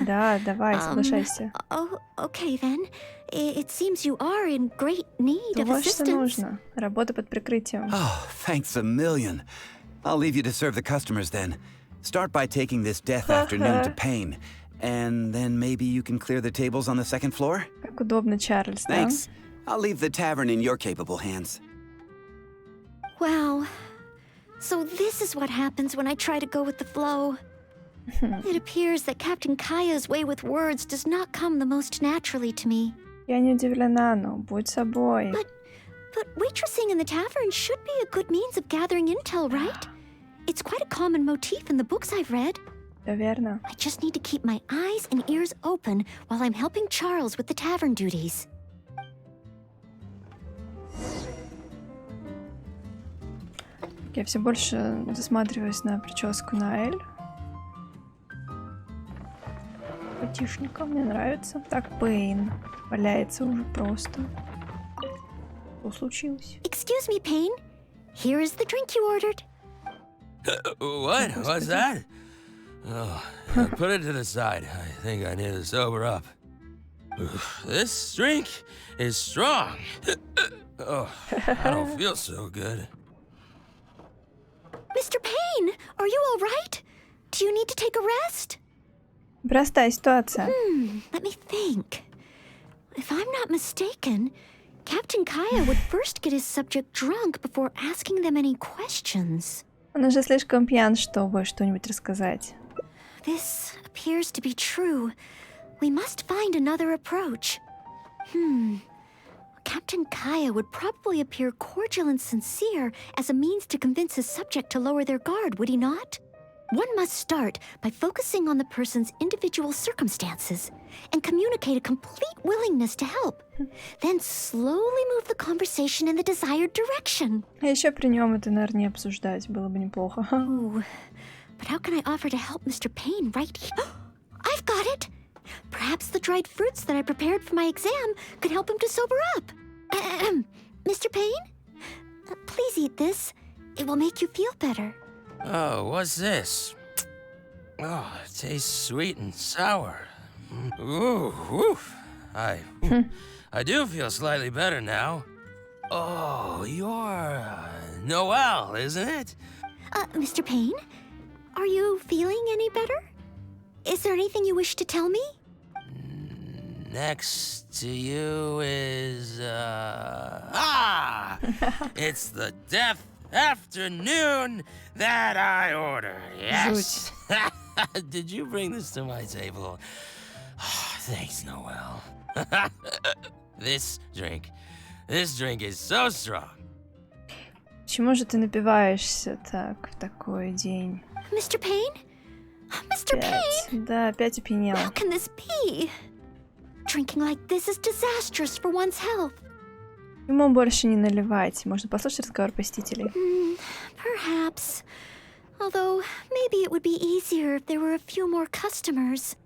Да, давай, соглашайся. Oh, okay then. It seems you are in great need of Вот что assistance. нужно. Работа под прикрытием. Oh, thanks a million. I'll leave you to serve the customers then. Start by taking this Death Afternoon to Payne. And then maybe you can clear the tables on the second floor? Как удобно, Чарльз, да? Thanks. I'll leave the tavern in your capable hands. Wow. So this is what happens when I try to go with the flow. It appears that Captain Kaya's way with words does not come the most naturally to me. Я не удивлена, но будь собой. But waitressing in the tavern should be a good means of gathering intel, right? It's quite a common motif in the books I've read. Верно. I just need to keep my eyes and ears open while I'm helping Charles with the tavern duties. Я все больше засматриваюсь на прическу Ноэлль. Потишненько, мне нравится. Так, Пейн валяется уже просто. Что случилось? Excuse me, Payne. Here is the drink you ordered. What? What's that? Oh, put it to the side. I think I need to sober up. This drink is strong. Oh, I don't feel so good. Mr. Payne, are you all right? Do you need to take a rest? Простая ситуация. Let me think. If I'm not mistaken, Captain Kaya would first get his subject drunk before asking them any questions. Он уже слишком пьян, чтобы что-нибудь рассказать. This appears to be true. We must find another approach. Captain Kaya would probably appear cordial and sincere as a means to convince his subject to lower their guard, would he not? One must start by focusing on the person's individual circumstances and communicate a complete willingness to help. Then slowly move the conversation in the desired direction. А еще при нем это, наверное, не обсуждать было бы неплохо. Ooh, but how can I offer to help Mr. Payne right here? I've got it! Perhaps the dried fruits that I prepared for my exam could help him to sober up. Mr. Payne? Please eat this. It will make you feel better. Oh, what's this? Oh, it tastes sweet and sour. Ooh, woof. I do feel slightly better now. Oh, you're Noelle, isn't it? Mr. Payne, are you feeling any better? Is there anything you wish to tell me? Next to you is, it's the death afternoon that I ordered. Yes. Did you bring this to my table? Oh, thanks, Noelle. This drink is so strong. Почему же ты напиваешься так в такой день? Mr. Payne? Mr. Payne? Да, опять опьянел. How can this be? Drinking like this is disastrous for one's health. Ему больше не наливать. Можно послушать разговор посетителей. Perhaps. Although, maybe it would be easier if there were a few more customers.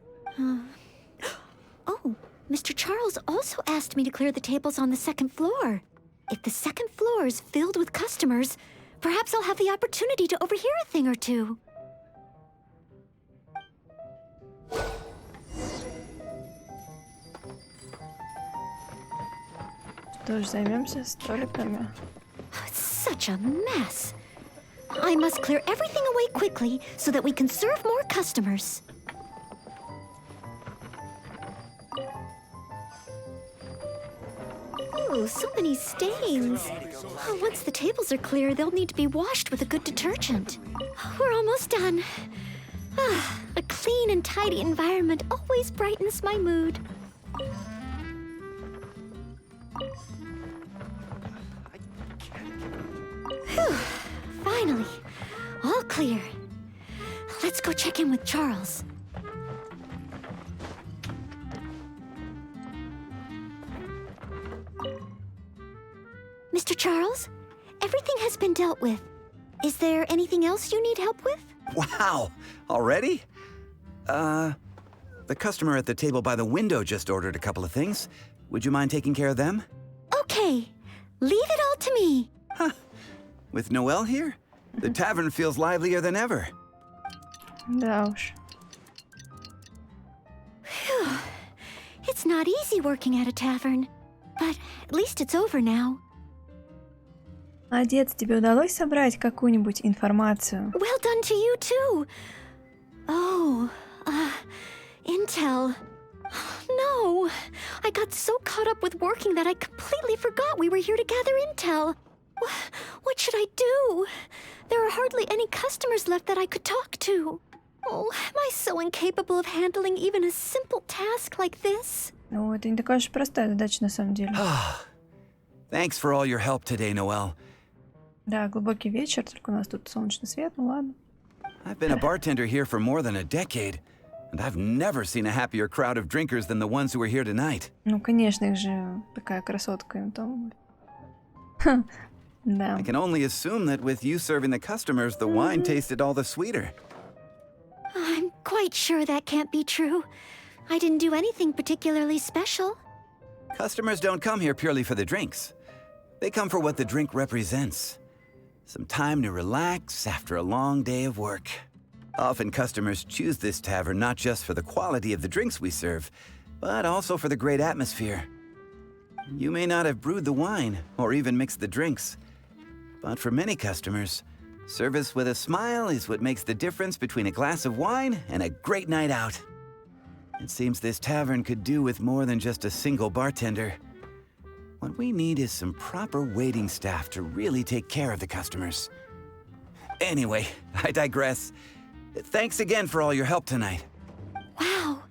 Oh, Mr. Charles also asked me to clear the tables on the second floor. If the second floor is filled with customers, perhaps I'll have the opportunity to overhear a thing or two. Тоже займемся столиками. It's such a mess. I must clear everything away quickly so that we can serve more customers. Ooh, so many stains. Once the tables are clear, they'll need to be washed with a good detergent. We're almost done. A clean and tidy environment always brightens my mood. Whew, finally, all clear. Let's go check in with Charles. Mr. Charles, everything has been dealt with. Is there anything else you need help with? Wow! Already? The customer at the table by the window just ordered a couple of things. Would you mind taking care of them? Okay, leave it all to me. Huh. With Noelle here, the tavern feels livelier than ever. Да уж. Phew. It's not easy working at a tavern, but at least it's over now. Молодец, тебе удалось собрать какую-нибудь информацию? Well done to you too. Oh, intel. No, I got so caught up with working that I completely forgot we were here to gather intel. What should I do? There are hardly any customers left that I could talk to. Oh, am I so incapable of handling even a simple task like this? Ну, это не такая уж простая задача на самом деле. Thanks for all your help today, Noelle. Да, глубокий вечер, только у нас тут солнечный свет, ну ладно. I've been a bartender here for more than a decade, and I've never seen a happier crowd of drinkers than the ones who are here tonight. Ну, конечно, их же такая красотка им там. Да. I can only assume that with you serving the customers, the wine tasted all the sweeter. I'm quite sure that can't be true. I didn't do anything particularly special. Customers don't come here purely for the drinks. They come for what the drink represents. Some time to relax after a long day of work. Often customers choose this tavern not just for the quality of the drinks we serve, but also for the great atmosphere. You may not have brewed the wine or even mixed the drinks, but for many customers, service with a smile is what makes the difference between a glass of wine and a great night out. It seems this tavern could do with more than just a single bartender. What we need is some proper waiting staff to really take care of the customers. Anyway, I digress. Thanks again for all your help tonight. Wow.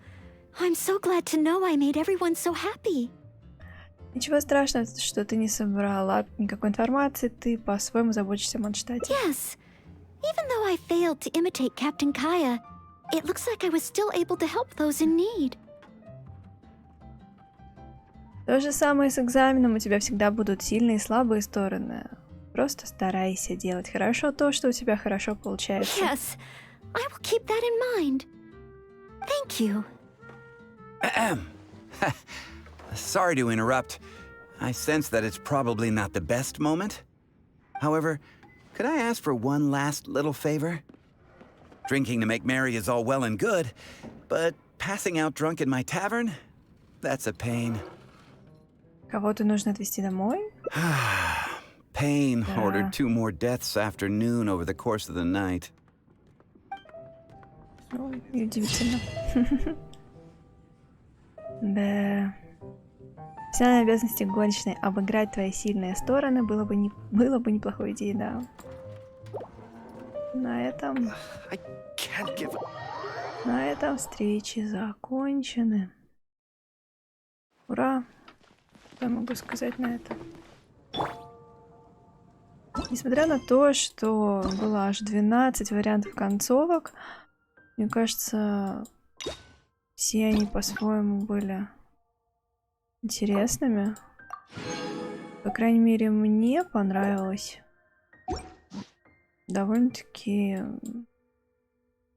I'm so glad to know I made everyone so happy. Ничего страшного, что ты не собрала никакой информации, ты по-своему заботишься о Mondstadt. Yes. Even though I failed to imitate Captain Kaya, it looks like I was still able to help those in need. То же самое с экзаменом, у тебя всегда будут сильные и слабые стороны. Просто старайся делать хорошо то, что у тебя хорошо получается. Yes, I will keep that in mind. Thank you. Sorry to interrupt. I sense that it's probably not the best moment. However, could I ask for one last little favor? Drinking to make merry is all well and good, but passing out drunk in my tavern? That's a pain. Кого-то нужно отвезти домой? Pain ordered 2 more deaths after noon over the course of the night. Ну, удивительно. Да. Профессиональные обязанности горничной обыграть твои сильные стороны было бы неплохой идеей, да. На этом встречи закончены. Ура! Что я могу сказать на это? Несмотря на то, что было аж 12 вариантов концовок, мне кажется, все они по-своему были интересными. По крайней мере, мне понравилось. Довольно-таки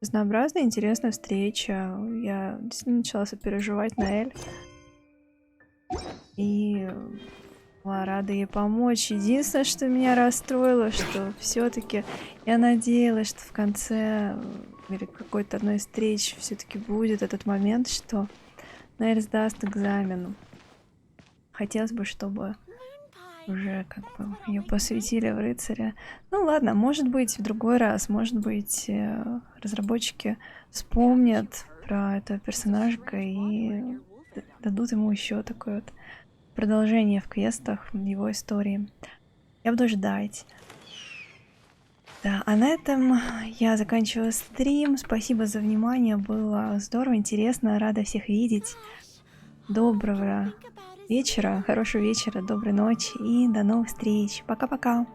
разнообразная, интересная встреча. Я действительно начала сопереживать Ноэлль. И была рада ей помочь. Единственное, что меня расстроило, что все-таки я надеялась, что в конце или какой-то одной из встреч все-таки будет этот момент, что Ноэлль сдаст экзамен. Хотелось бы, чтобы уже как бы ее посвятили в рыцаря. Ну ладно, может быть в другой раз, может быть разработчики вспомнят про этого персонажа и дадут ему еще такое вот продолжение в квестах, в его истории. Я буду ждать. Да, а на этом я заканчиваю стрим. Спасибо за внимание, было здорово, интересно, рада всех видеть. Доброго вечера, хорошего вечера, доброй ночи и до новых встреч. Пока-пока.